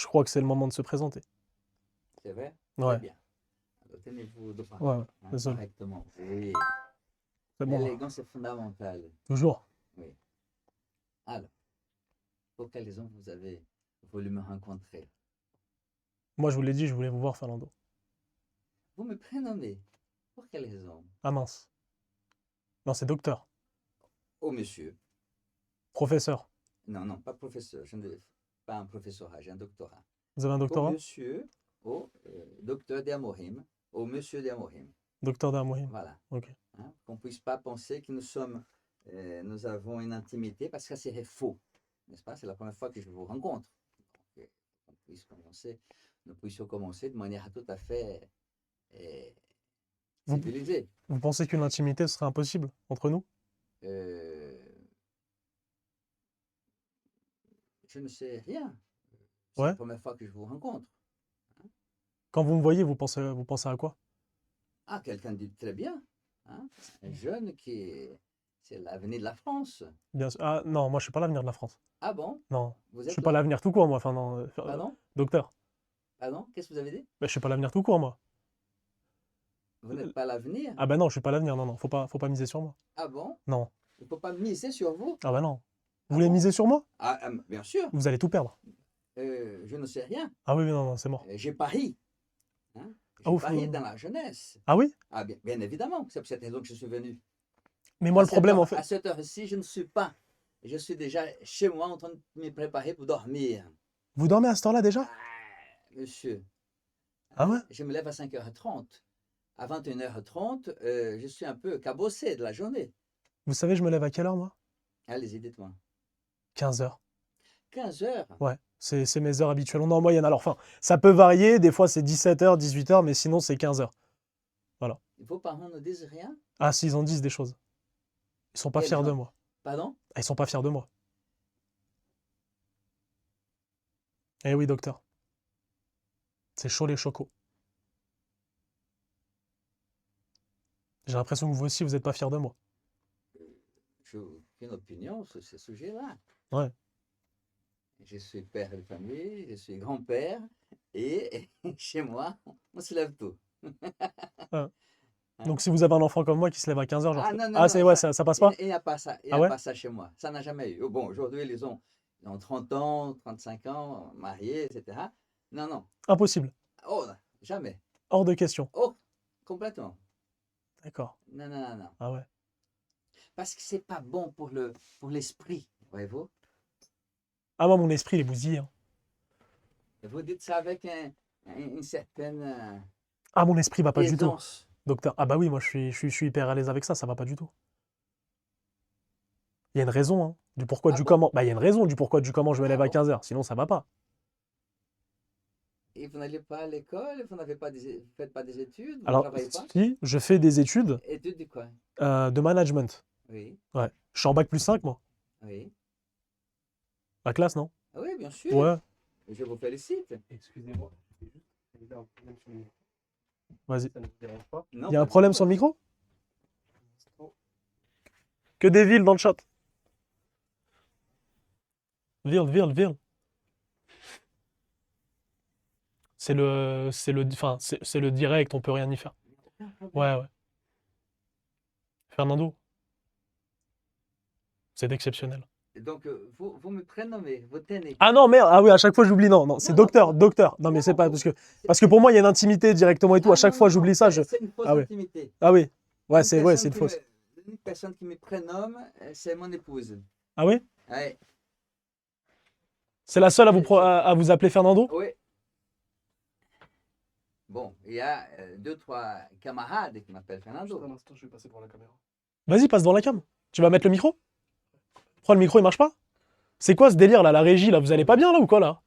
crois que c'est le moment de se présenter. C'est vrai? Ouais. Très bien. Alors, tenez-vous droit, Ouais, désolé. correctement. Oui. C'est bon, L'élégance est fondamentale. toujours. Oui. Alors, pour quelle raison vous avez voulu me rencontrer? Moi, je vous l'ai dit, je voulais vous voir, Fernando. Vous me prénommez. Pour quelle raison? Ah mince. Non, c'est docteur. Oh, monsieur. Professeur. Non, non, pas professeur. Je ne pas un professorat, j'ai un doctorat. Vous avez un Donc, au doctorat? monsieur, au docteur d'Amorim, au monsieur d'Amorim. Docteur d'Amorim. Voilà. Ok. Hein, qu'on ne puisse pas penser que nous avons une intimité, parce que ça serait faux. N'est-ce pas? C'est la première fois que je vous rencontre. Donc, qu'on puisse commencer, nous puissions commencer de manière tout à fait Vous, civilisée. vous pensez qu'une intimité serait impossible entre nous? Euh, je ne sais rien. C'est la Ouais. première fois que je vous rencontre. Quand vous me voyez, vous pensez à quoi? Ah, quelqu'un dit très bien. Hein, un jeune c'est l'avenir de la France. Bien sûr. Ah non, moi, je suis pas l'avenir de la France. Ah bon? Non. Vous Je êtes suis pas là? l'avenir tout court, moi. Enfin, non. Pardon? Docteur. Pardon? Qu'est-ce que vous avez dit? Ben, je suis pas l'avenir tout court, moi. Vous n'êtes pas l'avenir? Ah ben non, je suis pas l'avenir. Non, non. Faut pas miser sur moi. Ah bon? Non. Il ne faut pas miser sur vous? Ah ben non. Vous Ah voulez bon? miser sur moi? Ah, bien sûr. Vous allez tout perdre. Je ne sais rien. Ah oui, oui, non, non, c'est mort. J'ai pari. Hein? Ah J'ai ouf. parié dans la jeunesse. Ah oui? Ah, bien évidemment. C'est pour cette raison que je suis venu. Mais moi, le problème, en À fait. cette heure-ci, je ne suis pas. Je suis déjà chez moi en train de me préparer pour dormir. Vous dormez à cette heure-là déjà? Ah, monsieur. Ah ouais? Je me lève à 5h30. À 21h30, je suis un peu cabossé de la journée. Vous savez, je me lève à quelle heure, moi? Allez-y, dites-moi. 15h. 15h? Ouais. C'est mes heures habituelles. On est en moyenne. Alors, enfin, ça peut varier. Des fois, c'est 17h, 18h, mais sinon, c'est 15h. Voilà. Vos parents ne disent rien? Ah, si, ils en disent des choses. Ils sont pas Quel fiers de genre? moi. Pardon? Ah, ils sont pas fiers de moi. Eh oui, docteur. C'est chaud les chocos. J'ai l'impression que vous aussi, vous n'êtes pas fiers de moi. Je n'ai aucune opinion sur ce sujet-là. Ouais. Je suis père de famille, je suis grand-père, et chez moi, on se lève tôt. Ah. Hein? Donc, si vous avez un enfant comme moi qui se lève à 15h, genre. Ah non, non, Ah, non, ouais, ça passe pas? il n'y a pas ça, il n'y Ah a ouais? pas ça chez moi. Ça n'a jamais eu. Bon, aujourd'hui, ils ont 30 ans, 35 ans, mariés, etc. Non, non. Impossible. Oh, jamais. Hors de question. Oh, complètement. D'accord. Non, non, non, non. Ah ouais. Parce que c'est pas bon pour l'esprit, voyez-vous. Ah, moi, mon esprit, il est bousillé. Hein. Vous dites ça avec une certaine Ah, mon esprit va pas du tout. aisance. Docteur. Ah bah oui, moi, je suis hyper à l'aise avec ça. Ça va pas du tout. Il y a une raison, hein. Du pourquoi, Ah du bon? comment. Bah, il y a une raison du pourquoi, du comment je me Ah lève à bon? 15h. Sinon, ça va pas. Et vous n'allez pas à l'école, vous faites pas des études, vous ne Alors, travaillez pas? si, je fais des études Études de quoi? de management. Oui, Ouais. Je suis en bac+5, moi. oui. La classe, non? Ah oui, bien sûr. Ouais. Je vous félicite. Excusez-moi, il y a un problème sur le micro. Vas-y. Ça ne vous dérange pas? Non, Il y a un pas du problème tout. sur le micro? Que des villes dans le chat. Ville. C'est le direct, on peut rien y faire. Ouais, ouais. Fernando, c'est exceptionnel. Donc, vous me prénommez, vous tenez. Ah non, merde, ah oui, à chaque fois j'oublie, non, non, c'est Non, docteur, non, docteur. Non, mais c'est pas, parce que pour moi, il y a une intimité directement et tout, à chaque fois j'oublie ça, je... C'est une fausse Ah ouais. intimité. Ah oui, ouais, L'unique c'est une personne qui fausse. l'unique personne qui me prénomme, c'est mon épouse. Ah oui? Ouais. C'est la seule à vous appeler Fernando? Oui. Bon, il y a 2-3 camarades qui m'appellent Juste Fernando. un instant, je vais passer devant la caméra. Vas-y, passe devant la cam. Tu vas mettre le micro? Pourquoi le micro il marche pas? C'est quoi ce délire là, la régie là? Vous allez pas bien là ou quoi là?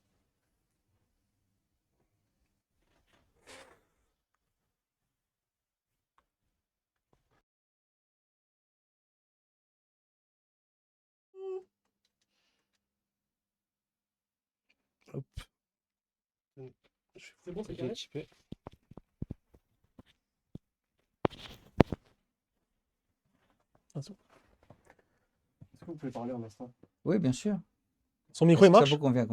Hop. C'est bon, c'est carré? Est-ce que vous pouvez parler un instant? Oui, bien sûr. son micro il Est-ce que marche? ça vous convient?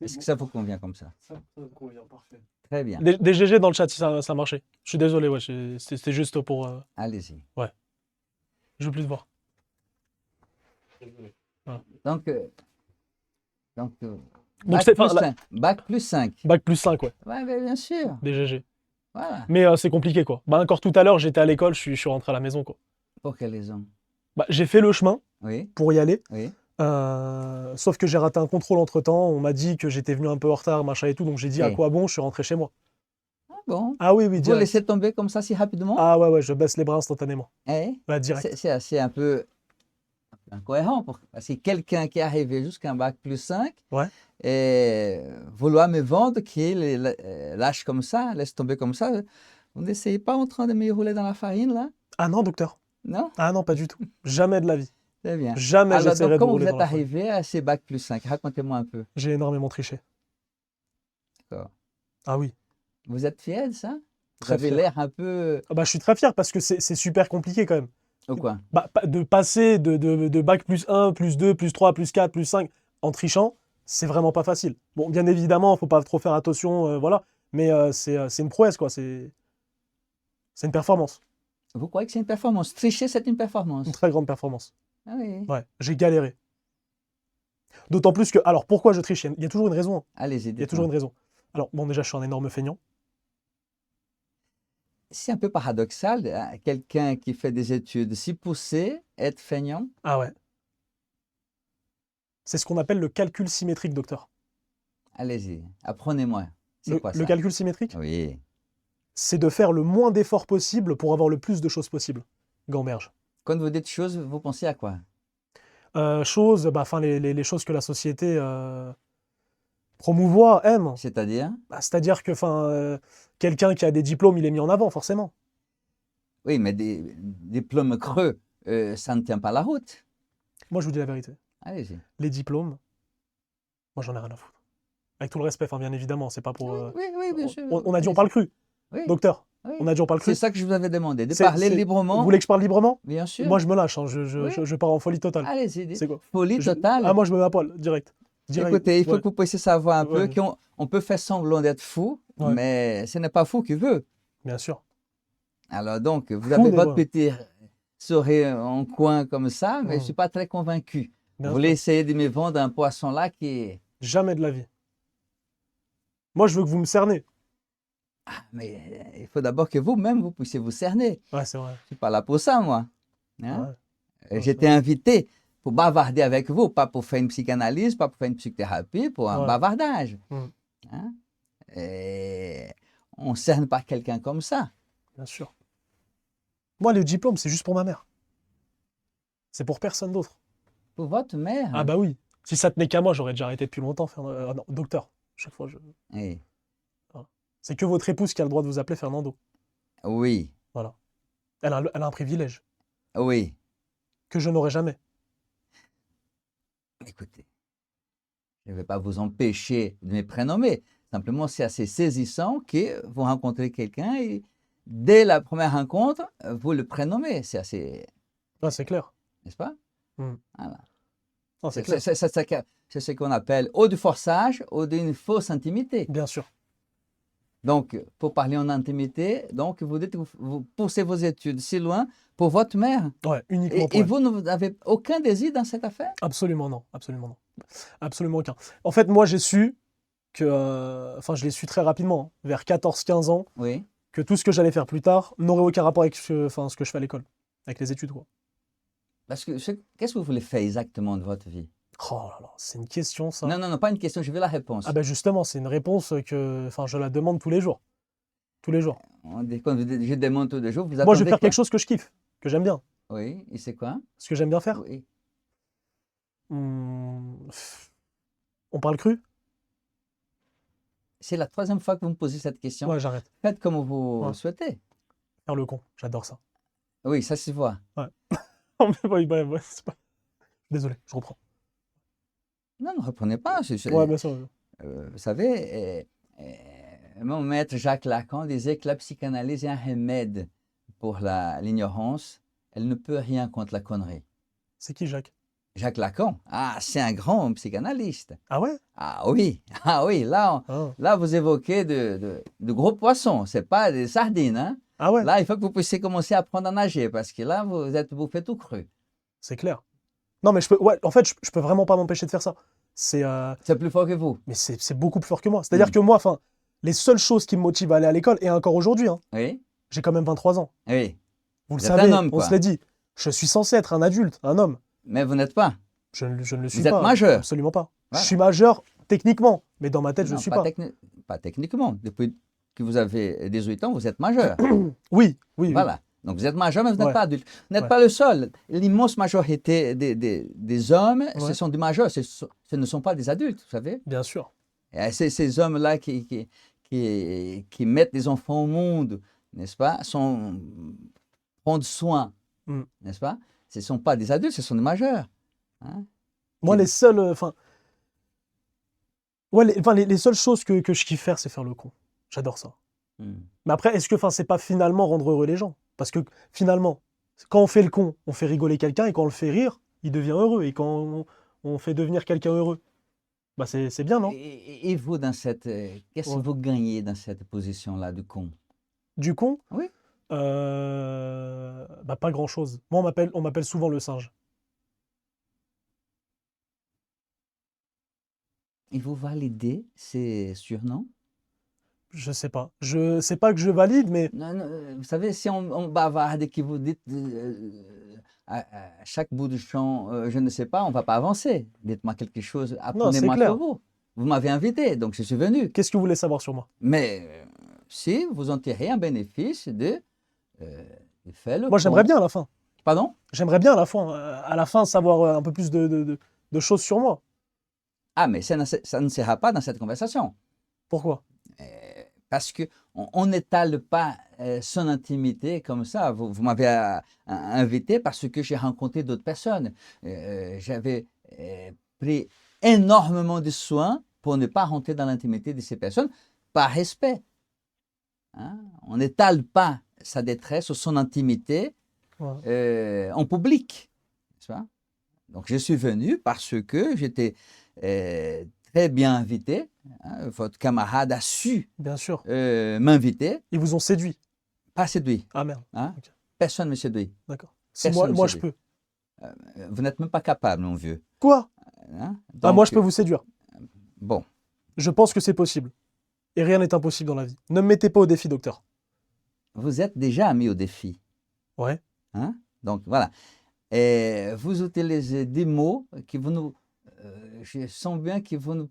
Est-ce que ça vous convient comme ça? Ça me convient, parfait. Très bien. Des GG dans le chat si ça marchait. Je suis désolé, ouais, c'était juste pour. Allez-y. Je veux plus te voir. Désolé. Donc, Donc, bac, c'est- plus enfin, 5. Bac plus 5. Bac plus 5, ouais, Ouais, mais bien sûr. des GG. Voilà. Mais c'est compliqué, quoi. Bah, encore tout à l'heure, j'étais à l'école, je suis rentré à la maison, quoi. Pour quelle raison? Bah, j'ai fait le chemin Oui, pour y aller. oui. Sauf que j'ai raté un contrôle entre-temps. On m'a dit que j'étais venu un peu en retard, machin et tout. Donc j'ai dit à Oui. quoi bon, je suis rentré chez moi. Ah bon? Ah oui, oui, Vous direct. laissez tomber comme ça si rapidement? Ah ouais, ouais, je baisse les bras instantanément. Eh? Bah, direct. C'est assez un peu incohérent. Parce que quelqu'un qui est arrivé jusqu'à un bac plus 5 Ouais. et vouloir me vendre qu'il lâche comme ça, laisse tomber comme ça, vous n'essayez pas en train de me rouler dans la farine là? Ah non, docteur. Non? Ah non, pas du tout. Jamais de la vie. Très bien. Jamais Alors, j'essaierai donc, de comment rouler vous dans êtes la folie. arrivé à ces bac plus 5? Racontez-moi un peu. J'ai énormément triché. D'accord. Ah oui. Vous êtes fier de ça? Vous Très avez fier. l'air un peu. Ah bah, je suis très fier parce que c'est super compliqué quand même. Ou quoi? Bah, de passer de bac plus 1, plus 2, plus 3, plus 4, plus 5 en trichant, c'est vraiment pas facile. Bon, bien évidemment, faut pas trop faire attention, voilà. Mais c'est une prouesse, quoi. C'est une performance. Vous croyez que c'est une performance? Tricher, c'est une performance. Une très grande performance. Ah oui. Ouais, j'ai galéré. D'autant plus que. Alors, pourquoi je triche? Il y a toujours une raison, hein. Allez-y, Il y a toujours dites-moi. une raison. Alors, bon, déjà, je suis un énorme feignant. C'est un peu paradoxal, hein, quelqu'un qui fait des études si poussées, être feignant. Ah ouais. C'est ce qu'on appelle le calcul symétrique, docteur. Allez-y, apprenez-moi. C'est quoi Le ça? calcul symétrique, Oui. c'est de faire le moins d'efforts possible pour avoir le plus de choses possibles. Gamberge. Quand vous dites choses, vous pensez à quoi? Choses, bah, enfin, les choses que la société promouvoit, aime. C'est-à-dire? Bah, c'est-à-dire que quelqu'un qui a des diplômes, il est mis en avant, forcément. Oui, mais des diplômes creux, ça ne tient pas la route. Moi, je vous dis la vérité. Allez-y. Les diplômes, moi, j'en ai rien à foutre. Avec tout le respect, enfin, bien évidemment, c'est pas pour. Oui, oui, bien sûr. On a dit on parle cru, Oui, docteur. oui. On a dit on parle cru. C'est ça que je vous avais demandé, de C'est- parler c'est- librement. Vous voulez que je parle librement? Bien sûr. Moi, je me lâche, hein, Oui. je pars en folie totale. Allez-y, dites. C'est quoi? Folie Je- totale. Ah, moi, je me mets à poil, direct. Direct. Écoutez, il faut Ouais. que vous puissiez savoir un peu Ouais. qu'on peut faire semblant d'être fou, Ouais. mais ce n'est pas fou qui veut. Bien sûr. Alors donc, vous Fou avez n'est votre pas. petit sourire en coin comme ça, mais je ne Mm. suis pas très convaincu. Bien Vous voulez sûr. essayer de me vendre un poisson là qui est... Jamais de la vie. Moi, je veux que vous me cernez. Mais il faut d'abord que vous-même, vous puissiez vous cerner. Ouais, c'est vrai. Je ne suis pas là pour ça, moi. Hein? Ouais. Ouais, J'étais invité pour bavarder avec vous, pas pour faire une psychanalyse, pas pour faire une psychothérapie, pour un Ouais. bavardage. Mm. Hein? Et on ne cerne pas quelqu'un comme ça. Bien sûr. Moi, le diplôme, c'est juste pour ma mère. C'est pour personne d'autre. Pour votre mère. Ah bah oui. Si ça tenait qu'à moi, j'aurais déjà arrêté depuis longtemps. Non, docteur. Chaque fois, Oui. c'est que votre épouse qui a le droit de vous appeler Fernando. Oui. Voilà. Elle a un privilège Oui. que je n'aurai jamais. Écoutez, je ne vais pas vous empêcher de me prénommer. Simplement, c'est assez saisissant que vous rencontrez quelqu'un et dès la première rencontre, vous le prénommez. C'est assez, Ah, c'est clair. n'est-ce pas? Mm. Voilà. Non, c'est clair. C'est ce qu'on appelle ou du forçage ou d'une fausse intimité. Bien sûr. Donc, pour parler en intimité, donc vous dites que vous poussez vos études si loin pour votre mère. Ouais, uniquement pour Et elle. vous n'avez aucun désir dans cette affaire? Absolument non. Absolument non. Absolument aucun. En fait, moi, j'ai su que... Enfin, je l'ai su très rapidement, hein, vers 14-15 ans, Oui. que tout ce que j'allais faire plus tard n'aurait aucun rapport avec ce que je fais à l'école. Avec les études, quoi. Parce que qu'est-ce que vous voulez faire exactement de votre vie? Oh là là, c'est une question, ça. Non, non, non, pas une question, je veux la réponse. Ah ben justement, c'est une réponse que... Enfin, je la demande tous les jours. Tous les jours. Quand vous dites, je demande tous les jours, vous Moi, attendez je vais faire quoi? quelque chose que je kiffe, que j'aime bien. Oui, et c'est quoi? Ce que j'aime bien faire. Oui. On parle cru? C'est la troisième fois que vous me posez cette question. Ouais, j'arrête. Faites comme vous Ouais. souhaitez. Faire le con, j'adore ça. Oui, ça se voit. Non, mais ouais, c'est pas... Désolé, je reprends. Non, ne reprenez pas. Ouais, bien sûr. Vous savez, mon maître Jacques Lacan disait que la psychanalyse est un remède pour l'ignorance. Elle ne peut rien contre la connerie. C'est qui, Jacques? Jacques Lacan, ah, c'est un grand psychanalyste. Ah ouais? Ah oui, là, Ah, là vous évoquez de gros poissons, c'est pas des sardines, hein. ah ouais, Là, il faut que vous puissiez commencer à apprendre à nager parce que là, vous faites tout cru. c'est clair. Non, mais je peux, ouais, en fait, je peux vraiment pas m'empêcher de faire ça. C'est, C'est plus fort que vous. mais c'est beaucoup plus fort que moi. C'est-à-dire Mm. que moi, enfin, les seules choses qui me motivent à aller à l'école, et encore aujourd'hui, hein, Oui, j'ai quand même 23 ans. oui. Vous le Vous êtes un savez, homme, on quoi. se l'est dit. Je suis censé être un adulte, un homme. Mais vous n'êtes pas. Je ne le suis Vous êtes pas. majeur. Absolument pas. Voilà. Je suis majeur techniquement, mais dans ma tête, je ne Non, suis pas, pas. pas techniquement. Depuis que vous avez 18 ans, vous êtes majeur. Oui, oui, Voilà. Donc vous êtes majeur, mais vous n'êtes Ouais. pas adulte. Vous n'êtes Ouais. pas le seul. L'immense majorité des hommes, ce Ouais. sont des majeurs. Ce ne sont pas des adultes, vous savez. Bien sûr. Et ces hommes-là qui mettent des enfants au monde, n'est-ce pas, prendre soin, Mm. n'est-ce pas? Ce ne sont pas des adultes, ce sont des majeurs. Hein. Moi, C'est- les seules, enfin, ouais, les seules choses que je kiffe faire, c'est faire le con. J'adore ça. Hmm. Mais après, est-ce que, enfin, c'est pas finalement rendre heureux les gens? Parce que finalement, quand on fait le con, on fait rigoler quelqu'un, et quand on le fait rire, il devient heureux. Et quand on fait devenir quelqu'un heureux, bah c'est bien, non? Et vous, qu'est-ce que Ouais. vous gagnez dans cette position-là du con? Du con, Oui. bah pas grand-chose. Moi, on m'appelle souvent le singe. Et vous validez ces surnoms? Je sais pas. Je sais pas que je valide, mais Non, non, vous savez, si on bavarde et que vous dites à chaque bout du champ, je ne sais pas, on ne va pas avancer. Dites-moi quelque chose, non, c'est apprenez-moi sur clair. vous. Vous m'avez invité, donc je suis venu. Qu'est-ce que vous voulez savoir sur moi? Mais si vous en tirez un bénéfice de faire le Moi, j'aimerais con. bien à la fin. Pardon? J'aimerais bien à la fin savoir un peu plus de choses sur moi. Ah, mais ça ne sera pas dans cette conversation. Pourquoi? Parce qu'on n'étale pas son intimité comme ça. Vous m'avez invité parce que j'ai rencontré d'autres personnes. J'avais pris énormément de soins pour ne pas rentrer dans l'intimité de ces personnes par respect. Hein. On n'étale pas sa détresse ou son intimité Ouais. en public. n'est-ce pas? Donc je suis venu parce que j'étais très bien invité. Hein. Votre camarade a su Bien sûr. m'inviter, Ils vous ont séduit. pas séduit. Ah merde. Hein? Ok. Personne ne me séduit. D'accord. Si Personne moi me je séduit. peux. Vous n'êtes même pas capable, mon vieux. Quoi? Hein? Ah, moi Donc, je peux vous séduire. bon, Je pense que c'est possible. Et rien n'est impossible dans la vie. Ne me mettez pas au défi, docteur. vous êtes déjà mis au défi. Ouais. Hein? Donc voilà. Et vous utilisez des mots qui vous nous. Je sens bien que vous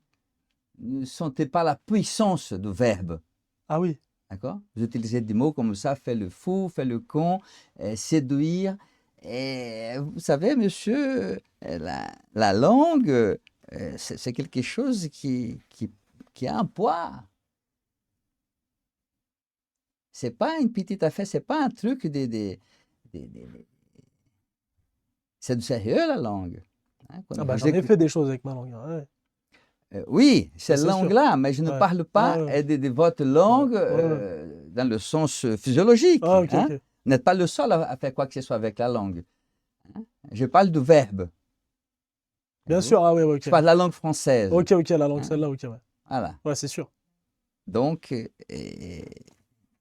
ne sentez pas la puissance du verbe. Ah oui. D'accord? Vous utilisez des mots comme ça, fait le fou, fait le con, séduire. Et vous savez, monsieur, la langue, c'est quelque chose qui a un poids. C'est pas une petite affaire, c'est pas un truc c'est du sérieux, la langue. Hein, quand Ah bah vous j'en ai écoutez- fait des choses avec ma langue. Ouais. Oui, Ça, cette c'est sûr. langue-là, mais je ne Ouais. parle pas Ah ouais. de votre langue Ouais, ouais. dans le sens physiologique. Ah ok, Hein. ok. Vous n'êtes pas le seul à faire quoi que ce soit avec la langue. Hein. Je parle du verbe. Bien Voyez-vous? sûr, ah ouais, ouais, Je ok. parle de la langue française. Ok, ok, la langue, Hein. celle-là, ok, ouais. Voilà. Ouais, c'est sûr. Donc,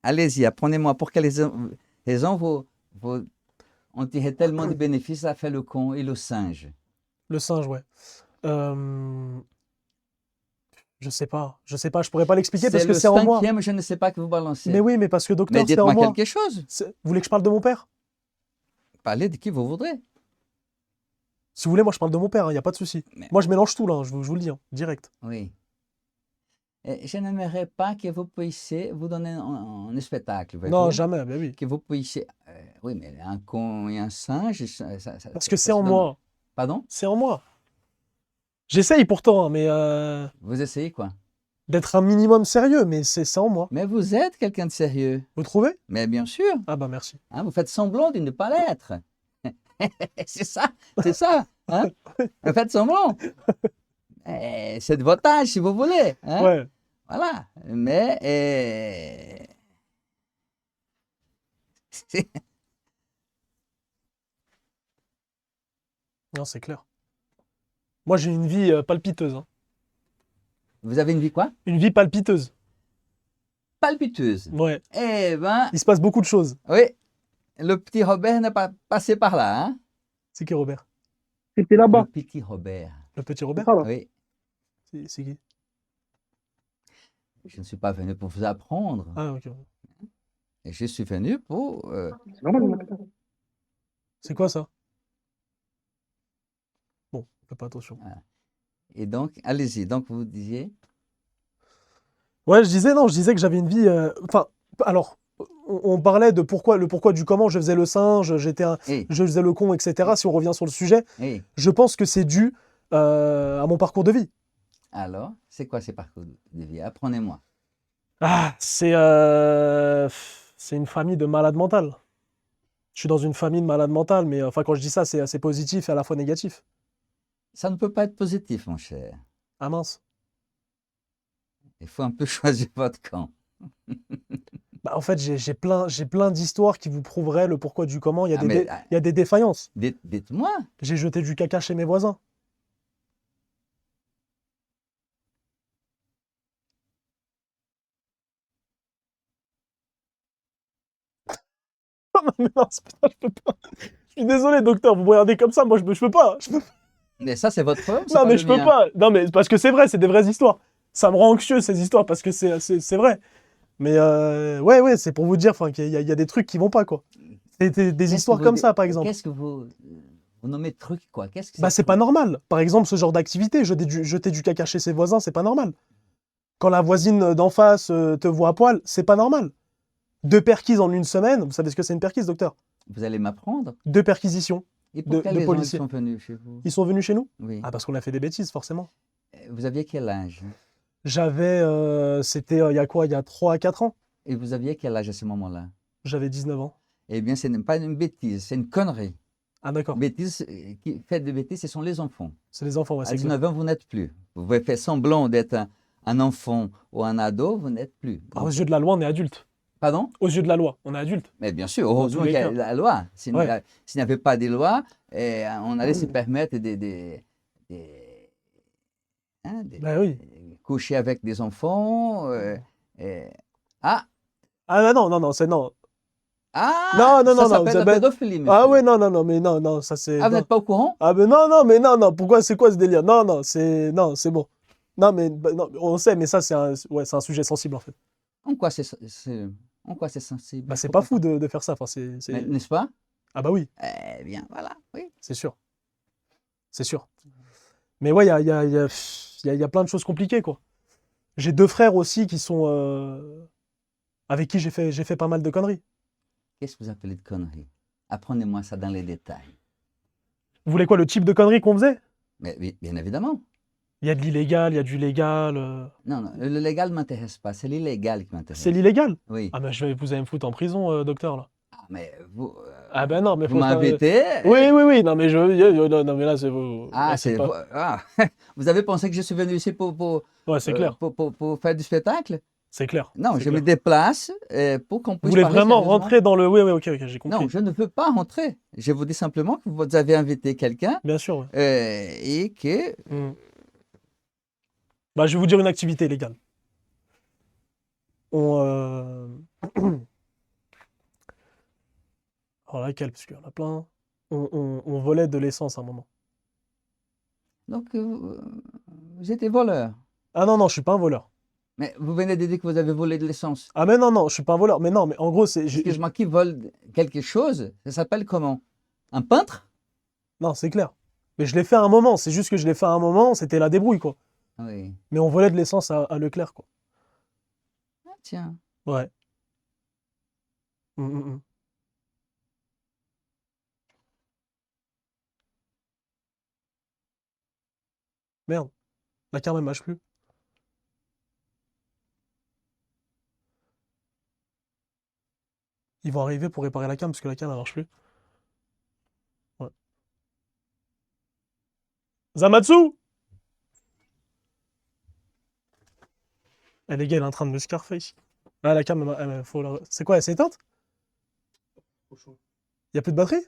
allez-y, apprenez-moi pour quelles raisons on tirait tellement de bénéfices à faire le con et le singe. Le singe, ouais. Euh, Je sais pas. Je sais pas, je pourrais pas l'expliquer parce C'est que le c'est en moi. cinquième, je ne sais pas que vous balancez. Mais oui, mais parce que Mais docteur, c'est en dites-moi moi. quelque chose. Vous voulez que je parle de mon père? Parlez de qui vous voudrez. Si vous voulez, moi je parle de mon père, il n'y a pas de souci. Mais- Moi je mélange tout là, je vous le dis, hein, direct. Oui. Et je n'aimerais pas que vous puissiez vous donner un spectacle. Non, voyez-vous. jamais, mais oui. Que vous puissiez. Oui, mais un con et un singe. Parce que ça c'est se en donne- moi. Pardon? C'est en moi. J'essaye pourtant, hein, mais Vous essayez quoi? d'être un minimum sérieux, mais c'est en moi. Mais vous êtes quelqu'un de sérieux. Vous trouvez? Mais bien sûr. Ah bah merci. Hein, vous faites semblant de ne pas l'être. C'est ça, c'est ça. Hein? Vous faites semblant. C'est de votre âge, si vous voulez. Hein? Ouais. Voilà. Mais c'est- Non, c'est clair. Moi, j'ai une vie palpiteuse, hein. Vous avez une vie quoi? Une vie palpiteuse. Palpiteuse. Ouais. Eh ben, Il se passe beaucoup de choses. oui, le petit Robert n'est pas passé par là, hein? C'est qui, Robert? C'était Le là-bas. petit Robert. Le petit C'est Robert? ça, là. Oui, C'est qui? je ne suis pas venu pour vous apprendre. Ah, ok. Et je suis venu pour... C'est normal, le mec, là. C'est quoi ça? Bon, fais pas attention. Et donc, allez-y. Donc, vous disiez... Ouais, je disais que j'avais une vie. Enfin, alors, on parlait de le pourquoi du comment je faisais le singe, Eh, je faisais le con, etc. Si on revient sur le sujet, eh. je pense que c'est dû à mon parcours de vie. Alors, c'est quoi ces parcours de vie? Apprenez-moi. Ah, c'est une famille de malades mentales. Je suis dans une famille de malades mentales, mais enfin, quand je dis ça, c'est assez positif et à la fois négatif. Ça ne peut pas être positif, mon cher. Ah mince. Il faut un peu choisir votre camp. Bah, en fait, j'ai plein d'histoires qui vous prouveraient le pourquoi du comment. Il y a Ah, mais, il y a des défaillances. dites-moi. J'ai jeté du caca chez mes voisins. Non, mais non, putain, je peux pas. Je suis désolé, docteur, vous me regardez comme ça, moi je peux pas. Mais ça, c'est votre problème, c'est Non, pas mais le je peux mien. pas. Non, mais parce que c'est vrai, c'est des vraies histoires. Ça me rend anxieux ces histoires parce que c'est vrai. Mais ouais, c'est pour vous dire qu'il y a des trucs qui vont pas, quoi. C'est des Qu'est-ce que histoires vous comme dites- ça, par exemple. Qu'est-ce que vous nommez de trucs, quoi? Qu'est-ce que Bah, c'est truc? pas normal. Par exemple, ce genre d'activité, jeter du caca chez ses voisins, c'est pas normal. Quand la voisine d'en face te voit à poil, c'est pas normal. 2 perquises en une semaine, vous savez ce que c'est une perquise, docteur? Vous allez m'apprendre? 2 perquisitions. Et pour quelles de raisons ils policiers. sont venus chez vous? Ils sont venus chez nous? Oui. Ah, parce qu'on a fait des bêtises, forcément. Vous aviez quel âge? J'avais, c'était il y a quoi? Il y a 3 à 4 ans? Et vous aviez quel âge à ce moment-là? J'avais 19 ans. Eh bien, ce n'est pas une bêtise, c'est une connerie. Ah, d'accord. Bêtise, qui fait de bêtises, ce sont les enfants. C'est les enfants, ouais, À c'est clair. 19 ans, vous n'êtes plus. Vous pouvez faire semblant d'être un enfant ou un ado, vous n'êtes plus. Ah, aux yeux de la loi, on est adulte. Pardon? Aux yeux de la loi, on est adulte. Mais bien sûr, heureusement tous les qu'il y a cas. la loi. S'il n'y Ouais. a- s'il n'y avait pas de loi, on allait se permettre hein, Bah oui. coucher avec des enfants. Ah, Ah, bah non, non, c'est non. ah, Non, non, ça non, s'appelle la Isabelle. pédophilie, monsieur. Ah ouais, non, mais non, ça c'est. Ah, vous Non. n'êtes pas au courant? Ah, mais non, pourquoi, c'est quoi ce délire? Non, c'est bon. Non, mais bah, non, on sait, mais ça, ouais, c'est un sujet sensible, en fait. En quoi en quoi c'est sensible? Bah, Je c'est pas comprends fou de faire ça. Enfin, Mais, n'est-ce pas? Ah, bah oui, Eh bien, voilà, oui. c'est sûr. C'est sûr. Mais ouais, il y a plein de choses compliquées, quoi. J'ai 2 frères aussi qui sont. Avec qui j'ai fait pas mal de conneries. Qu'est-ce que vous appelez de conneries? Apprenez-moi ça dans les détails. Vous voulez quoi, le type de conneries qu'on faisait? Mais oui, bien évidemment. Il y a de l'illégal, il y a du légal. Non, le légal ne m'intéresse pas, c'est l'illégal qui m'intéresse. C'est l'illégal? Oui. Ah, mais vous allez me foutre en prison, docteur, là. Ah, mais vous, Ah, ben non, mais vous faut faire. m'invitez. Oui, non, mais non, mais là, c'est. Ah, là, c'est pas. ah, vous avez pensé que je suis venu ici Ouais, c'est clair. pour faire du spectacle? C'est clair. Non, c'est je me clair. déplace pour qu'on Vous puisse voulez parler vraiment sérieusement. rentrer dans le. Oui, ok, j'ai compris. Non, je ne veux pas rentrer. Je vous dis simplement que vous avez invité quelqu'un Bien sûr, ouais. et que... Hmm. Bah, je vais vous dire une activité illégale. On. Alors, laquelle? Parce qu'il y en a plein. On volait de l'essence à un moment. Donc, vous étiez voleur. Ah non, je suis pas un voleur. Mais vous venez de dire que vous avez volé de l'essence. Ah, mais non, je suis pas un voleur. Mais non, mais en gros, c'est. Excuse-moi, qui vole quelque chose, ça s'appelle comment? Un peintre? Non, c'est clair. Mais je l'ai fait à un moment. C'est juste que je l'ai fait à un moment, c'était la débrouille, quoi. Oui. Mais on volait de l'essence à Leclerc, quoi. Ah, tiens. Ouais. Mm. Merde. La carte, elle marche plus. Ils vont arriver pour réparer la cam parce que la cam, elle marche plus. Ouais. Zamatsu! Les gars, elle est en train de me Scarface. Ah, la cam, faut c'est quoi, elle s'est éteinte? Trop chaud. Y a plus de batterie?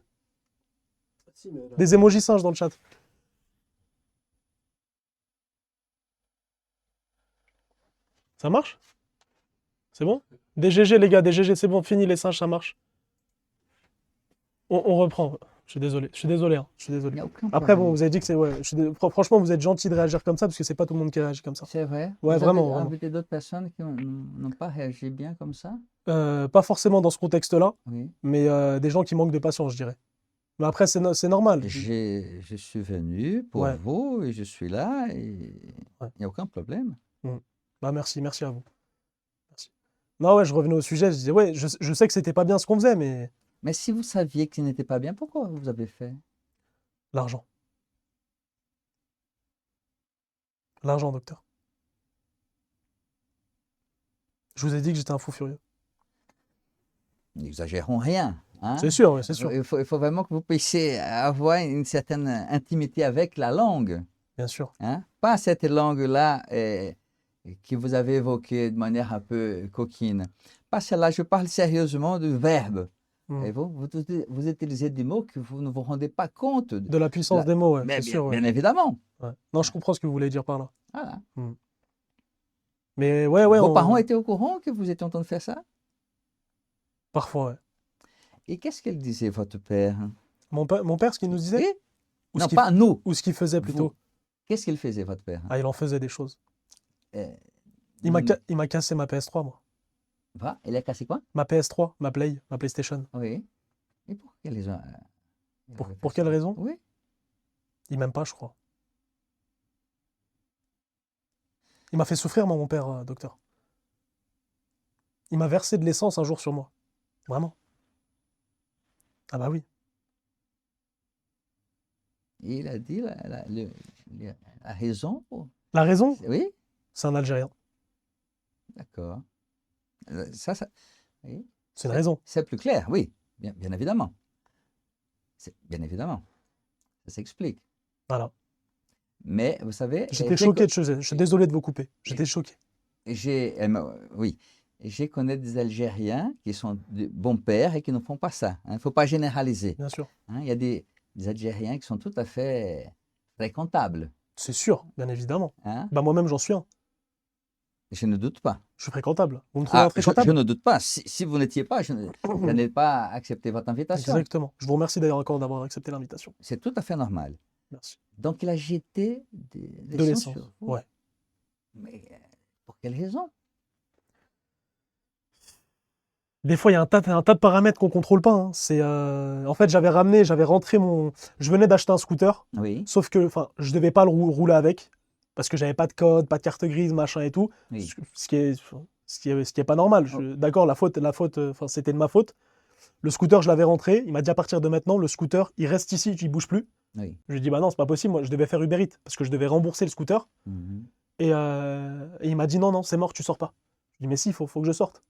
Ah, si, mais là, Des emojis singes dans le chat. Ça marche? C'est bon? DGG, les gars, DGG, c'est bon, fini les singes, ça marche. On reprend. Je suis désolé, hein, je suis Il désolé. n'y a aucun Après, bon, problème. vous avez dit que c'est. Ouais, franchement, vous êtes gentil de réagir comme ça parce que c'est pas tout le monde qui réagit comme ça. C'est vrai. Ouais, Vous vraiment, avez vraiment. invité d'autres personnes qui n'ont pas réagi bien comme ça? Pas forcément dans ce contexte-là, Oui. mais des gens qui manquent de patience, je dirais. Mais après, c'est normal. Je suis venu pour Ouais. vous et je suis là et Ouais. il n'y a aucun problème. Bah, merci à vous. Merci. Non, ouais, je revenais au sujet, je disais, ouais, je sais que c'était pas bien ce qu'on faisait, mais Mais si vous saviez que ce n'était pas bien, pourquoi vous avez fait? l'argent. L'argent, docteur. Je vous ai dit que j'étais un fou furieux. N'exagérons rien, hein? C'est sûr, ouais, c'est sûr. Il faut vraiment que vous puissiez avoir une certaine intimité avec la langue, Bien sûr. hein? Pas cette langue-là que vous avez évoquée de manière un peu coquine. Pas celle-là, je parle sérieusement du verbe. Mm. Et vous utilisez des mots que vous ne vous rendez pas compte. De la puissance des mots, ouais, c'est sûr. Ouais. Bien évidemment. Ouais. Non, je comprends ce que vous voulez dire par là. Voilà. Mais ouais, Vos parents étaient au courant que vous étiez en train de faire ça? Parfois, ouais. Et qu'est-ce qu'elle disait, votre père? Mon père, ce qu'il nous disait, Oui? ou Non, ce qu'il pas nous. ou ce qu'il faisait plutôt. Vous. Qu'est-ce qu'il faisait, votre père? Ah, il en faisait des choses. Euh, Il m'a cassé ma PS3, moi. Il a cassé quoi? Ma PS3, ma PlayStation. Oui. Et pour quelle raison? Pour quelle raison? Oui. Il m'aime pas, je crois. Il m'a fait souffrir, moi, mon père, docteur. Il m'a versé de l'essence un jour sur moi. Vraiment. Ah bah oui. Et il a dit la raison? La raison, Oui, c'est un Algérien. d'accord. Oui. C'est une raison. C'est plus clair, oui, bien évidemment. Bien évidemment. Ça s'explique. Voilà. Mais vous savez, J'étais choqué de choses. Je suis désolé de vous couper. J'étais choqué. oui, j'ai connu des Algériens qui sont de bons pères et qui ne font pas ça. Il ne faut pas généraliser. Bien sûr. Il y a des Algériens qui sont tout à fait fréquentables. C'est sûr, bien évidemment. Hein? Bah moi-même, j'en suis un. Je ne doute pas. Je suis fréquentable. Vous me trouvez Je infréquentable? ne doute pas. Si vous n'étiez pas, je n'ai pas accepté votre invitation. Exactement. Je vous remercie d'ailleurs encore d'avoir accepté l'invitation. C'est tout à fait normal. Merci. Donc, il a jeté De l'essence. sur vous. Ouais. Mais pour quelle raison? Des fois, il y a un tas de paramètres qu'on contrôle pas. Hein. En fait, j'avais rentré mon. Je venais d'acheter un scooter. Oui, Sauf que, enfin, je devais pas le rouler avec parce que j'avais pas de code, pas de carte grise, machin et tout. oui. Ce qui est pas normal. D'accord, la faute, enfin, c'était de ma faute. Le scooter, je l'avais rentré. Il m'a dit à partir de maintenant, le scooter, il reste ici, il bouge plus. Oui. Je lui ai dit bah non, c'est pas possible. Moi, je devais faire Uber Eats parce que je devais rembourser le scooter. Mhm. Et il m'a dit non, c'est mort, tu sors pas. Je lui ai dit mais si, faut que je sorte.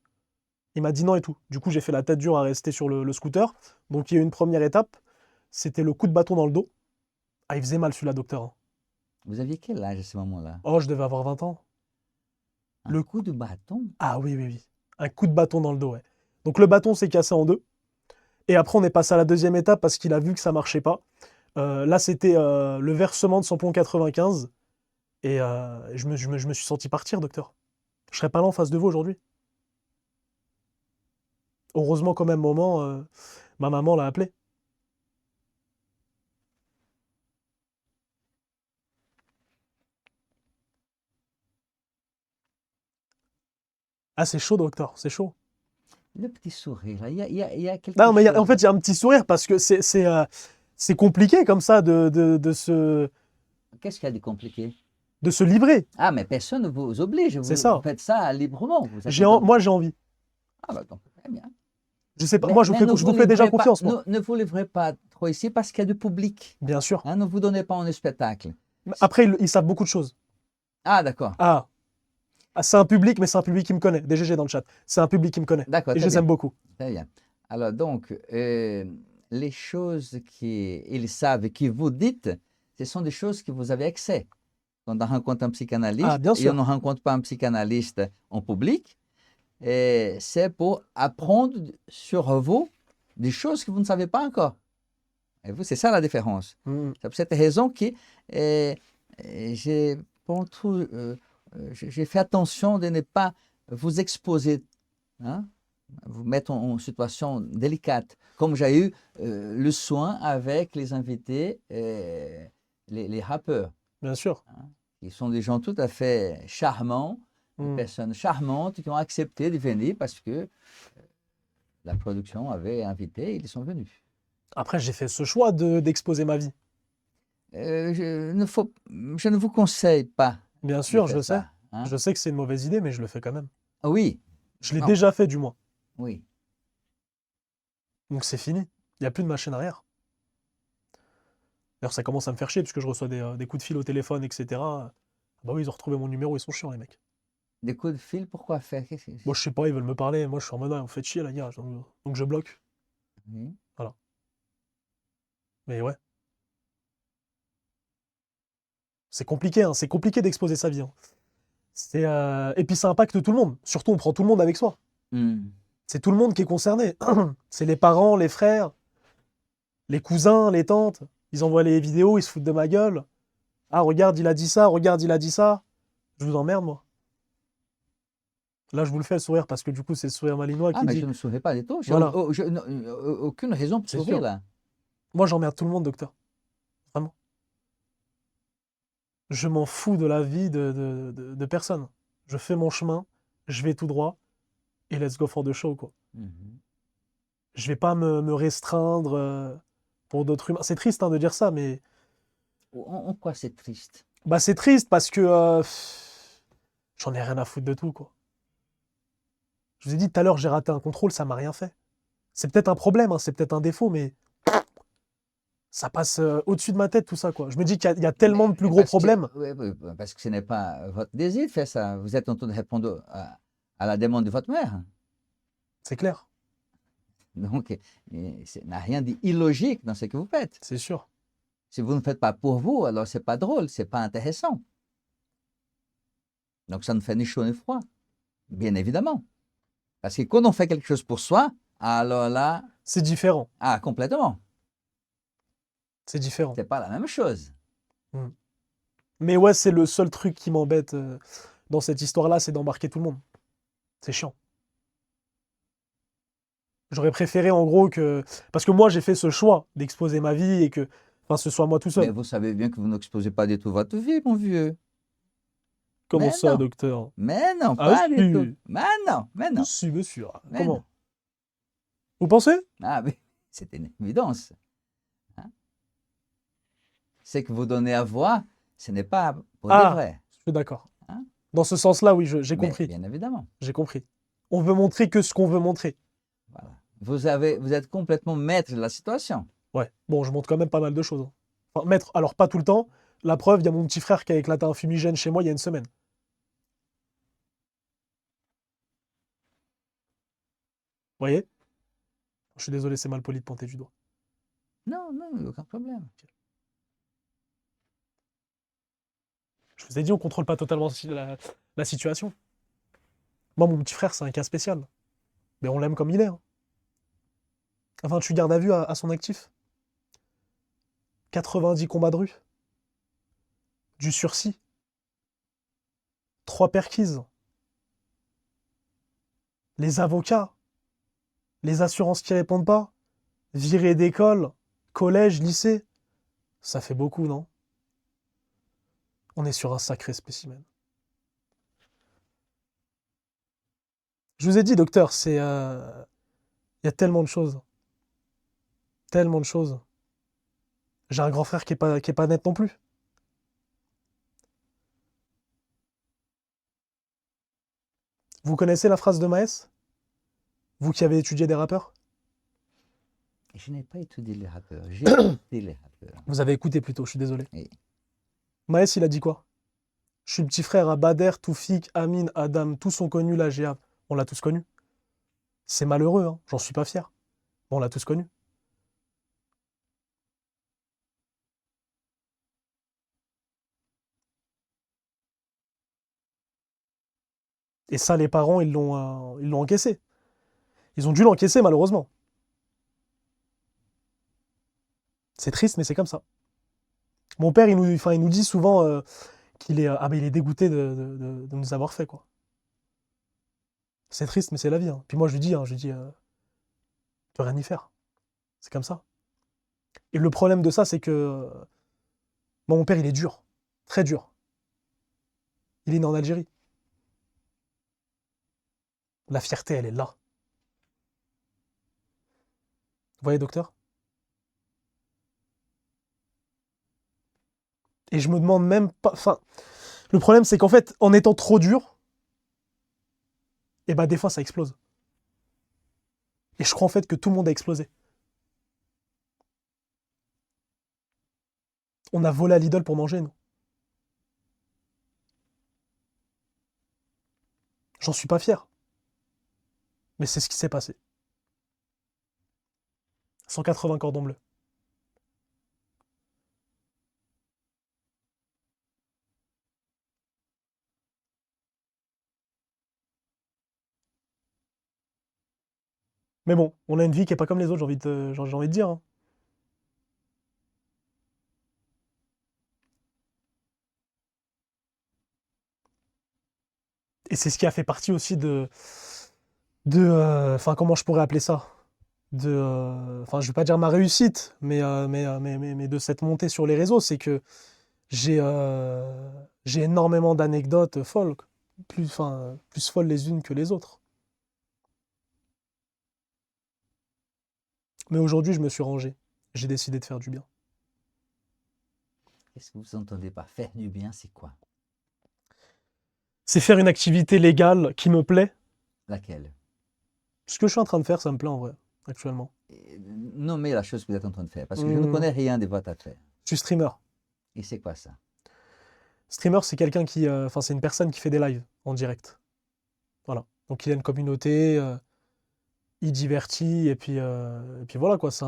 Il m'a dit non et tout. Du coup, j'ai fait la tête dure à rester sur le scooter. Donc, il y a eu une première étape. C'était le coup de bâton dans le dos. Ah, il faisait mal celui-là, docteur. Hein. Vous aviez quel âge à ce moment-là? Oh, je devais avoir 20 ans. Un coup de bâton? Ah oui. Un coup de bâton dans le dos, ouais. Donc, le bâton s'est cassé en deux. Et après, on est passé à la deuxième étape parce qu'il a vu que ça marchait pas. Là, c'était le versement de son plomb 95. Et je me suis senti partir, docteur. Je serais pas là en face de vous aujourd'hui. Heureusement, qu'au même moment, ma maman l'a appelé. Ah, c'est chaud, docteur, c'est chaud. Le petit sourire, là, il y a quelque Non, mais chose. en fait, il y a un petit sourire parce que c'est compliqué comme ça de Qu'est-ce qu'il y a de compliqué? se livrer. Ah, mais personne ne vous oblige. C'est ça. Vous faites ça librement. Vous êtes Moi, j'ai envie. Ah, bah, donc, très bien. Je sais pas, Mais- moi, je mais vous ne fais déjà livrez pas- confiance, moi. Ne vous livrez pas trop ici parce qu'il y a du public. Bien sûr. Hein, ne vous donnez pas en spectacle. Après, ils savent beaucoup de choses. Ah, d'accord. Ah, c'est un public, mais c'est un public qui me connaît. Des GG dans le chat. C'est un public qui me connaît. D'accord, Et je très les bien. aime beaucoup. Très bien. Alors, donc, les choses qu'ils savent et que vous dites, ce sont des choses que vous avez accès. Quand on rencontre un psychanalyste, Ah, bien et sûr. on ne rencontre pas un psychanalyste en public, c'est pour apprendre sur vous des choses que vous ne savez pas encore. Et vous, c'est ça la différence. Mm. C'est pour cette raison que j'ai pas trop j'ai fait attention de ne pas vous exposer, hein, vous mettre en situation délicate, comme j'ai eu le soin avec les invités, les rappeurs, Bien sûr. hein, qui sont des gens tout à fait charmants, des Mm. personnes charmantes qui ont accepté de venir parce que la production avait invité, ils sont venus. Après, j'ai fait ce choix d'exposer ma vie. Je ne vous conseille pas Bien de sûr, je faire le sais. ça, hein. Je sais que c'est une mauvaise idée, mais je le fais quand même. Oui, Je l'ai non, déjà fait, du moins. oui. Donc c'est fini. Il n'y a plus de machine arrière. D'ailleurs, ça commence à me faire chier parce que je reçois des coups de fil au téléphone, etc. Bah oui, ils ont retrouvé mon numéro, ils sont chiants, les mecs. Des coups de fil, pourquoi faire? Moi, je sais pas, ils veulent me parler. Moi, je suis en mode, ah, vous faites chier, la gars. Donc je bloque. Oui. Voilà. Mais ouais. C'est compliqué, hein. C'est compliqué d'exposer sa vie, hein. Et puis ça impacte tout le monde. Surtout, on prend tout le monde avec soi. Hmm. C'est tout le monde qui est concerné. C'est les parents, les frères, les cousins, les tantes. Ils envoient les vidéos, ils se foutent de ma gueule. Ah, regarde, il a dit ça, regarde, il a dit ça. Je vous emmerde, moi. Là, je vous le fais le sourire parce que du coup, c'est le sourire malinois Ah, qui mais dit. je ne souris pas du tout. Voilà. Aucune raison pour C'est sourire sûr. là. Moi, j'emmerde tout le monde, docteur. Vraiment. Je m'en fous de la vie de personne. Je fais mon chemin, je vais tout droit, et let's go for the show, quoi. Mhm. Je vais pas me restreindre pour d'autres humains. C'est triste hein, de dire ça, mais En quoi c'est triste? bah, c'est triste parce que j'en ai rien à foutre de tout, quoi. Je vous ai dit tout à l'heure, j'ai raté un contrôle, ça m'a rien fait. C'est peut-être un problème, hein, c'est peut-être un défaut, mais ça passe au-dessus de ma tête, tout ça, quoi. Je me dis qu'il y a tellement de plus gros Parce que, problèmes. oui, oui, parce que ce n'est pas votre désir de faire ça. Vous êtes en train de répondre à la demande de votre mère. C'est clair, Donc, ça n'a rien d'illogique dans ce que vous faites. c'est sûr. Si vous ne faites pas pour vous, alors c'est pas drôle, c'est pas intéressant. Donc, ça ne fait ni chaud ni froid, bien évidemment. Parce que quand on fait quelque chose pour soi, alors là, C'est différent. ah, complètement, C'est différent. c'est pas la même chose. Mais ouais, c'est le seul truc qui m'embête dans cette histoire-là, c'est d'embarquer tout le monde. C'est chiant. J'aurais préféré en gros que... Parce que moi, j'ai fait ce choix d'exposer ma vie et que enfin, ce soit moi tout Mais seul. vous savez bien que vous n'exposez pas du tout votre vie, mon vieux. Comment Mais ça, non. docteur? Mais non, Ah pas si, du tout. Mais non, mais non. si, monsieur. Mais Comment? non. Vous pensez? Ah oui, c'est une évidence. Hein. Ce que vous donnez à voir, ce n'est pas pour de Ah, vrai. je suis d'accord. Hein. Dans ce sens-là, oui, j'ai Mais compris. bien évidemment. J'ai compris. On veut montrer que ce qu'on veut montrer. Voilà. Vous êtes complètement maître de la situation. Ouais. Bon, je montre quand même pas mal de choses, hein. Enfin, maître, alors pas tout le temps. La preuve, il y a mon petit frère qui a éclaté un fumigène chez moi il y a une semaine. Vous voyez? Je suis désolé, c'est mal poli de pointer du doigt. Non, non, aucun problème. Je vous ai dit, on contrôle pas totalement la situation. Moi, mon petit frère, c'est un cas spécial. Mais on l'aime comme il est, hein. 28 gardes à vue à son actif. 90 combats de rue. Du sursis. 3 perquises. Les avocats. Les assurances qui répondent pas. Virés d'école. Collège, lycée. Ça fait beaucoup, non? On est sur un sacré spécimen. Je vous ai dit, docteur, il y a tellement de choses. Tellement de choses. J'ai un grand frère qui est pas net non plus. Vous connaissez la phrase de Maes? Vous qui avez étudié des rappeurs? Je n'ai pas étudié les rappeurs. J'ai écouté les rappeurs. Vous avez écouté plutôt, je suis désolé. Oui. Maes, il a dit quoi? Je suis le petit frère à Bader, Toufik, Amin, Adam, tous sont connus, la GA. On l'a tous connu. C'est malheureux, hein, j'en suis pas fier. On l'a tous connu. Et ça, les parents, ils l'ont encaissé. Ils ont dû l'encaisser, malheureusement. C'est triste, mais c'est comme ça. Mon père, il nous dit souvent, il est dégoûté de nous avoir fait, quoi. C'est triste, mais c'est la vie, hein. Puis moi, je lui dis, tu peux rien y faire. C'est comme ça. Et le problème de ça, c'est que moi, mon père, il est dur, très dur. Il est né en Algérie. La fierté, elle est là. Vous voyez, docteur? Et je me demande même pas. Enfin, le problème, c'est qu'en fait, en étant trop dur, et bah des fois, ça explose. Et je crois en fait que tout le monde a explosé. On a volé à Lidl pour manger, nous. J'en suis pas fier. Mais c'est ce qui s'est passé. 180 cordons bleus. Mais bon, on a une vie qui est pas comme les autres, j'ai envie de dire, hein. Et c'est ce qui a fait partie aussi enfin, comment je pourrais appeler ça? Enfin, je vais pas dire ma réussite, mais de cette montée sur les réseaux, c'est que j'ai énormément d'anecdotes folles, enfin, plus folles les unes que les autres. Mais aujourd'hui, je me suis rangé. J'ai décidé de faire du bien. Qu'est-ce que vous entendez par faire du bien, c'est quoi? C'est faire une activité légale qui me plaît. Laquelle? Ce que je suis en train de faire, ça me plaît en vrai, actuellement. Nommez la chose que vous êtes en train de faire, parce que je ne connais rien de votre affaire. Je suis streamer. Et c'est quoi ça? Streamer, c'est quelqu'un qui, enfin, c'est une personne qui fait des lives en direct. Voilà. Donc il a une communauté, il divertit, et puis voilà quoi. C'est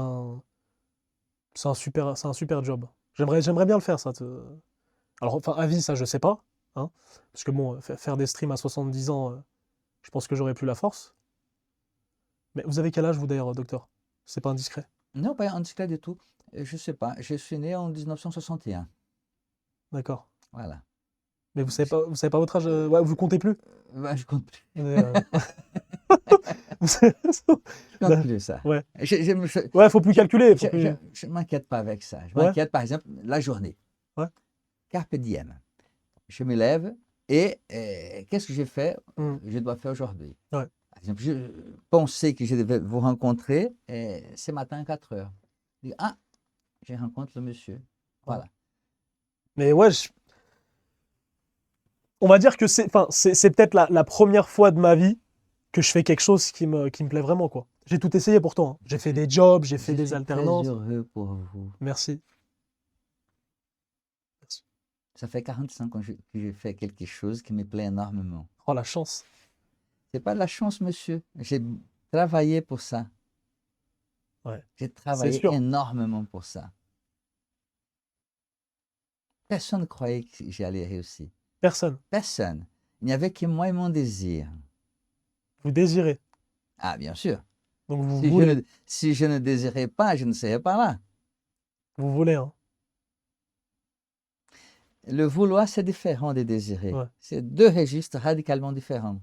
un super job. J'aimerais bien le faire ça. Alors enfin à vie ça je sais pas, hein, parce que bon, faire des streams à 70 ans, je pense que j'aurais plus la force. Mais vous avez quel âge vous d'ailleurs, docteur? C'est pas indiscret. Non, pas indiscret du tout. Je ne sais pas. Je suis né en 1961. D'accord. Voilà. Mais vous savez pas votre âge, ouais, vous comptez plus? Bah, je compte plus. Mais, vous- Je compte plus ça. Ouais. Je Ouais, faut plus calculer. Faut plus... je m'inquiète pas avec ça. Je Ouais. m'inquiète par exemple la journée. Ouais. Carpe diem. Je me lève et qu'est-ce que j'ai fait? Hmm. Je dois faire aujourd'hui. Ouais. Par exemple, je pensais que je devais vous rencontrer ce matin à 4 heures. Je dis, ah, je rencontre le monsieur. Voilà. Mais ouais, on va dire que enfin, c'est peut-être la première fois de ma vie que je fais quelque chose qui me plaît vraiment, quoi. J'ai tout essayé pourtant, hein. J'ai fait des jobs, j'ai fait Je des suis alternances. très heureux pour vous. Merci. Merci. Ça fait 45 ans que je fais quelque chose qui me plaît énormément. Oh, la chance. C'est pas de la chance, monsieur. J'ai travaillé pour ça. Ouais. J'ai travaillé sûr. énormément pour ça. Personne ne croyait que j'allais réussir. Personne. Personne. Il n'y avait que moi et mon désir. Vous désirez. Ah, bien sûr. Donc vous voulez. Si je ne désirais pas, je ne serais pas là. Vous voulez, hein. Le vouloir, c'est différent des désirer. Ouais. C'est deux registres radicalement différents.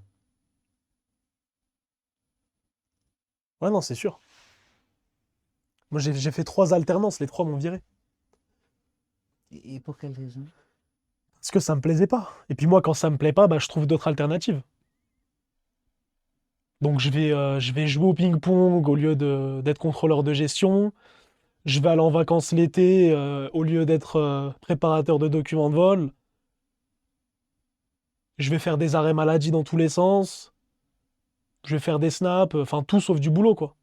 Ouais, non, c'est sûr. Moi, j'ai fait 3 alternances, les 3 m'ont viré. Et pour quelle raison? Parce que ça me plaisait pas. Et puis moi, quand ça me plaît pas, bah, je trouve d'autres alternatives. Donc je vais jouer au ping-pong au lieu d'être contrôleur de gestion. Je vais aller en vacances l'été au lieu d'être préparateur de documents de vol. Je vais faire des arrêts maladie dans tous les sens. Je vais faire des snaps, enfin tout sauf du boulot, quoi.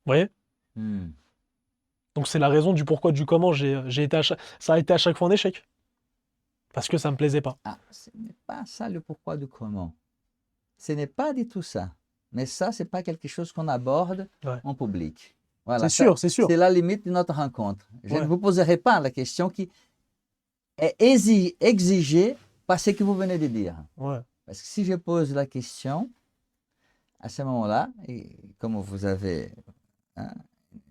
Vous voyez? Hmm. Donc c'est la raison du pourquoi du comment j'ai été ça a été à chaque fois un échec. Parce que ça me plaisait pas. Ah, ce n'est pas ça le pourquoi du comment. Ce n'est pas du tout ça. Mais ça, ce n'est pas quelque chose qu'on aborde Ouais. en public. Voilà, C'est sûr, c'est sûr. c'est la limite de notre rencontre. Je Ouais. ne vous poserai pas la question qui est exigée par ce que vous venez de dire. Ouais. Parce que si je pose la question, à ce moment-là, et comme vous avez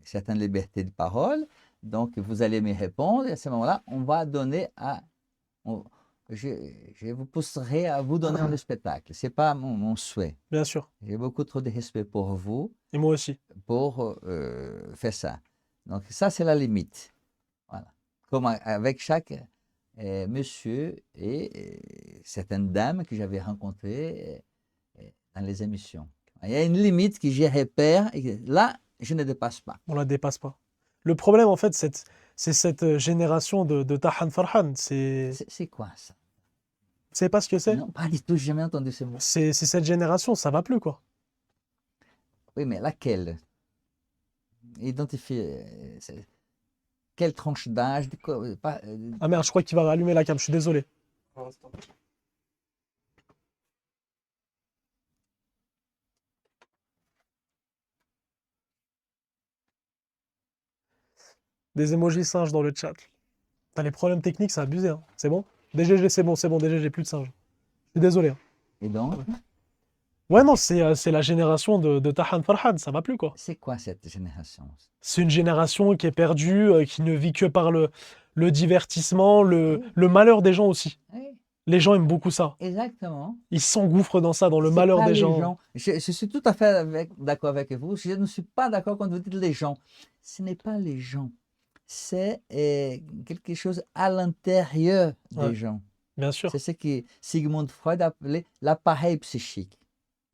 certaine liberté de parole. Donc, vous allez me répondre. Et à ce moment-là, on va donner on- je vous pousserai à vous donner un spectacle. Ce n'est pas mon souhait. Bien sûr. J'ai beaucoup trop de respect pour vous Et moi aussi. pour faire ça. Donc, ça, c'est la limite. Voilà. Comme avec chaque monsieur et certaines dames que j'avais rencontrées dans les émissions. Il y a une limite que j'ai repère et que là, je ne dépasse pas. On la dépasse pas. Le problème, en fait, c'est cette génération de Tahan Farhan. C'est quoi ça? Vous savez pas ce que c'est? Non, pas du tout, j'ai jamais entendu ce mot. C'est cette génération, ça va plus, quoi. Oui, mais laquelle? Identifier. Quelle tranche d'âge? Ah merde, je crois qu'il va rallumer la cam, je suis désolé. Pour l'instant. Des emojis singes dans le chat. T'as les problèmes techniques, c'est abusé, hein. C'est bon? DGG, c'est bon, DGG, j'ai plus de singes. Je suis désolé, hein. Et donc, Ouais, non, c'est la génération de Tahan Farhan, ça va plus, quoi. c'est quoi cette génération? C'est une génération qui est perdue, qui ne vit que par le divertissement, le malheur des gens aussi. Oui, Les gens aiment beaucoup ça. exactement. Ils s'engouffrent dans ça, dans le C'est malheur pas des les gens. Je suis tout à fait d'accord avec vous. Je ne suis pas d'accord quand vous dites les gens. Ce n'est pas les gens. C'est quelque chose à l'intérieur des Ouais. gens. Bien sûr. C'est ce que Sigmund Freud appelait l'appareil psychique.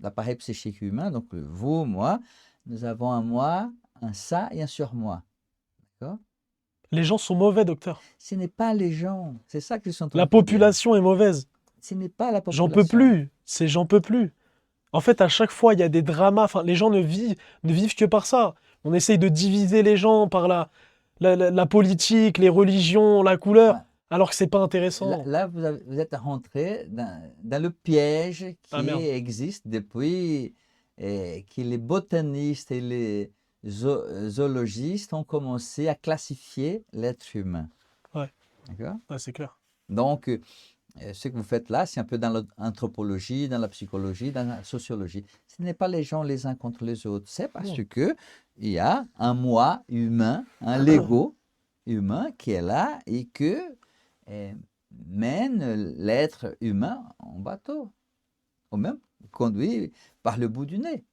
L'appareil psychique humain, donc vous, moi, nous avons un moi, un ça et un surmoi. D'accord? Les gens sont mauvais, docteur. Ce n'est pas les gens. C'est ça que je suis en train La de vous dire. population est mauvaise. Ce n'est pas la J'en population. peux plus. C'est j'en peux plus. En fait, à chaque fois, il y a des dramas. Enfin, les gens ne vivent que par ça. On essaye de diviser les gens par la politique, les religions, la couleur, Ouais. alors que c'est pas intéressant. Là, vous êtes rentré dans le piège qui Ah, merde. existe depuis que les botanistes et les zoologistes ont commencé à classifier l'être humain. Ouais. D'accord? Ouais, c'est clair. Donc, ce que vous faites là, c'est un peu dans l'anthropologie, dans la psychologie, dans la sociologie. Ce n'est pas les gens les uns contre les autres. C'est parce Non. que il y a un moi humain, un Lego humain qui est là et que mène l'être humain en bateau, ou même conduit par le bout du nez.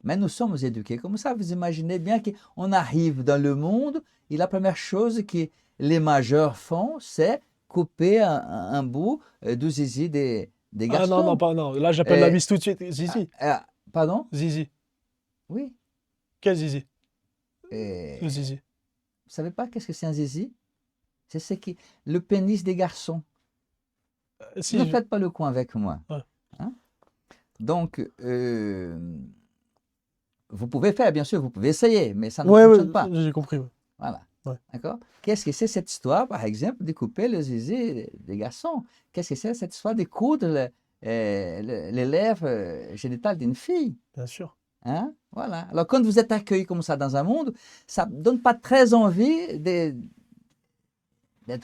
Mais nous sommes éduqués comme ça. Vous imaginez bien qu'on arrive dans le monde et la première chose que les majeurs font, c'est couper un bout du zizi des Ah garçons. non. Là, j'appelle la bise tout de suite. Zizi. Pardon? Zizi. Oui. Quel zizi? Et Le zizi. vous savez pas qu'est-ce que c'est un zizi? C'est le pénis des garçons. Si, Ne faites pas le coin avec moi. Ouais. Hein? Donc, vous pouvez faire, bien sûr, vous pouvez essayer, mais ça ne Ouais, fonctionne pas. j'ai compris. Ouais. Voilà. Ouais. D'accord? Qu'est-ce que c'est cette histoire, par exemple, de couper le zizi des garçons? Qu'est-ce que c'est cette histoire de coudre les lèvres génitales d'une fille? Bien sûr. Hein? Voilà. Alors, quand vous êtes accueilli comme ça dans un monde, ça ne donne pas très envie d'être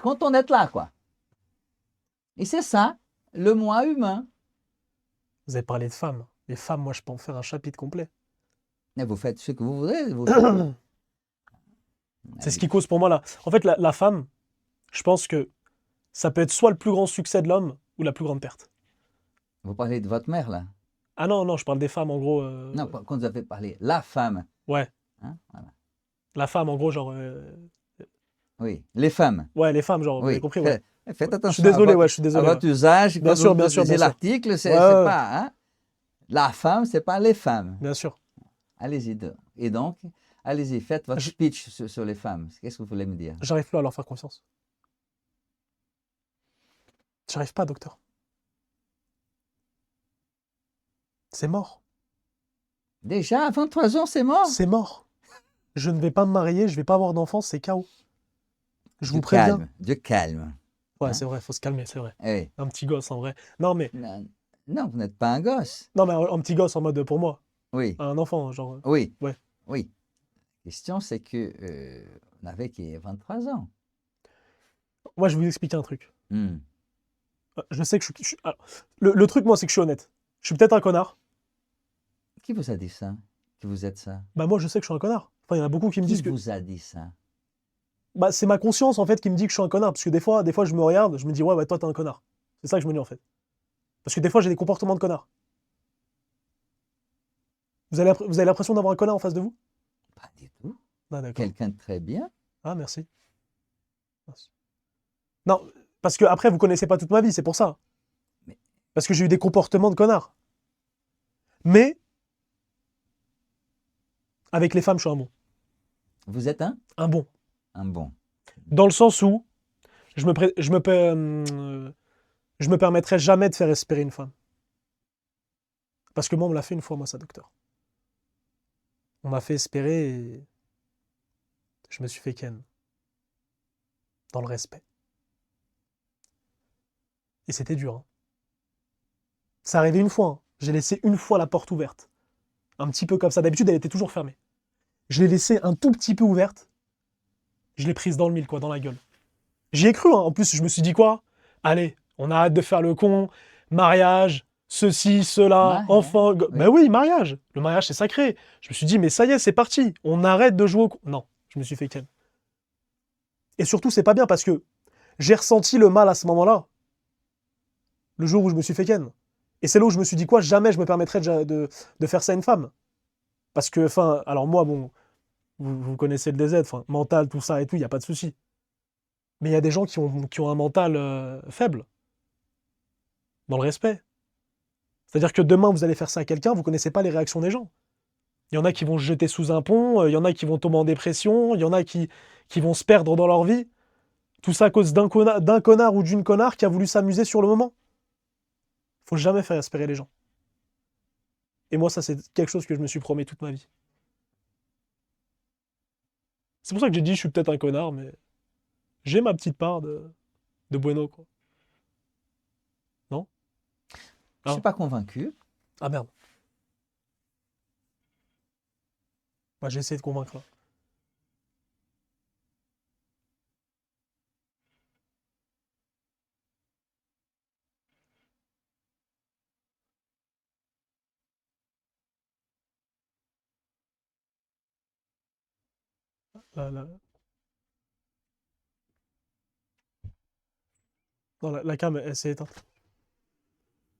content d'être là, quoi. Et c'est ça, le moi humain. Vous avez parlé de femmes. Les femmes, moi, je peux en faire un chapitre complet. Et vous faites ce que vous voudrez. C'est ce qui cause pour moi là. En fait, la femme, je pense que ça peut être soit le plus grand succès de l'homme ou la plus grande perte. Vous parlez de votre mère, là? Ah non, je parle des femmes en gros. Non, quand vous avez parlé, la femme. Ouais, Hein? Voilà. la femme en gros, genre. Oui, les femmes. Ouais, les femmes, genre, vous avez Oui, compris, ouais. faites attention Je suis désolé, à ouais, je suis désolé. votre usage. Bien Quand sûr, vous bien sûr, lisez bien sûr. l'article, c'est Ouais, c'est ouais. pas... Hein? La femme, c'est pas les femmes. Bien sûr. Allez-y. Et donc, allez-y, faites votre Je- speech sur les femmes. Qu'est-ce que vous voulez me dire? J'arrive plus à leur faire confiance. J'arrive pas, docteur. C'est mort. Déjà, à 23 ans, c'est mort? C'est mort. Je ne vais pas me marier, je vais pas avoir d'enfants, c'est chaos. Je vous Du préviens. calme, du calme. Ouais, Hein? c'est vrai, faut se calmer, c'est vrai. Oui. Un petit gosse en vrai. Non, mais Non, vous n'êtes pas un gosse. non, mais un petit gosse en mode pour moi. Oui, Un enfant, genre. oui, Ouais. oui. La question, c'est que vous n'avez que 23 ans. Moi, je vais vous expliquer un truc. Hmm. Je sais que alors, le truc, moi, c'est que je suis honnête. Je suis peut-être un connard. Qui vous a dit ça? Que vous êtes ça? Bah, moi, je sais que je suis un connard. Enfin, il y en a beaucoup qui me Qui disent que vous a dit ça? bah, c'est ma conscience en fait qui me dit que je suis un connard. Parce que des fois, je me regarde, je me dis, ouais, toi, t'es un connard. C'est ça que je me dis en fait. Parce que des fois, j'ai des comportements de connard. Vous avez l'impression d'avoir un connard en face de vous? Pas du tout. Ah, d'accord. Quelqu'un de très bien. Ah, merci. Merci. Non, parce que après, vous connaissez pas toute ma vie, c'est pour ça. Mais Parce que j'ai eu des comportements de connard. Mais, avec les femmes, je suis un bon. vous êtes Un bon. un bon. Dans le sens où je me permettrai jamais de faire espérer une femme. Parce que moi, on me l'a fait une fois, moi, ça, docteur. On m'a fait espérer et je me suis fait ken. Dans le respect. Et c'était dur. Hein. Ça arrivait une fois. Hein. J'ai laissé une fois la porte ouverte. Un petit peu comme ça. D'habitude, elle était toujours fermée. Je l'ai laissée un tout petit peu ouverte. Je l'ai prise dans le mille, quoi, dans la gueule. J'y ai cru. Hein. En plus, je me suis dit quoi? Allez, on arrête de faire le con. Mariage, ceci, cela, Mariage, enfant. oui. Ben oui, mariage. Le mariage, c'est sacré. Je me suis dit, mais ça y est, c'est parti. On arrête de jouer au con. Non, je me suis fait ken. Et surtout, c'est pas bien parce que j'ai ressenti le mal à ce moment-là. Le jour où je me suis fait ken. Et c'est là où je me suis dit quoi? Jamais je me permettrais de faire ça à une femme. Parce que, enfin, alors moi, bon, vous connaissez le DZ, enfin, mental, tout ça et tout, il n'y a pas de souci. Mais il y a des gens qui ont un mental faible, dans le respect. C'est-à-dire que demain, vous allez faire ça à quelqu'un, vous ne connaissez pas les réactions des gens. Il y en a qui vont se jeter sous un pont, il y en a qui vont tomber en dépression, il y en a qui vont se perdre dans leur vie. Tout ça à cause d'un connard ou d'une connard qui a voulu s'amuser sur le moment. Faut jamais faire espérer les gens. Et moi, ça, c'est quelque chose que je me suis promis toute ma vie. C'est pour ça que j'ai dit, je suis peut-être un connard, mais j'ai ma petite part de bueno, quoi. Non? Je ne suis Ah, pas convaincu. ah merde. Bah, j'ai essayé de convaincre là. Non, la cam, elle s'est éteinte.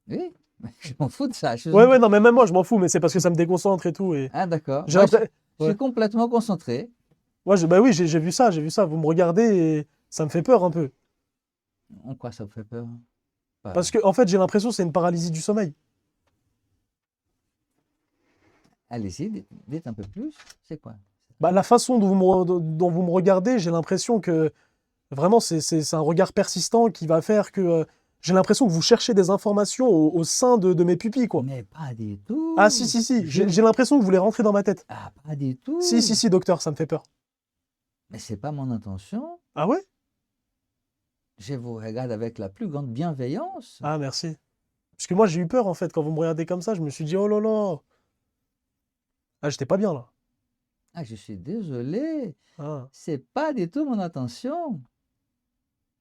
Oui, je m'en fous de ça. Ouais, non, mais même moi, je m'en fous, mais c'est parce que ça me déconcentre et tout. Et Ah, d'accord. j'ai Moi, je l'impression. Ouais. suis complètement concentré. Ouais, bah oui, j'ai vu ça, j'ai vu ça. Vous me regardez et ça me fait peur un peu. En quoi ça vous fait peur? Pas- Parce que, en fait, j'ai l'impression que c'est une paralysie du sommeil. Allez-y, dites un peu plus. C'est quoi? Bah, la façon dont vous me regardez, j'ai l'impression que vraiment, c'est un regard persistant qui va faire que j'ai l'impression que vous cherchez des informations au sein de mes pupilles, quoi. Mais pas du tout. Ah, si, si, si. J'ai l'impression que vous voulez rentrer dans ma tête. Ah, pas du tout. Si, si, si, docteur, ça me fait peur. Mais c'est pas mon intention. Ah ouais? Je vous regarde avec la plus grande bienveillance. Ah, merci. Parce que moi, j'ai eu peur, en fait, quand vous me regardez comme ça. Je me suis dit, oh là là. Ah, j'étais pas bien, là. Ah, je suis désolé. Ah. C'est pas du tout mon intention.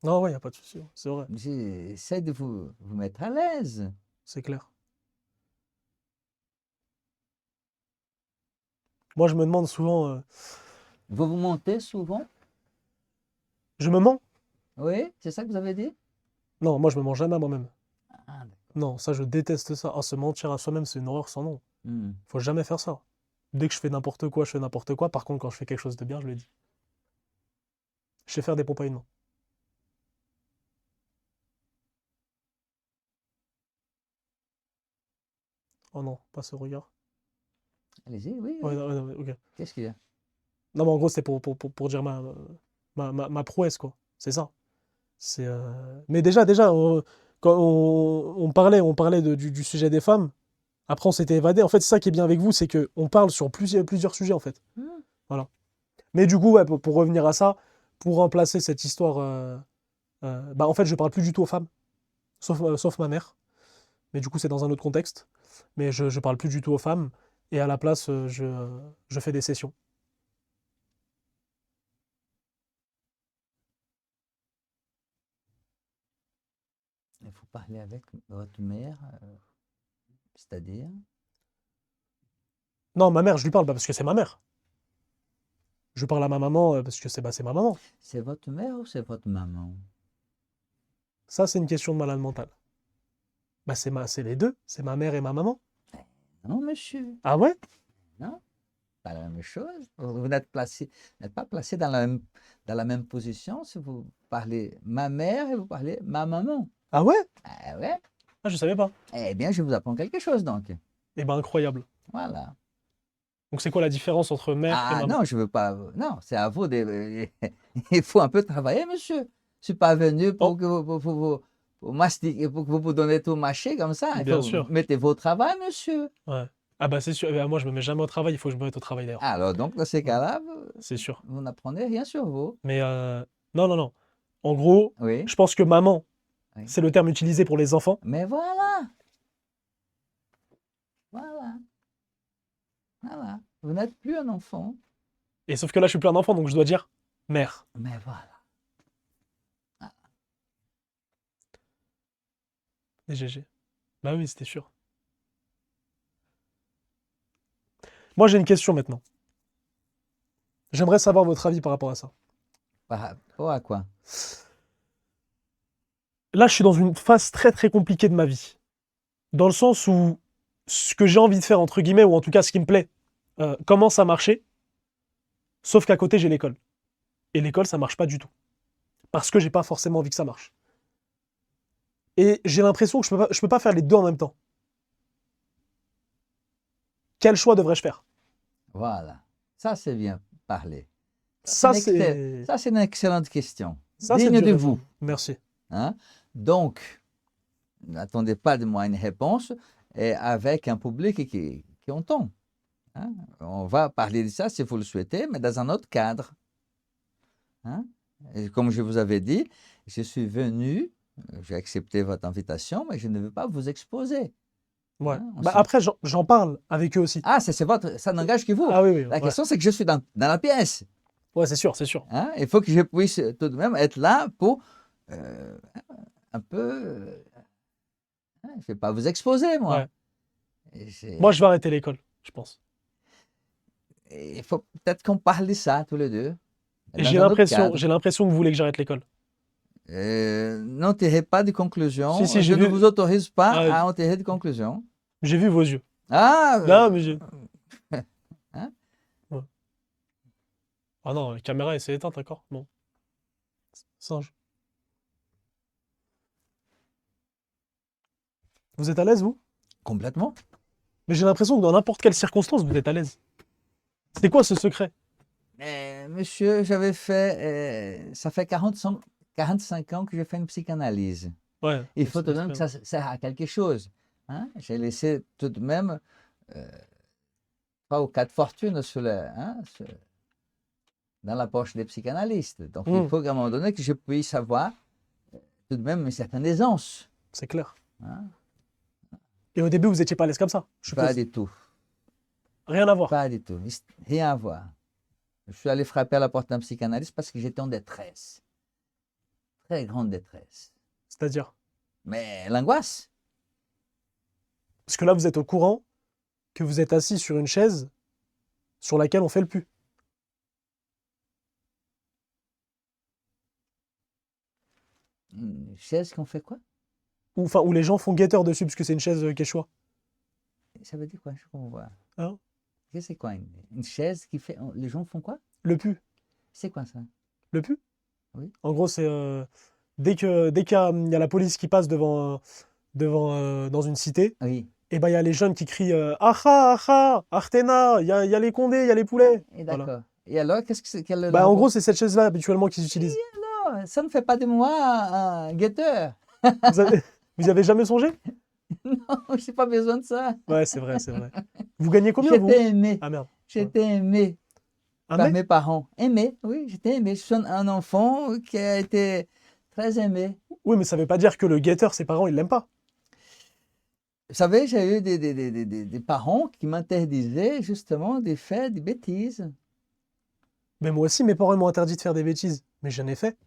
Non, ouais, y a pas de souci. C'est vrai, J'essaie de vous mettre à l'aise. c'est clair. Moi, je me demande souvent... Vous vous mentez souvent? je me mens? Oui, c'est ça que vous avez dit? Non, moi, je me mens jamais à moi-même. Ah, d'accord. Non, ça, je déteste ça. Ah, se mentir à soi-même, c'est une horreur sans nom. Hmm. Faut jamais faire ça. Dès que je fais n'importe quoi, je fais n'importe quoi. Par contre, quand je fais quelque chose de bien, je le dis. Je sais faire des pompes à une main. Oh non, pas ce regard. Allez-y, oui, Ouais, oui. non, ouais, ok. Qu'est-ce qu'il y a? Non, mais en gros, c'était pour dire ma prouesse, quoi. C'est ça. Mais déjà, quand on parlait du sujet des femmes, après on s'était évadé. En fait, c'est ça qui est bien avec vous, c'est qu'on parle sur plusieurs sujets, en fait. Hmm. Voilà. Mais du coup, ouais, pour revenir à ça, pour remplacer cette histoire, bah, en fait, je parle plus du tout aux femmes, sauf ma mère. Mais du coup, c'est dans un autre contexte. Mais je parle plus du tout aux femmes. Et à la place, je fais des sessions. Il faut parler avec votre mère, c'est-à-dire? Non, ma mère, je lui parle, bah, parce que c'est ma mère. Je parle à ma maman parce que c'est ma maman. C'est votre mère ou c'est votre maman? Ça, c'est une question de malade mental. Bah, c'est les deux. C'est ma mère et ma maman. Non, monsieur. Ah ouais? Non, pas la même chose. Vous n'êtes pas placé dans la même position si vous parlez ma mère et vous parlez ma maman. Ah ouais? Ah ouais? Ah, je savais pas. Eh bien, je vous apprends quelque chose donc. Eh ben, incroyable. Voilà. Donc, c'est quoi la différence entre mère et Ah maman? non, je veux pas. Non, c'est à vous de. Il faut un peu travailler, monsieur. Je suis pas venu pour Oh, que pour mastiquer, pour que vous donnez tout mâcher comme ça. Il bien faut sûr. mettez vos travail, monsieur. Ouais. Ah bah, c'est sûr. Eh ben, moi, je me mets jamais au travail. Il faut que je me mette au travail, d'ailleurs. Alors, donc, dans ces Ouais, cas-là, c'est sûr. vous n'apprenez rien sur vous. Mais non, non, non. En gros, Oui, je pense que maman, oui. c'est le terme utilisé pour les enfants. Mais voilà, voilà, voilà. Vous n'êtes plus un enfant. Et sauf que là, je suis plus un enfant, donc je dois dire mère. Mais voilà. Et GG. Bah oui, c'était sûr. Moi, j'ai une question maintenant. J'aimerais savoir votre avis par rapport à ça. Par rapport à quoi? Là, je suis dans une phase très très compliquée de ma vie. Dans le sens où ce que j'ai envie de faire, entre guillemets, ou en tout cas ce qui me plaît, commence à marcher. Sauf qu'à côté, j'ai l'école. Et l'école, ça marche pas du tout. Parce que j'ai pas forcément envie que ça marche. Et j'ai l'impression que je peux pas faire les deux en même temps. Quel choix devrais-je faire? Voilà. Ça, c'est bien parlé. Ça, Ça, c'est une excellente question. ça, Digne dur de à vous. répondre. Merci. Hein? Donc, n'attendez pas de moi une réponse et avec un public qui entend. Hein? On va parler de ça si vous le souhaitez, mais dans un autre cadre. Hein? Et comme je vous avais dit, je suis venu, j'ai accepté votre invitation, mais je ne veux pas vous exposer. Ouais. Hein? Bah après, j'en parle avec eux aussi. Ah, ça n'engage que vous. Ah oui, oui. La Ouais, question, c'est que je suis dans la pièce. ouais, c'est sûr, c'est sûr. Hein? Il faut que je puisse tout de même être là pour un peu. Je ne vais pas vous exposer, moi. Ouais. Et Moi, je vais arrêter l'école, je pense. il faut peut-être qu'on parle de ça tous les deux. Et Dans un autre cadre. j'ai l'impression que vous voulez que j'arrête l'école. N'en tirez pas de conclusion. Si, si, Je j'ai ne vu. vous autorise pas Ah, à en tirer de conclusion. j'ai vu vos yeux. Ah, Non, mais j'ai. hein? Ouais. Ah non, la caméra, elle s'est éteinte, d'accord? Bon. Singe. Vous êtes à l'aise, vous? Complètement. Mais j'ai l'impression que dans n'importe quelle circonstance, vous êtes à l'aise. C'est quoi ce secret? Monsieur, j'avais fait. Ça fait 45 ans que je fais une psychanalyse. Ouais. Il faut c'est tout de même très que ça sert à quelque chose. Hein? J'ai laissé tout de même 3 ou 4 fortunes dans la poche des psychanalystes. Donc, il Hmm. faut qu'à un moment donné que je puisse avoir tout de même une certaine aisance. C'est clair. Hein? Et au début, vous étiez pas à l'aise comme ça, je Pas suppose. du tout. Rien à voir. Pas du tout. Rien à voir. Je suis allé frapper à la porte d'un psychanalyste parce que j'étais en détresse. Très grande détresse. C'est-à-dire. Mais l'angoisse. Parce que là, vous êtes au courant que vous êtes assis sur une chaise sur laquelle on fait le pu. Une chaise qu'on fait quoi? Ou, enfin, où les gens font guetteur dessus, parce que c'est une chaise quechua. Ça veut dire quoi? Je comprends pas. Hein? C'est quoi? Une chaise qui fait. Les gens font quoi? Le pu. C'est quoi ça? Le pu? Oui. En gros, c'est dès qu'il y a la police qui passe dans une cité, Oui. et ben il y a les jeunes qui crient Acha, Acha, Artena, il y a les condés, il y a les poulets. Et Voilà. d'accord. Et alors, qu'est-ce que c'est? Bah, en gros, c'est cette chaise-là habituellement qu'ils utilisent. Non, ça ne fait pas de moi un guetteur. Vous avez, vous y avez jamais songé? Non, je n'ai pas besoin de ça. Ouais, c'est vrai, c'est vrai. Vous gagnez combien, vous? J'étais aimé. Ah merde. J'étais aimé Un par mec? mes parents. Aimé, oui, j'étais aimé. Je suis un enfant qui a été très aimé. Oui, mais ça veut pas dire que le guetteur, ses parents, ils l'aiment pas. Vous savez, j'ai eu des parents qui m'interdisaient justement de faire des bêtises. Mais moi aussi, mes parents ils m'ont interdit de faire des bêtises. Mais j'en ai fait.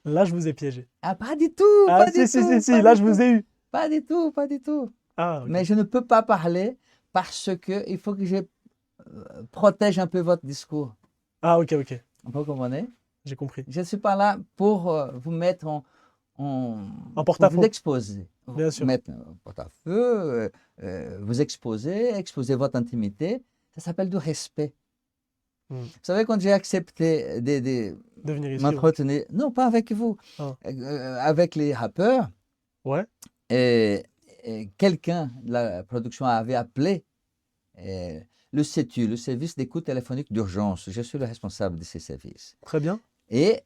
Là, je vous ai piégé. Ah, pas du tout, Ah, pas du si, tout. si, si, pas là, du je vous tout. ai eu. Pas du tout, pas du tout. Ah, ok. Mais je ne peux pas parler parce que il faut que je protège un peu votre discours. Ah, ok, Vous comprenez? j'ai compris. Je ne suis pas là pour vous mettre En pour porte-à-faux. vous exposer. Bien sûr. Mettre en porte-à-feu, vous exposer votre intimité. Ça s'appelle du respect. Hmm. Vous savez, quand j'ai accepté De venir ici. Ouais. m'entretenir, non, pas avec vous, Ah. avec les rappeurs, Ouais. et quelqu'un de la production avait appelé le CETU, le service d'écoute téléphonique d'urgence. Je suis le responsable de ces services. Très bien. Et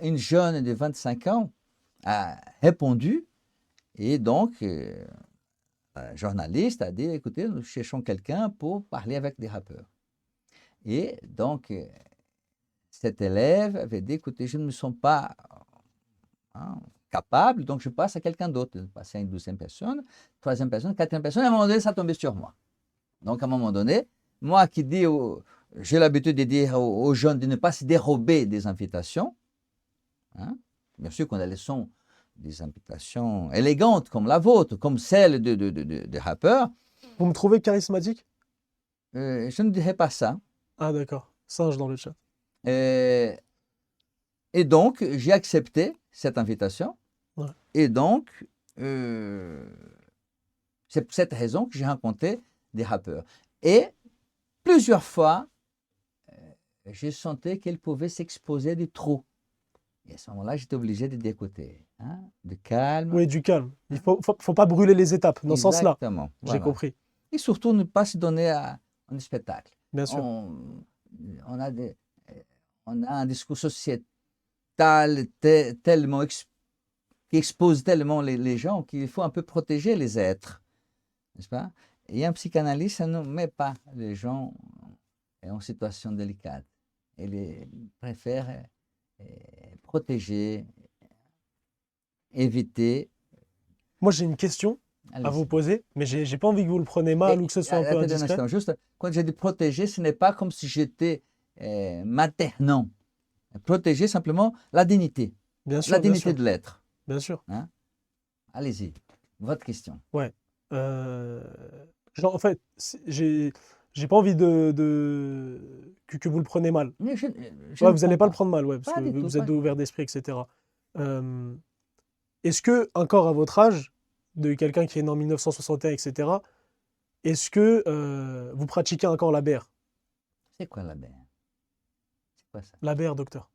une jeune de 25 ans a répondu, et donc un journaliste a dit, écoutez, nous cherchons quelqu'un pour parler avec des rappeurs. Et donc, cet élève avait dit, écoutez, je ne me sens pas capable, donc je passe à quelqu'un d'autre. Je passe à une deuxième personne, troisième personne, quatrième personne, et à un moment donné, ça tombait sur moi. Donc, à un moment donné, moi qui dis, j'ai l'habitude de dire aux jeunes de ne pas se dérober des invitations. Hein. Bien sûr qu'on a les sons des invitations élégantes comme la vôtre, comme celle de rappeurs. Vous me trouvez charismatique? Je ne dirais pas ça. Ah, d'accord. Singe dans le chat. Et donc, j'ai accepté cette invitation. Ouais. Et donc, c'est pour cette raison que j'ai rencontré des rappeurs. Et plusieurs fois, j'ai senti qu'ils pouvaient s'exposer de trop. Et à ce moment-là, j'étais obligé de dire, écoutez, de calme. Oui, du calme. Il faut pas brûler les étapes dans ce sens-là. Exactement. J'ai Voilà. compris. Et surtout, ne pas se donner à un spectacle. Bien sûr. On a un discours sociétal tellement qui expose tellement les gens qu'il faut un peu protéger les êtres, n'est-ce pas? Et un psychanalyste, ça ne met pas les gens en situation délicate. Il préfère protéger, éviter. Moi, j'ai une question à vous Allez-y. poser, mais j'ai pas envie que vous le preniez mal ou que ce soit un peu Attendez un indiscret. instant, juste, quand j'ai dit protéger, ce n'est pas comme si j'étais maternant. Protéger simplement la dignité, Bien la sûr, bien dignité sûr. de l'être. Bien sûr. Allez-y, votre question. Genre, en fait, j'ai pas envie que vous le preniez mal. Mais je Ouais, ne vous n'allez prends pas le prendre mal, ouais, parce Pas que du tout, vous êtes pas du ouvert tout. d'esprit, etc. Est-ce que, encore à votre âge, de quelqu'un qui est né en 1961, etc., est-ce que vous pratiquez encore la BR? C'est quoi la BR? C'est quoi ça? La BR, docteur.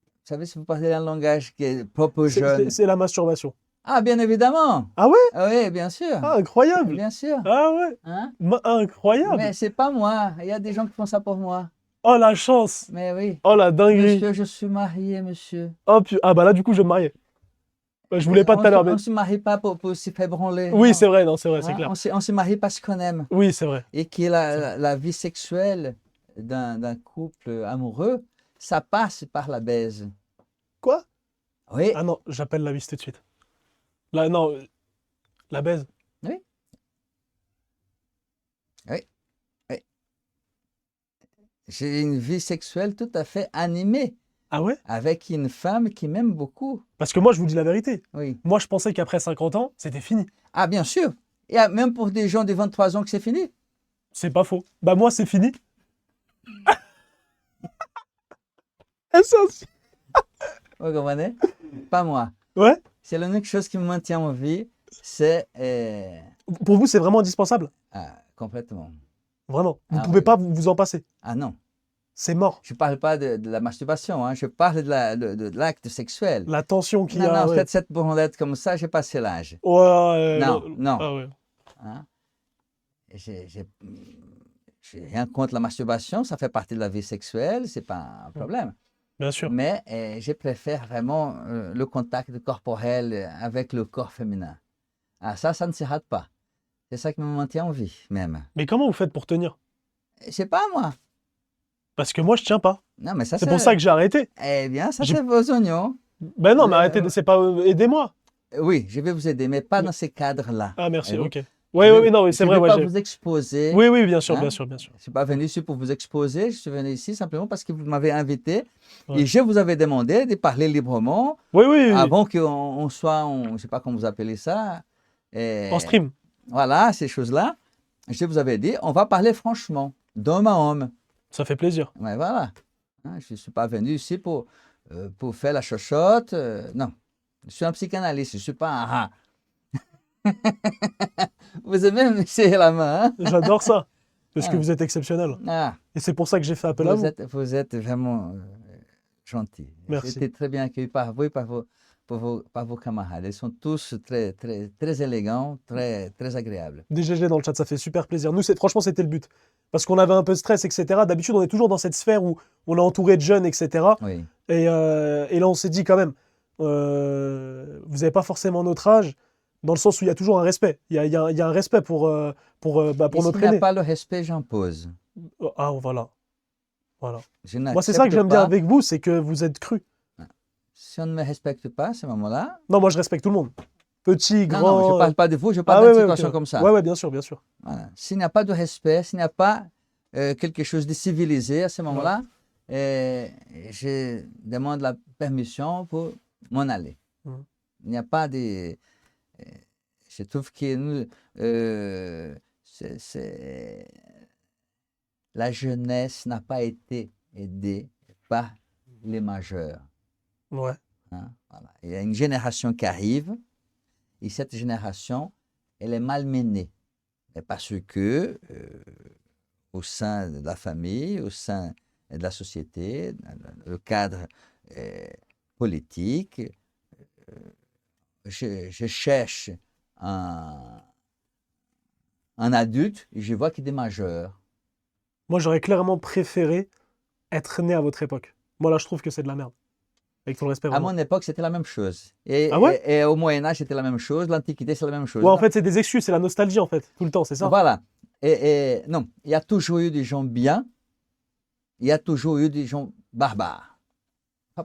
Vous savez, si vous parlez un langage qui est propre aux jeunes. C'est la masturbation. Ah, bien évidemment. Ah ouais? Ah oui, bien sûr. Ah, incroyable! Bien sûr. Ah ouais? Hein? Incroyable! Mais c'est pas moi. Il y a des gens qui font ça pour moi. Oh la chance! Mais oui. Oh la dinguerie! Monsieur, je suis marié, monsieur. Oh, ah bah là, du coup, je vais me marier. Bah, je voulais pas tout à l'heure, On mais... ne se marie pas pour se faire branler. Oui, non. c'est vrai, non, c'est vrai, c'est Hein? clair. On se marie parce qu'on aime. Oui, c'est vrai. Et que la vie sexuelle d'un couple amoureux, ça passe par la baise. Quoi? Oui, Ah non, j'appelle la vis tout de suite. Là, non, la baise. oui. Oui. Oui. J'ai une vie sexuelle tout à fait animée Ah ouais? avec une femme qui m'aime beaucoup. Parce que moi, je vous dis la vérité. Oui. Moi, je pensais qu'après 50 ans, c'était fini. Ah, bien sûr. Et même pour des gens de 23 ans que c'est fini. C'est pas faux. Bah moi, c'est fini. Et ça aussi. Vous comprenez? Pas moi. Ouais? C'est l'unique chose qui me maintient en vie, c'est Pour vous, c'est vraiment indispensable? complètement. Vraiment. Vous Ah pouvez oui. pas vous en passer. Ah non. C'est mort. Je ne parle pas de la masturbation, hein. Je parle de l'acte sexuel. La tension qu'il y Non, a. non, Ouais. cette branlette comme ça, j'ai passé l'âge. Ouais, Non, non. Ah ouais. Hein. J'ai rien contre la masturbation, ça fait partie de la vie sexuelle, c'est pas un problème. Bien sûr. Mais je préfère vraiment le contact corporel avec le corps féminin. Ah, ça ne se rate pas. C'est ça qui me maintient en vie, même. Mais comment vous faites pour tenir? Je sais pas, moi. Parce que moi, je tiens pas. Non, mais ça, C'est pour ça que j'ai arrêté. Eh bien, ça, J'ai- c'est vos oignons. Ben non, mais Mais, arrêtez, c'est pas... aidez-moi. Oui, je vais vous aider, mais pas dans ces cadres-là. Ah, merci, Voyez-vous? ok. Oui, non, c'est Je vrai. ne Ouais, vais pas j'ai- vous exposer. oui, oui, bien sûr, Hein? bien sûr, bien sûr. Je ne suis pas venu ici pour vous exposer, je suis venu ici simplement parce que vous m'avez invité Ouais. et je vous avais demandé de parler librement Oui, oui, oui. avant qu'on soit, je ne sais pas comment vous appelez ça. En stream. Voilà, ces choses-là. je vous avais dit, on va parler franchement, d'homme à homme. Ça fait plaisir. Ouais, voilà. Hein, je ne suis pas venu ici pour faire la chochotte. Non, je suis un psychanalyste, je ne suis pas un rat. Vous aimez me serrer la main, hein? J'adore ça. Parce que Ah. vous êtes exceptionnel. Ah, Et c'est pour ça que j'ai fait appel à vous. vous êtes vraiment gentil. Merci. J'ai été très bien accueilli par vous et par vos camarades. Ils sont tous très, très, très élégants, très, très agréables. Des GG dans le chat, ça fait super plaisir. Nous, franchement, c'était le but. Parce qu'on avait un peu de stress, etc. D'habitude, on est toujours dans cette sphère où on est entouré de jeunes, etc. Oui. Et là, on s'est dit quand même, vous n'avez pas forcément notre âge, dans le sens où il y a toujours un respect. Il y a un respect pour Et notre s'il n'y a aîné. pas le respect, j'impose. Ah, voilà. Voilà. Je Moi, c'est ça que n'accepte j'aime bien pas. avec vous, c'est que vous êtes cru. Si on ne me respecte pas à ce moment-là, Non, moi, je respecte tout le monde. Petit, non, grand. non, je ne parle pas de vous, je Ah parle ouais, d'une ouais, situation ok. comme ça. Ouais, ouais, bien sûr, bien sûr. Voilà. S'il n'y a pas de respect, s'il n'y a pas quelque chose de civilisé à ce moment-là, je demande la permission pour m'en aller. Mhm. Il n'y a pas de... je trouve que nous, la jeunesse n'a pas été aidée par les majeurs. Ouais. Hein, voilà. Il y a une génération qui arrive et cette génération, elle est malmenée. Et parce que au sein de la famille, au sein de la société, dans le cadre politique, je cherche un adulte et je vois qu'il est majeur. Moi, j'aurais clairement préféré être né à votre époque. Moi, là, je trouve que c'est de la merde. Avec tout le respect, À vraiment. mon époque, c'était la même chose. Et, Ah ouais? et au Moyen-Âge, c'était la même chose. L'Antiquité, c'est la même chose. Ouais, en fait, c'est des excuses, c'est la nostalgie, en fait, tout le temps, c'est ça? Voilà. Et non, il y a toujours eu des gens bien, il y a toujours eu des gens barbares.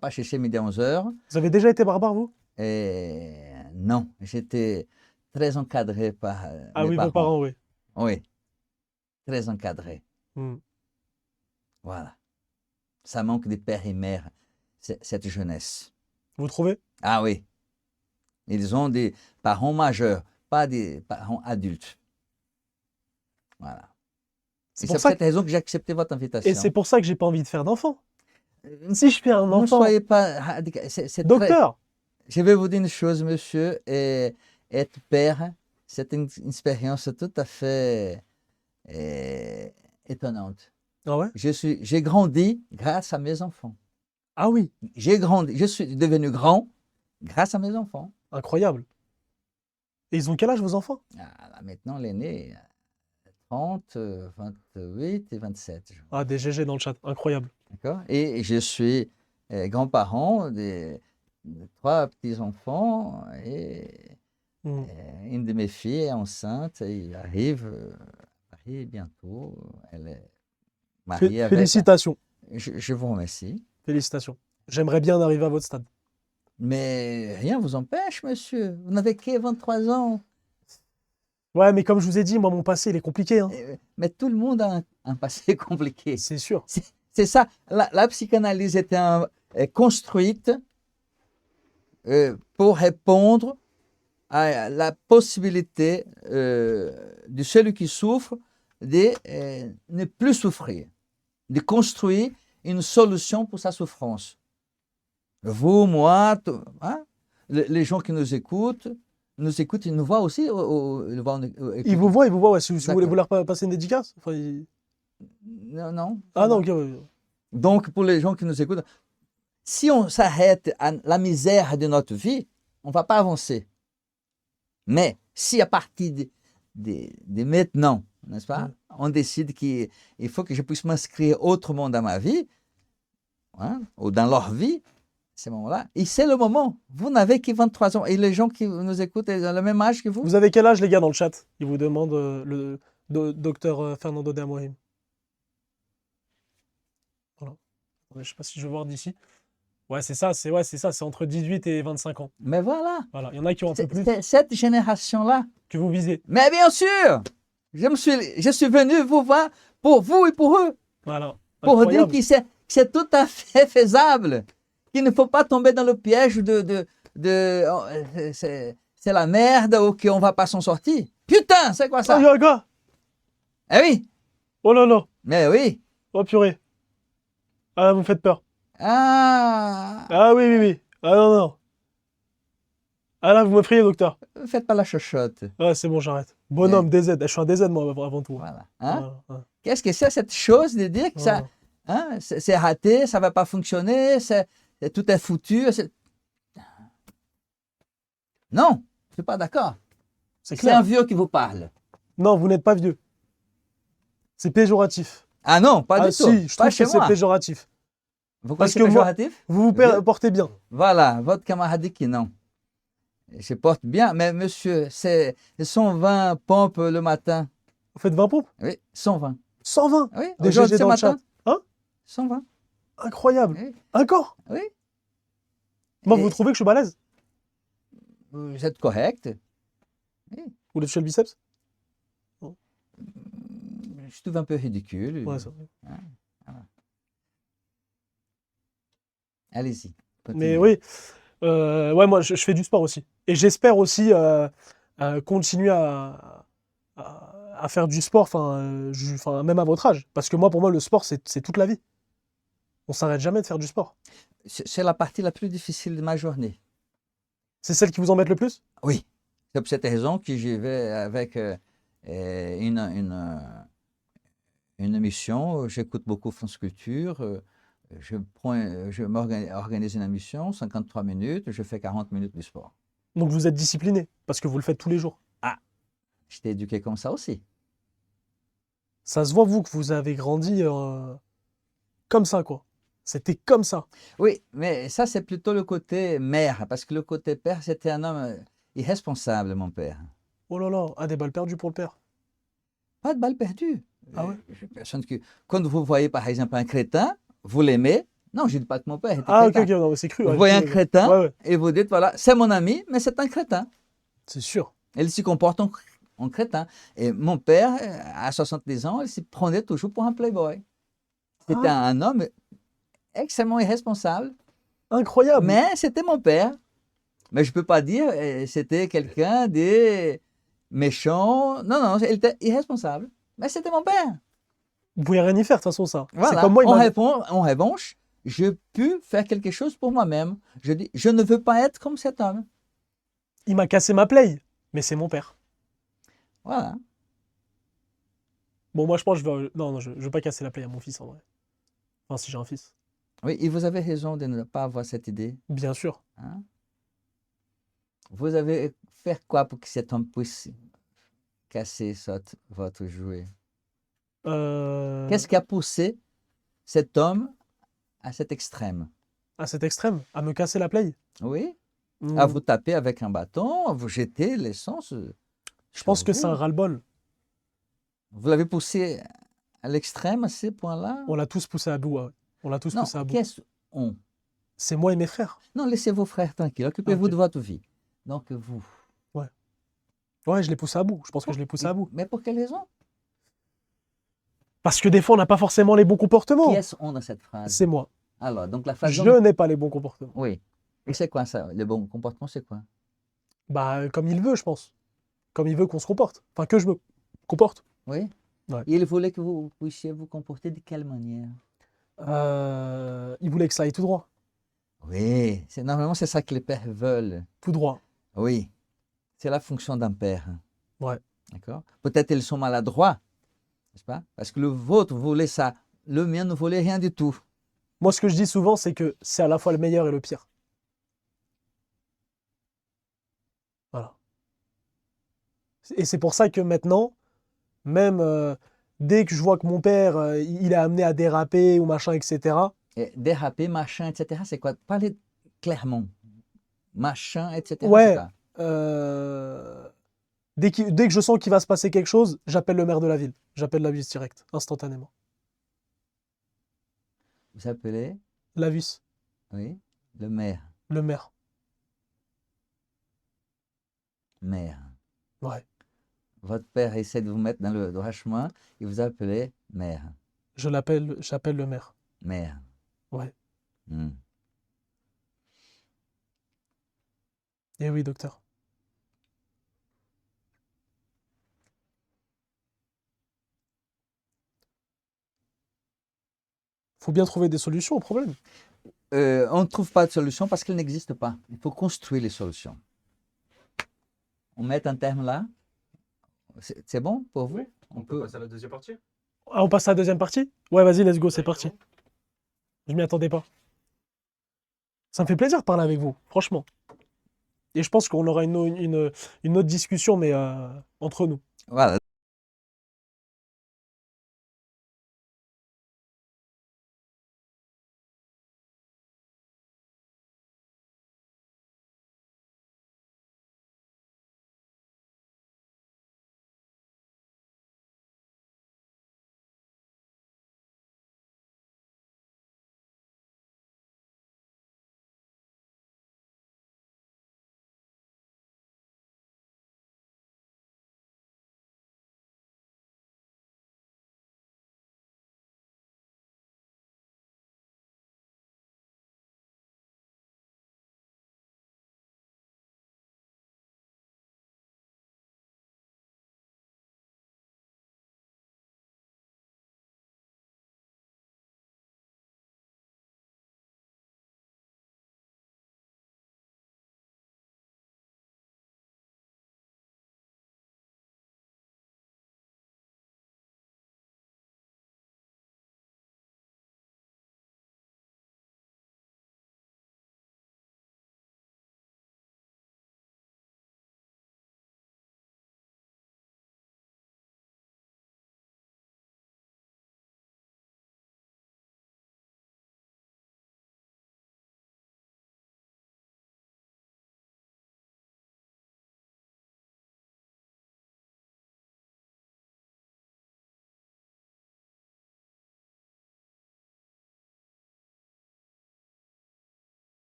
Pas chercher midi à 11 heures. Vous avez déjà été barbare, vous? Et non, j'étais très encadré par Ah mes oui, parents. vos parents, oui. Oui, très encadré. Hmm. Voilà. Ça manque de père et mère, cette jeunesse. Vous trouvez? Ah oui. Ils ont des parents majeurs, pas des parents adultes. Voilà. C'est Et pour c'est ça pour cette raison que j'ai accepté votre invitation. Et c'est pour ça que j'ai pas envie de faire d'enfant. Si je fais un Ne enfant, soyez pas radical. C'est très... docteur, Je vais vous dire une chose, monsieur. Être père, c'est une expérience tout à fait étonnante. ah ouais? J'ai grandi grâce à mes enfants. Ah oui, J'ai grandi, je suis devenu grand grâce à mes enfants. incroyable. Et ils ont quel âge, vos enfants? Ah, là, maintenant, l'aîné, 30, 28 et 27. Ah, des GG dans le chat, incroyable. D'accord? Et je suis grand-parent de 3 petits-enfants et Hmm. une de mes filles est enceinte et il arrive à Paris bientôt. Elle est mariée avec... Félicitations, Je vous remercie. félicitations. J'aimerais bien arriver à votre stade. Mais rien ne vous empêche, monsieur. Vous n'avez que 23 ans. Ouais, mais comme je vous ai dit, moi, mon passé, il est compliqué, hein. Mais tout le monde a un passé compliqué. C'est sûr. C'est ça. La psychanalyse est construite pour répondre à la possibilité de celui qui souffre de ne plus souffrir, de construire une solution pour sa souffrance. Vous, moi, hein, les gens qui nous écoutent, ils nous voient aussi. Ils vous voient, ouais. Si vous voulez D'accord. leur passer une dédicace. Enfin, Non, non. Ah non, ok, ouais. Donc, pour les gens qui nous écoutent, si on s'arrête à la misère de notre vie, on ne va pas avancer. Mais si à partir de maintenant, n'est-ce pas, on décide qu'il faut que je puisse m'inscrire autrement dans ma vie, hein, ou dans leur vie, à ce moment-là, et c'est le moment. Vous n'avez que 23 ans. Et les gens qui nous écoutent, ils ont le même âge que vous. Vous avez quel âge, les gars, dans le chat? Ils vous demandent le docteur Fernando de Amorim. Voilà. Je ne sais pas si je vais voir d'ici. Ouais, c'est ça, c'est entre 18 et 25 ans. Mais voilà. Voilà, il y en a qui ont un peu plus C'est cette génération-là. que vous visez. Mais bien sûr, je suis venu vous voir pour vous et pour eux. Voilà. Pour dire Incroyable. que c'est tout à fait faisable. Qu'il ne faut pas tomber dans le piège c'est la merde ou qu'on ne va pas s'en sortir. Putain, c'est quoi ça? Ah, il y a un gars. Eh oui, Oh là là. mais oui. Oh purée. Ah, vous me faites peur. Ah, Ah oui, oui, oui. Ah non, non. Ah là, vous m'effrayez, docteur. faites pas la chochotte. Ouais, c'est bon, j'arrête. Mais, Bonhomme, DZ. Je suis un DZ, moi, avant tout. voilà. Hein? Voilà, ouais, Qu'est-ce que c'est cette chose de dire que ça, voilà. hein, c'est raté, ça va pas fonctionner, tout est foutu. Non, je suis pas d'accord. C'est C'est un clair. vieux qui vous parle. Non, vous n'êtes pas vieux. C'est péjoratif. Ah non, pas Ah du tout. si, je Pas trouve chez que c'est moi. péjoratif. Vous croyez Parce que que c'est moi, péjoratif? vous vous Vieux? portez bien. Voilà, votre camarade dit que non. Je porte bien, mais monsieur, c'est 120 pompes le matin. Vous faites 20 pompes? Oui, 120. 120. Oui, Des aujourd'hui, GG ce dans le chat. matin, Hein? 120. Incroyable. Oui, Encore? oui. Moi, vous Et trouvez que je suis balèze? vous êtes correct. Oui. Vous voulez toucher le biceps? Non. Je trouve un peu ridicule. Ouais, ça. Hein, voilà. Allez-y, Mais continuez. oui, ouais, moi, je fais du sport aussi. Et j'espère aussi continuer à faire du sport, enfin, même à votre âge. Parce que moi, pour moi, le sport, c'est toute la vie. On s'arrête jamais de faire du sport. C'est la partie la plus difficile de ma journée. C'est celle qui vous embête le plus? Oui, c'est pour cette raison que j'y vais avec une émission. J'écoute beaucoup France Culture. Je m'organise une émission, 53 minutes, je fais 40 minutes du sport. Donc vous êtes discipliné, parce que vous le faites tous les jours. Ah, je t'ai éduqué comme ça aussi. Ça se voit, vous, que vous avez grandi comme ça, quoi. C'était comme ça. Oui, mais ça, c'est plutôt le côté mère, parce que le côté père, c'était un homme irresponsable, mon père. Oh là là, ah, des balles perdues pour le père. Pas de balle perdue. Ah ouais? Personne que... Quand vous voyez, par exemple, un crétin, vous l'aimez. Non, je ne dis pas que mon père était Ah, ok, ok, crétin. non, mais c'est cru. Vous Ouais, voyez un ouais, crétin ouais, ouais, et vous dites, voilà, c'est mon ami, mais c'est un crétin. c'est sûr. Il se comporte en crétin. Et mon père, à 70 ans, il se prenait toujours pour un playboy. C'était Ah, un homme extrêmement irresponsable, incroyable. mais c'était mon père. Mais je ne peux pas dire c'était quelqu'un de méchant. Non, non, il était irresponsable. Mais c'était mon père. Vous pouvez rien y faire, de toute façon, ça. C'est Voilà. comme moi, il m'a... En revanche, je peux faire quelque chose pour moi-même. Je dis, je ne veux pas être comme cet homme. Il m'a cassé ma play, mais c'est mon père. Voilà. Bon, moi, je pense que je vais... Non, non, je veux pas casser la play à mon fils, en vrai. Enfin, si j'ai un fils. Oui, et vous avez raison de ne pas avoir cette idée. Bien sûr. Hein. Vous avez fait quoi pour que cet homme puisse casser votre jouet? Euh, Qu'est-ce qui a poussé cet homme à cet extrême? À cet extrême, à me casser la play. Oui? À Hmm, vous taper avec un bâton, à vous jeter l'essence je sur pense que c'est un vous. ras-le-bol. Vous l'avez poussé à l'extrême à ce point-là? On l'a tous poussé à bout, ouais. On l'a tous Non, poussé à bout. qu'est-ce on? C'est moi et mes frères. Non, laissez vos frères tranquilles, Ah, occupez-vous ok. de votre vie. Donc vous. Ouais. Ouais, je l'ai poussé à bout. Je pense que je l'ai poussé à bout. Mais pour quelle raison? Parce que des fois, on n'a pas forcément les bons Qui comportements. est-ce on dans cette phrase? C'est moi. Alors, donc la phrase. Je n'ai pas les bons comportements. Oui. Et c'est quoi ça? Le bon comportement, c'est quoi? Bah, comme il veut, je pense. Comme il veut qu'on se comporte. Enfin, que je me comporte. Oui. Ouais. Il voulait que vous puissiez vous comporter de quelle manière? Il voulait que ça aille tout droit. Oui, normalement c'est ça que les pères veulent. Tout droit. Oui, c'est la fonction d'un père. Ouais. D'accord? Peut-être ils sont maladroits, n'est-ce pas? Parce que le vôtre voulait ça, le mien ne voulait rien du tout. Moi, ce que je dis souvent, c'est que c'est à la fois le meilleur et le pire. Voilà. Et c'est pour ça que maintenant, même dès que je vois que mon père, il est amené à déraper ou machin, etc., Et déraper, machin, etc., c'est quoi? Parlez clairement. Machin, etc., c'est ouais, quoi? dès que je sens qu'il va se passer quelque chose, j'appelle le maire de la ville. J'appelle la vis direct, instantanément. Vous appelez, La vis, oui, le maire. le maire. Maire. Ouais. Votre père essaie de vous mettre dans le droit chemin et vous appelez maire. J'appelle le maire. Maire. Ouais. Hmm. Eh oui, docteur. faut bien trouver des solutions au problème. On ne trouve pas de solution parce qu'elle n'existe pas. Il faut construire les solutions. On met un terme là. C'est bon pour vous? On peut passer à la deuxième partie? Ah, on passe à la deuxième partie? Ouais, vas-y, let's go, c'est parti. Je m'y attendais pas. Ça me fait plaisir de parler avec vous, franchement. Et je pense qu'on aura une autre discussion, mais entre nous. Voilà.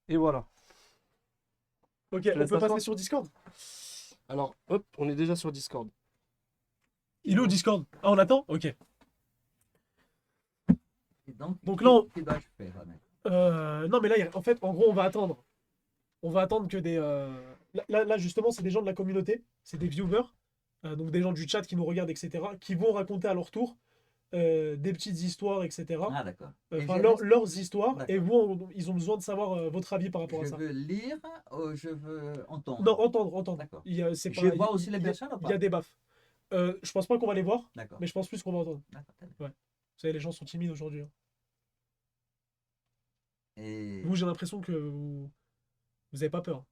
Et voilà. Ok, Je on laisse peut t'asseoir. passer sur Discord? Alors, hop, on est déjà sur Discord. Il est où Discord? Ah, on attend? Ok. Et Donc là, que dois-je faire, Ahmed? non, mais là, en fait, en gros, on va attendre. On va attendre que des. Là, justement, c'est des gens de la communauté, c'est des viewers, donc des gens du chat qui nous regardent, etc., qui vont raconter à leur tour des petites histoires, etc. Ah, d'accord. Et Enfin, je leurs histoires, D'accord. et vous, ils ont besoin de savoir votre avis par rapport à Je ça. veux lire ou je veux entendre? Non, entendre. D'accord. C'est Je pas, vois aussi les personnes ou il y pas? a des baffes. Je pense pas qu'on va les voir, D'accord. mais je pense plus qu'on va entendre. D'accord, très bien. Vous savez, les gens sont timides aujourd'hui, hein. Et Vous, j'ai l'impression que vous avez pas peur.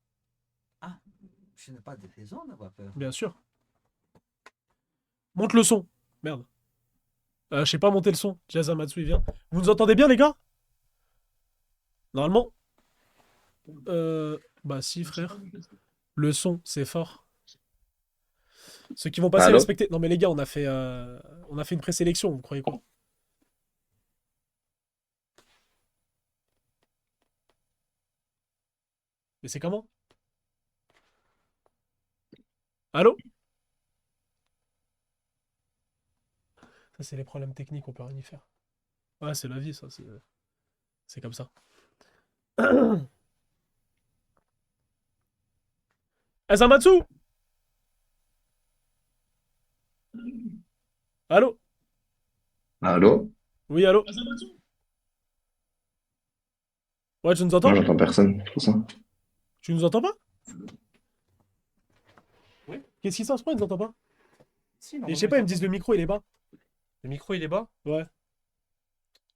je n'ai pas de raison d'avoir peur. Bien sûr. Monte le son. Merde. Je sais pas monter le son. Jazamatsu, il vient. Vous nous entendez bien, les gars? Normalement. Bah si, frère. Le son, c'est fort. Ceux qui vont passer, Allô? respecter. Non mais les gars, on a fait une présélection, vous croyez quoi? Mais c'est comment? Allô? Ça, c'est les problèmes techniques, on peut rien y faire. Ouais, c'est la vie, ça, c'est comme ça. Azamatsu! Allô? Allô? Oui, allô? Ouais, tu nous entends? Moi, j'entends personne. C'est pour ça. Tu nous entends pas? Oui. Qu'est-ce qui se passe? Pourquoi ils nous entendent pas? Si, Et je normalement, sais pas, ils me ils disent le micro, il est bas. Le micro, il est bas? Ouais.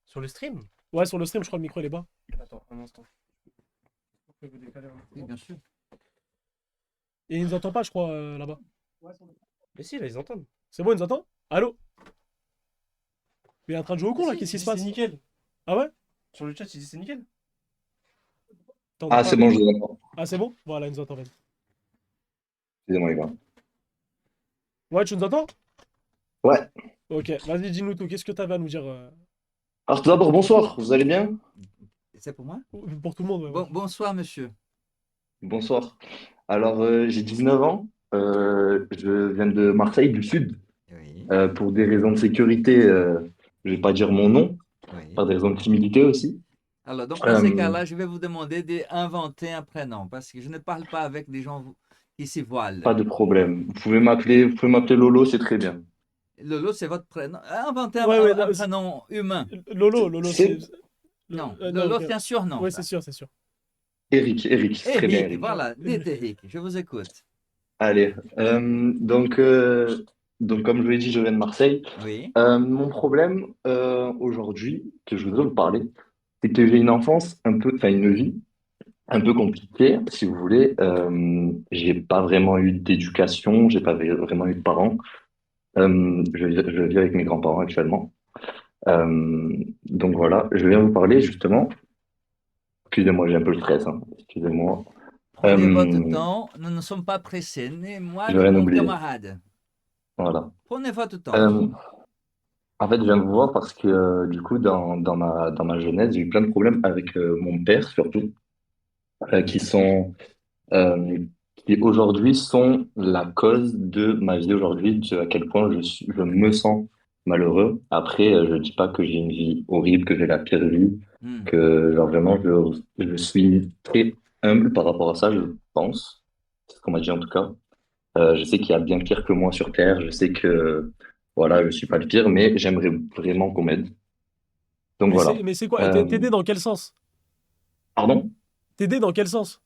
Sur le stream? Ouais, sur le stream, je crois le micro, il est bas. Attends, un instant. Vous pouvez vous décaler un peu. Oui, bien sûr. Et ils nous entendent pas, je crois, là-bas. Mais si, là, ils entendent. C'est bon, ils nous entendent? Allô? Mais il est en train de jouer au con, là, Si, qu'est-ce qui il se dit passe? C'est nickel. Ah ouais? Sur le chat, il dit c'est nickel. Attends, Ah, c'est bon, je vous entends. Ah, c'est bon? Voilà, ils nous entendent. Excusez-moi, les gars. Ouais, tu nous entends? Ouais. Ok, vas-y, dis-nous tout. Qu'est-ce que t'avais à nous dire Alors, tout d'abord, bonsoir. Vous allez bien? C'est pour moi? pour tout le monde? Ouais. Bonsoir, monsieur. Bonsoir. Alors, j'ai 19 ans. Je viens de Marseille, du Sud. Oui, Pour des raisons de sécurité, je vais pas dire mon nom. oui. Par des raisons de timidité aussi. Alors, donc, dans ces Euh, cas-là, je vais vous demander d'inventer un prénom parce que je ne parle pas avec des gens qui s'y voilent. Pas de problème. Vous pouvez m'appeler Lolo, c'est très bien. Lolo, c'est votre prénom. Inventez Ouais, ouais, un non, prénom humain. Lolo, C'est Non, non, Lolo, ok. c'est un surnom, Ouais, ça. c'est sûr. Eric, c'est très bien Eric, Eric. voilà, dites Eric, je vous écoute. Allez, donc comme je vous l'ai dit, je viens de Marseille. Oui. Mon problème aujourd'hui, que je voudrais vous parler, c'est que j'ai une enfance un peu, enfin une vie un peu compliquée, si vous voulez. J'ai pas vraiment eu d'éducation, j'ai pas vraiment eu de parents. Je vis avec mes grands-parents actuellement. Donc voilà, je viens vous parler justement. Excusez-moi, j'ai un peu le stress, hein. Excusez-moi. Prenez votre temps, nous ne sommes pas pressés, ni moi Je vais ni rien mon oublier. camarade. Voilà. Prenez votre temps. Euh, En fait, je viens vous voir parce que du coup, dans ma jeunesse, j'ai eu plein de problèmes avec mon père, surtout, qui sont, euh, qui aujourd'hui sont la cause de ma vie aujourd'hui, de à quel point je me sens malheureux. Après, je dis pas que j'ai une vie horrible, que j'ai la pire vie, Hmm. que genre vraiment, je suis très humble par rapport à ça, je pense. C'est ce qu'on m'a dit en tout cas. Je sais qu'il y a bien pire que moi sur Terre. Je sais que voilà, je suis pas le pire, mais j'aimerais vraiment qu'on m'aide. Donc voilà. Mais c'est quoi? Euh, T'aider dans quel sens? Pardon? T'aider dans quel sens?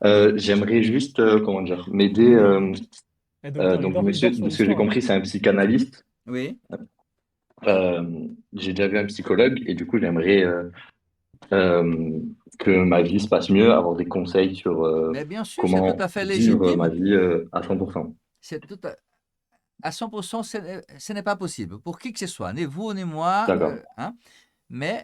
J'aimerais juste, comment dire, m'aider. Eh, docteur, Donc il monsieur, dort sur de ce que j'ai l'histoire, là. compris, c'est un psychanalyste. Oui. J'ai déjà vu un psychologue et du coup, j'aimerais euh, que ma vie se passe mieux, avoir des conseils sur Mais bien sûr, c'est tout comment à fait vivre ma légitime. vie à 100%. C'est tout à 100%, ce n'est pas possible pour qui que ce soit, ni vous ni moi. D'accord. Hein. Mais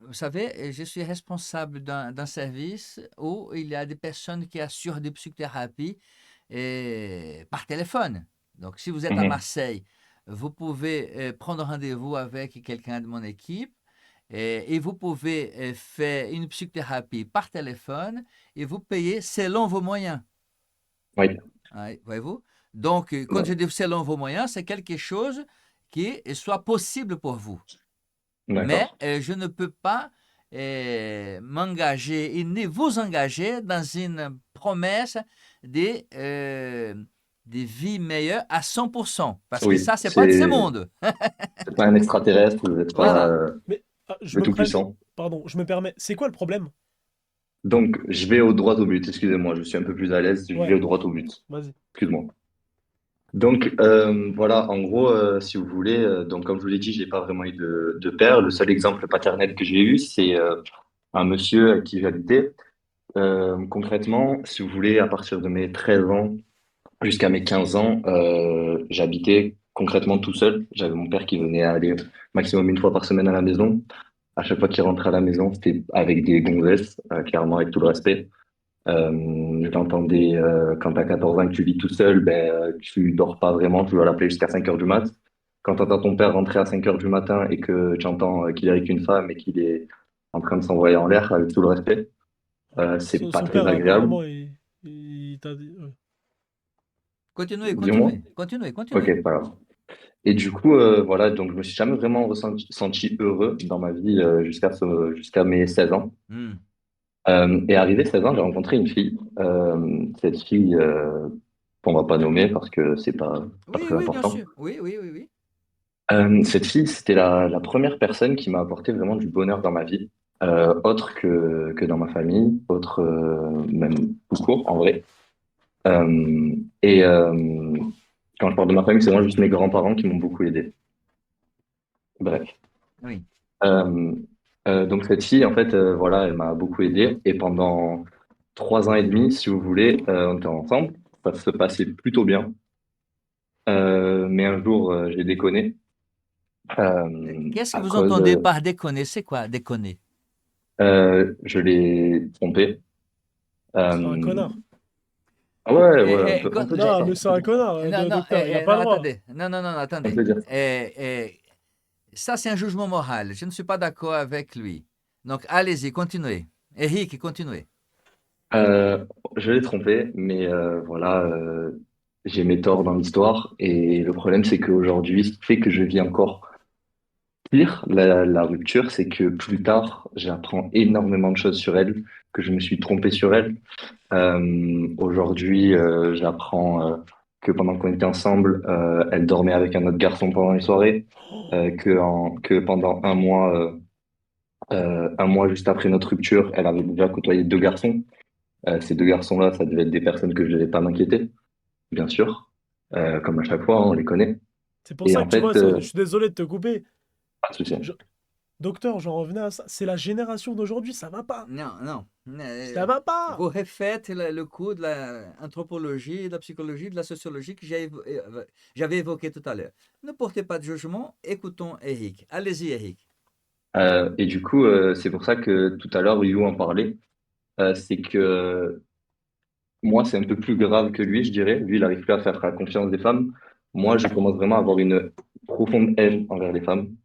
vous savez, je suis responsable d'un service où il y a des personnes qui assurent des psychothérapies par téléphone. Donc, si vous êtes à Mhm. Marseille, vous pouvez prendre rendez-vous avec quelqu'un de mon équipe et vous pouvez faire une psychothérapie par téléphone et vous payez selon vos moyens. Oui, Ouais, voyez-vous? Donc, quand je dis selon vos moyens, c'est quelque chose qui soit possible pour vous. Mais d'accord. je ne peux pas m'engager et ni vous engager dans une promesse de vie meilleure à 100%. Parce que Oui, ça, c'est pas de ce monde. c'est pas un extraterrestre, vous n'êtes pas Voilà. Mais le tout-puissant. pardon, je me permets. C'est quoi le problème? Donc, je vais au droit au but, excusez-moi, je suis un peu plus à l'aise, je vais Ouais, au droit au but. vas-y. Excuse-moi. Donc, voilà, en gros, si vous voulez, donc comme je vous l'ai dit, j'ai pas vraiment eu de père. Le seul exemple paternel que j'ai eu, c'est un monsieur avec qui j'habitais. Concrètement, si vous voulez, à partir de mes 13 ans jusqu'à mes 15 ans, j'habitais concrètement tout seul. J'avais mon père qui venait aller maximum une fois par semaine à la maison. À chaque fois qu'il rentrait à la maison, c'était avec des gonzesses, clairement, avec tout le respect. J'entendais, quand t'as 14 ans et que tu vis tout seul, ben, tu dors pas vraiment, tu vas l'appeler jusqu'à 5 heures du mat. Quand t'entends ton père rentrer à 5 heures du matin et que tu entends qu'il est avec une femme et qu'il est en train de s'envoyer en l'air, avec tout le respect, c'est pas Son très père, agréable. apparemment, il t'a dit. Ouais. Continuez, Dis-moi. continuez, continuez, continuez. Ok, pas grave. Et du coup, voilà, donc je me suis jamais vraiment senti heureux dans ma vie jusqu'à mes 16 ans. Hmm. Et arrivé 16 ans, j'ai rencontré une fille. Cette fille, qu'on va pas nommer parce que c'est pas Oui, très oui, bien important. sûr. Oui, oui, oui, oui. Cette fille, c'était la première personne qui m'a apporté vraiment du bonheur dans ma vie, autre que dans ma famille, autre même tout court en vrai. Et quand je parle de ma famille, c'est vraiment juste mes grands-parents qui m'ont beaucoup aidé. Bref. Oui. Euh, donc cette fille, en fait, voilà, elle m'a beaucoup aidé. Et pendant 3 ans et demi, si vous voulez, on était ensemble. Ça se passait plutôt bien. Mais un jour, j'ai déconné Qu'est-ce que à vous cause, entendez par déconner? C'est quoi déconner? je l'ai trompé. C'est un Euh, connard. ah ouais, ouais, on peut dire Non, ça, mais on c'est peut un dire ça. connard, non, non, docteur. Il a pas non, le droit. attendez. Non, non, non, non, On attendez. peut dire ça. Ça, c'est un jugement moral. Je ne suis pas d'accord avec lui. Donc, allez-y, continuez. Eric, continuez. Euh, je l'ai trompé, mais voilà, j'ai mes torts dans l'histoire. Et le problème, c'est qu'aujourd'hui, ce qui fait que je vis encore pire, la rupture, c'est que plus tard, j'apprends énormément de choses sur elle, que je me suis trompé sur elle. Aujourd'hui, j'apprends que pendant qu'on était ensemble, elle dormait avec un autre garçon pendant les soirées, que pendant un mois juste après notre rupture, elle avait déjà côtoyé deux garçons. Ces deux garçons-là, ça devait être des personnes que je ne devais pas m'inquiéter, bien sûr. Comme à chaque fois, hein, on les connaît. C'est pour Et ça que en tu vois, fait, je suis désolé de te couper. pas de souci. Je- Docteur, j'en revenais à ça. C'est la génération d'aujourd'hui, ça va pas. Non, non. Ça va pas. Vous refaites le cours de l'anthropologie, de la psychologie, de la sociologie que j'avais évoqué tout à l'heure. Ne portez pas de jugement, écoutons Eric. Allez-y, Eric. Et du coup, c'est pour ça que tout à l'heure, You en parlait. C'est que moi, c'est un peu plus grave que lui, je dirais. Lui, il n'arrive plus à faire la confiance des femmes. Moi, je commence vraiment à avoir une profonde haine envers les femmes,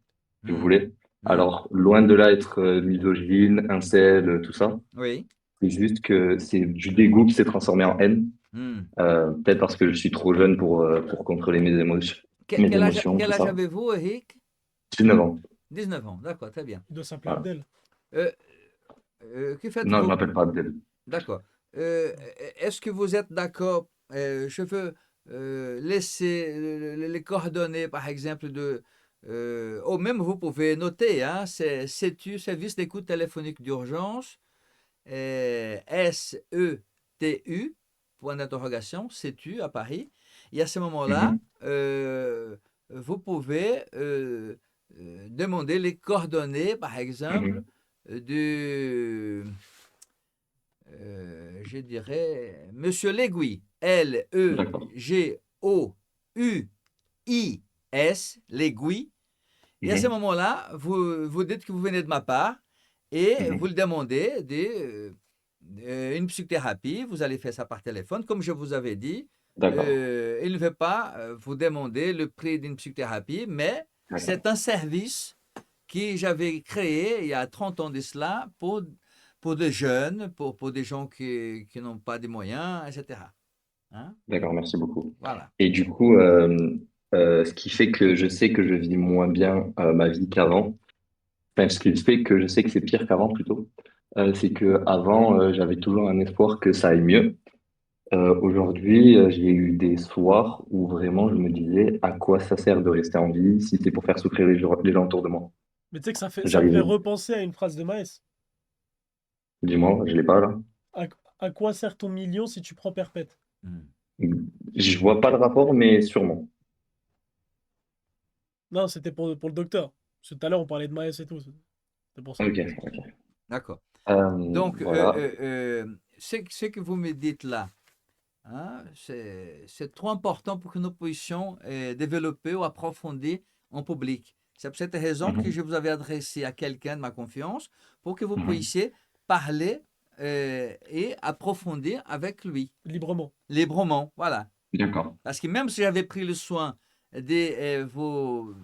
si vous Hmm, voulez. hmm. Alors, loin de là être misogyne, incel, tout ça, Oui. c'est juste que c'est du dégoût qui s'est transformé en haine. Hmm. Peut-être parce que je suis trop jeune pour contrôler mes émotions, tout Quel âge ça. avez-vous, Eric? 19 ans. 19 ans, d'accord, très bien. Il doit s'appeler Voilà. Abdel. Euh, que Non, je faites-vous? m'appelle pas Abdel. D'accord. Euh, Est-ce que vous êtes d'accord? Je veux laisser les coordonnées, par exemple, ou même vous pouvez noter, hein, c'est CETU, Service d'écoute téléphonique d'urgence, SETU, point d'interrogation, CETU à Paris. Et à ce moment-là, Mhm, vous pouvez demander les coordonnées, par exemple, mhm. du je dirais, Monsieur Legui, Legouis, Legui. Et à ce Mhm, moment-là, vous dites que vous venez de ma part et vous mhm. le demandez une psychothérapie. Vous allez faire ça par téléphone, comme je vous avais dit. D'accord. Il ne veut pas vous demander le prix d'une psychothérapie, mais D'accord. c'est un service que j'avais créé il y a 30 ans de cela pour des jeunes, pour des gens qui n'ont pas de moyens, etc. Hein? D'accord, merci beaucoup. Voilà. Et du coup, ce qui fait que je sais que je vis moins bien ma vie qu'avant, enfin, ce qui fait que je sais que c'est pire qu'avant plutôt, c'est que avant j'avais toujours un espoir que ça aille mieux. Aujourd'hui, j'ai eu des soirs où vraiment je me disais à quoi ça sert de rester en vie si c'est pour faire souffrir les gens autour de moi. Mais tu sais que ça me fait J'arrive, repenser à une phrase de Maes. dis-moi, je l'ai pas là. À, à quoi sert ton million si tu prends perpète? Hmm. Je vois pas le rapport, mais sûrement. Non, c'était pour le docteur. Parce que tout à l'heure, on parlait de Maes et tout. C'est pour ça. Ok, ok. D'accord. Donc, Voilà. ce que vous me dites là, hein, c'est trop important pour que nous puissions développer ou approfondir en public. C'est pour cette raison que Mhm, je vous avais adressé à quelqu'un de ma confiance pour que vous mhm. puissiez parler et approfondir avec lui, Librement. librement. Voilà. D'accord. Parce que même si j'avais pris le soin de vous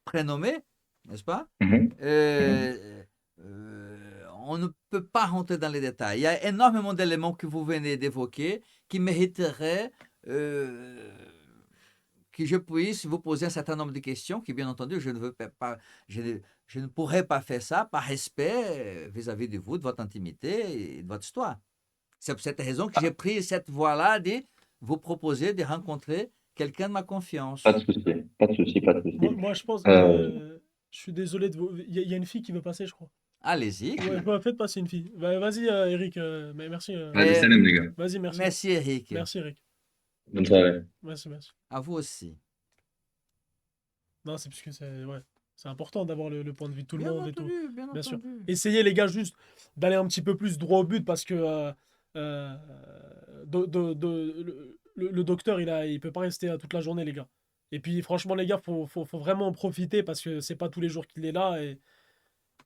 prénommer, n'est-ce pas? Mhm, mhm. On ne peut pas rentrer dans les détails. Il y a énormément d'éléments que vous venez d'évoquer qui mériteraient que je puisse vous poser un certain nombre de questions, qui bien entendu, je ne veux pas, je ne pourrais pas faire ça par respect vis-à-vis de vous, de votre intimité et de votre histoire. C'est pour cette raison que j'ai pris cette voie-là de vous proposer de rencontrer quelqu'un de ma Pas confiance. de souci, pas de souci, pas de souci. Moi, je pense. Euh, Je suis désolé de vous. Il y a une fille qui veut passer, je crois. Allez-y. Ouais, faites passer une fille. Vas-y, Eric. Mais merci. Allez, Et salam les gars. Vas-y, merci. merci Eric. Merci, Eric. Bonne soirée. Merci. À vous aussi. Non, c'est parce que c'est important d'avoir le point de vue de tout le Bien monde et tout. entendu, bien Bien sûr. entendu. Essayez, les gars, juste d'aller un petit peu plus droit au but parce que le docteur, il peut pas rester toute la journée, les gars. Et puis, franchement, les gars, faut vraiment en profiter parce que c'est pas tous les jours qu'il est là et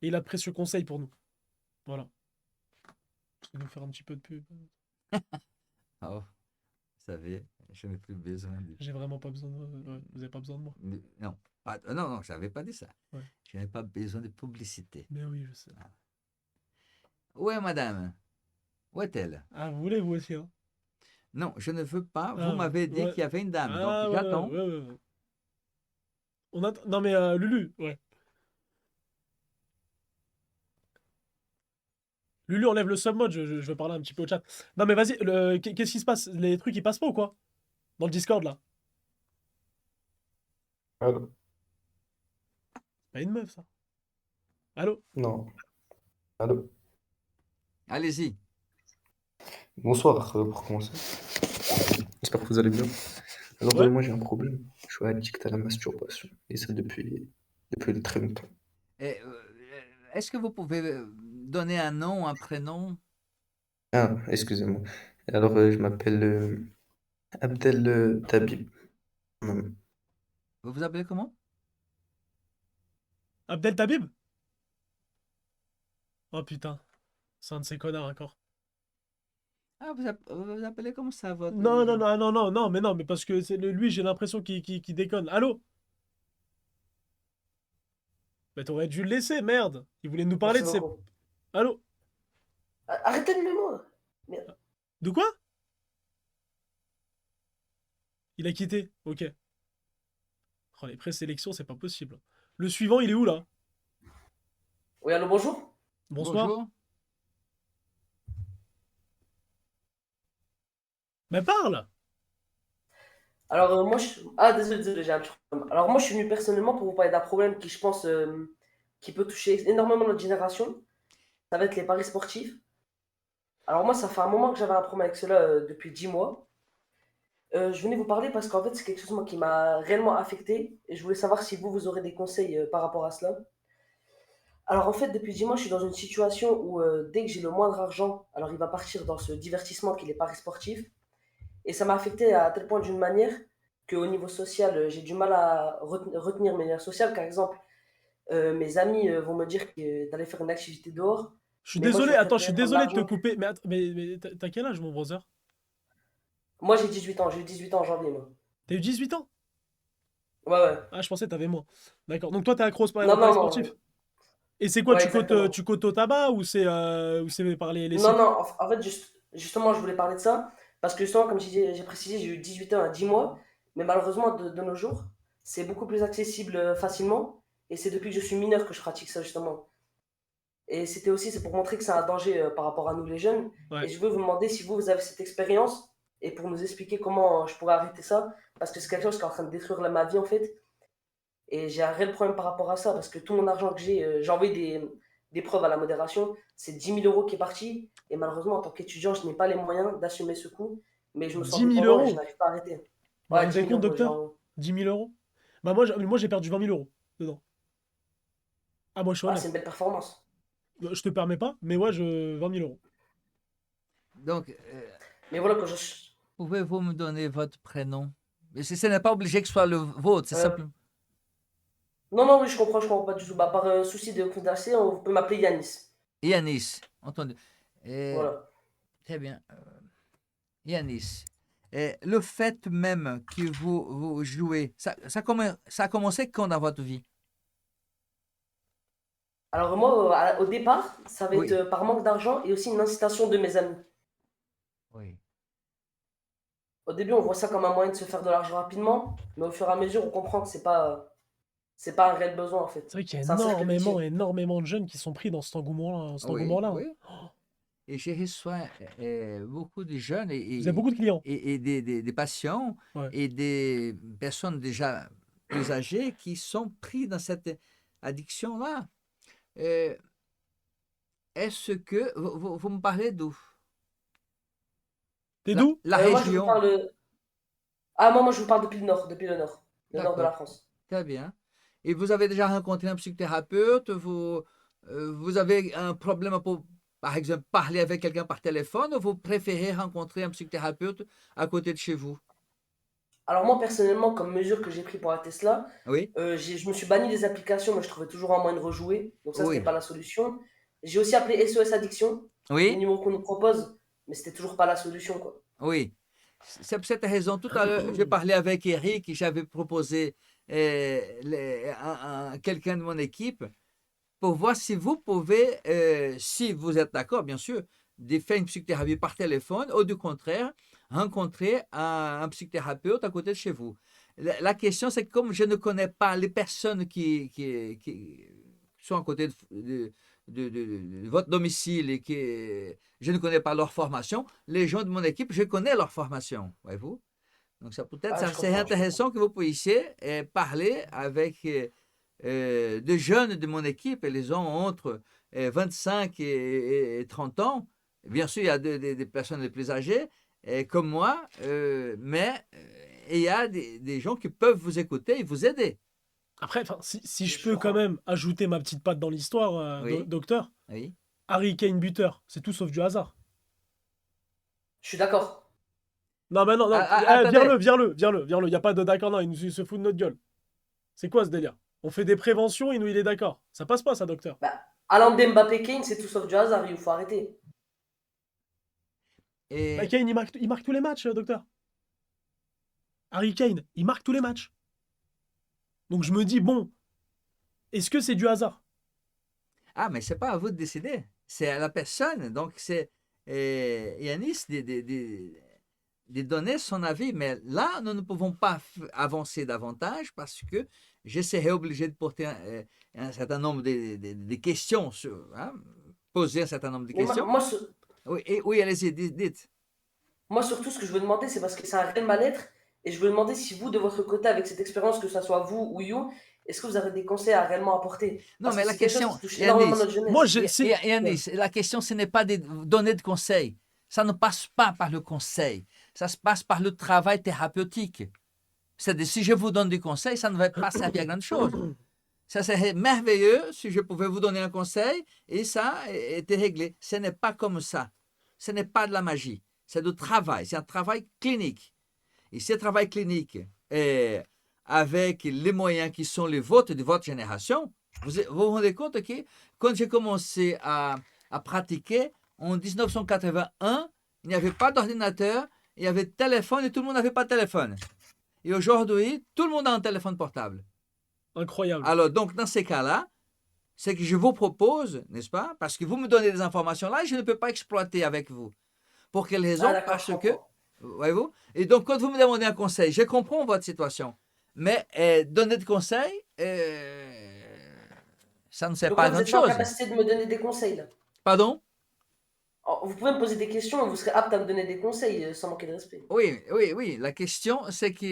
il a de précieux conseils pour nous. Voilà. Je vais nous faire un petit peu de pub. Oh, vous savez, je n'ai plus besoin de... J'ai vraiment pas besoin de... ouais, vous avez pas besoin de moi. Non, non, je n'avais pas dit ça. Ouais. Je n'avais pas besoin de publicité. Mais oui, je sais. Où est madame? Où est-elle? Ah, vous voulez, vous aussi, hein? Non, je ne veux pas. Ah, Vous m'avez dit ouais. qu'il y avait une dame, donc Ah, ouais, j'attends. ouais. Non, mais Lulu, ouais. Lulu, enlève le submode, je veux parler un petit peu au chat. Non, mais vas-y, qu'est-ce qui se passe? Les trucs, ils passent pas ou quoi? Dans le Discord, là. Allô? Pas une meuf, ça. Allô? Non. Allô? Allez-y. Bonsoir, pour commencer. J'espère que vous allez bien. Alors, Ouais. moi, j'ai un problème. Je suis addict à la masturbation. Et ça depuis très longtemps. Et, est-ce que vous pouvez donner un nom, un prénom? Ah, excusez-moi. Alors, je m'appelle Abdel Tabib. Hum. Vous vous appelez comment? Abdel Tabib? Oh putain. C'est un de ces connards encore. Ah, vous vous appelez comme ça, votre... Non, non, non, non, non, non, mais parce que lui, j'ai l'impression qu'il déconne. Allô? Mais t'aurais dû le laisser, merde. Il voulait nous parler Merci de ses. beaucoup. Allô? Arrêtez de moi. Merde. De quoi? Il a quitté. Ok. Oh, les présélections, c'est pas possible. Le suivant, il est où là? Oui, allô, bonjour. Bonsoir. Bonjour. Mais parle! Alors, moi, Ah, désolé, j'ai un petit problème. Alors, moi, je suis venu personnellement pour vous parler d'un problème qui, je pense, qui peut toucher énormément notre génération. Ça va être les paris sportifs. Alors, moi, ça fait un moment que j'avais un problème avec cela depuis 10 mois. Je venais vous parler parce qu'en fait, c'est quelque chose moi, qui m'a réellement affecté. Et je voulais savoir si vous aurez des conseils par rapport à cela. Alors, en fait, depuis 10 mois, je suis dans une situation où dès que j'ai le moindre argent, alors il va partir dans ce divertissement qui est les paris sportifs. Et ça m'a affecté à tel point d'une manière qu'au niveau social, j'ai du mal à retenir mes liens sociaux. Par exemple, mes amis vont me dire d'aller faire une activité dehors. Je suis Mais moi, je désolé, vais attends, je suis préférer prendre désolé de te l'argent. couper. Mais, mais t'as quel âge, mon brother? Moi, j'ai 18 ans. J'ai eu 18 ans en janvier, moi. T'as eu 18 ans? Ouais, ouais. Ah, je pensais que t'avais moins. D'accord. Donc toi, t'es accro aux Non, paris non, sportifs? non. Et c'est quoi, Ouais, exactement. tu cotes au tabac ou c'est par les Non, sites? non. En fait, justement, je voulais parler de ça. Parce que justement, comme j'ai précisé, j'ai eu 18 ans à 10 mois. Mais malheureusement, de nos jours, c'est beaucoup plus accessible facilement. Et c'est depuis que je suis mineur que je pratique ça, justement. Et c'est pour montrer que c'est un danger par rapport à nous les jeunes. Et Ouais. je veux vous demander si vous avez cette expérience et pour nous expliquer comment je pourrais arrêter ça. Parce que c'est quelque chose qui est en train de détruire ma vie en fait. Et j'ai un réel problème par rapport à ça. Parce que tout mon argent que j'ai envoyé des preuves à la modération. C'est 10 000 € qui est parti. Et malheureusement, en tant qu'étudiant, je n'ai pas les moyens d'assumer ce coût. Mais je me sens 10 000 dépendant et je euros? n'arrive pas à arrêter. Vous vous Ouais, 10 rendez 000 compte, euros. docteur? Genre... 10 000 euros? Bah, moi, j'ai perdu 20 000 euros dedans. Ah, moi, je suis Ah, c'est honnête. une belle performance. Je te permets pas, mais ouais, 20 000 euros. Donc, Mais voilà, que je. pouvez-vous me donner votre prénom? Mais ce n'est pas obligé que ce soit le vôtre, c'est Euh, simplement... Non, non, oui, je comprends pas du tout. Bah, par souci de confidentialité, on peut m'appeler Yanis. Yanis, entendu. Voilà. Très bien. Yanis, le fait même que vous jouez, ça a commencé quand dans votre vie? Alors moi, au départ, ça va être Oui. par manque d'argent et aussi une incitation de mes amis. Oui. Au début, on voit ça comme un moyen de se faire de l'argent rapidement, mais au fur et à mesure, on comprend que c'est pas un réel besoin en fait. C'est vrai qu'il y a C'est un cercle vicieux. énormément de jeunes qui sont pris dans cet engouement-là. Cet Oui, engouement-là, hein. oui. Et j'ai reçu beaucoup de jeunes Vous avez beaucoup de clients. et des patients Ouais. et des personnes déjà plus âgées qui sont pris dans cette addiction-là. Euh, Est-ce que vous me parlez d'où? T'es d'où? La Moi, je vous région. parle. Ah, moi, je vous parle depuis le nord, le nord de la D'accord, France. très bien. Et vous avez déjà rencontré un psychothérapeute? Vous avez un problème pour, par exemple, parler avec quelqu'un par téléphone ou vous préférez rencontrer un psychothérapeute à côté de chez vous? Alors moi, personnellement, comme mesure que j'ai pris pour arrêter cela, Oui, je me suis banni des applications, mais je trouvais toujours un moyen de rejouer. Donc ça, c'était oui, pas la solution. J'ai aussi appelé SOS Addiction, le oui, numéro qu'on nous propose, mais c'était toujours pas la solution, quoi. oui. C'est pour cette raison. Tout à l'heure, j'ai parlé avec Eric et j'avais proposé quelqu'un de mon équipe pour voir si vous pouvez, si vous êtes d'accord, bien sûr, de faire une psychothérapie par téléphone ou du contraire, rencontrer un psychothérapeute à côté de chez vous. La question, c'est que comme je ne connais pas les personnes qui sont à côté de votre domicile et que je ne connais pas leur formation, les gens de mon équipe, je connais leur formation, voyez-vous. Donc, ça peut-être, Ah, ça je serait comprends, je intéressant que vous puissiez parler avec des jeunes de mon équipe, et les ont entre 25 et 30 ans. Bien sûr, il y a des personnes les plus âgées, comme moi, mais il y a des gens qui peuvent vous écouter et vous aider. Après, enfin, si je Je peux quand comprends. même ajouter ma petite patte dans l'histoire, Oui. docteur, Oui. Harry Kane buteur, c'est tout sauf du hasard. Je suis d'accord. Non, mais non, non, Attendez. viens-le. Il n'y a pas de d'accord, non, il se fout de notre gueule. C'est quoi ce délire? On fait des préventions, il est d'accord. Ça passe pas, ça, docteur. Bah, Haaland, Mbappé, Kane, c'est tout sauf du hasard. Il faut arrêter. Bah, Et, Kane, il marque tous les matchs, docteur. Harry Kane, il marque tous les matchs. Donc je me dis, bon, est-ce que c'est du hasard? mais c'est pas à vous de décider. C'est à la personne. Donc, c'est Yanis de donner son avis. Mais là, nous ne pouvons pas avancer davantage parce que je serai obligé de porter un certain nombre de questions, poser un certain nombre de Mais questions. Oui, oui, allez-y, dites. moi, surtout, ce que je veux demander, c'est parce que c'est un réel mal-être. Et je veux demander si vous, de votre côté, avec cette expérience, que ce soit vous ou You, est-ce que vous avez des conseils à réellement apporter? Non, Parce mais que la c'est quelque chose question, qui touche énormément Yanis, notre jeunesse. Moi, Yanis, la question, ce n'est pas de donner de conseils. Ça ne passe pas par le conseil. Ça se passe par le travail thérapeutique. C'est-à-dire, si je vous donne des conseils, ça ne va pas servir à grand chose. Ça serait merveilleux si je pouvais vous donner un conseil et ça était réglé. Ce n'est pas comme ça. Ce n'est pas de la magie. C'est du travail. C'est un travail clinique. Et ce travail clinique, avec les moyens qui sont les vôtres de votre génération, vous rendez compte que quand j'ai commencé à pratiquer en 1981, il n'y avait pas d'ordinateur, il y avait de téléphone et tout le monde n'avait pas de téléphone. Et aujourd'hui, tout le monde a un téléphone portable. incroyable. Alors, donc, dans ces cas-là, c'est que je vous propose, n'est-ce pas? Parce que vous me donnez des informations là et je ne peux pas exploiter avec vous. Pour quelle raison? Ah, d'accord, Parce je que, comprends. voyez-vous? Et donc, quand vous me demandez un conseil, je comprends votre situation. Mais donner de conseils, ça ne sert Donc pas là, à vous grand êtes pas en chose. capacité de me donner des conseils, là. Pardon? Alors, vous pouvez me poser des questions et vous serez apte à me donner des conseils sans manquer de respect. Oui, oui, oui. La question, c'est que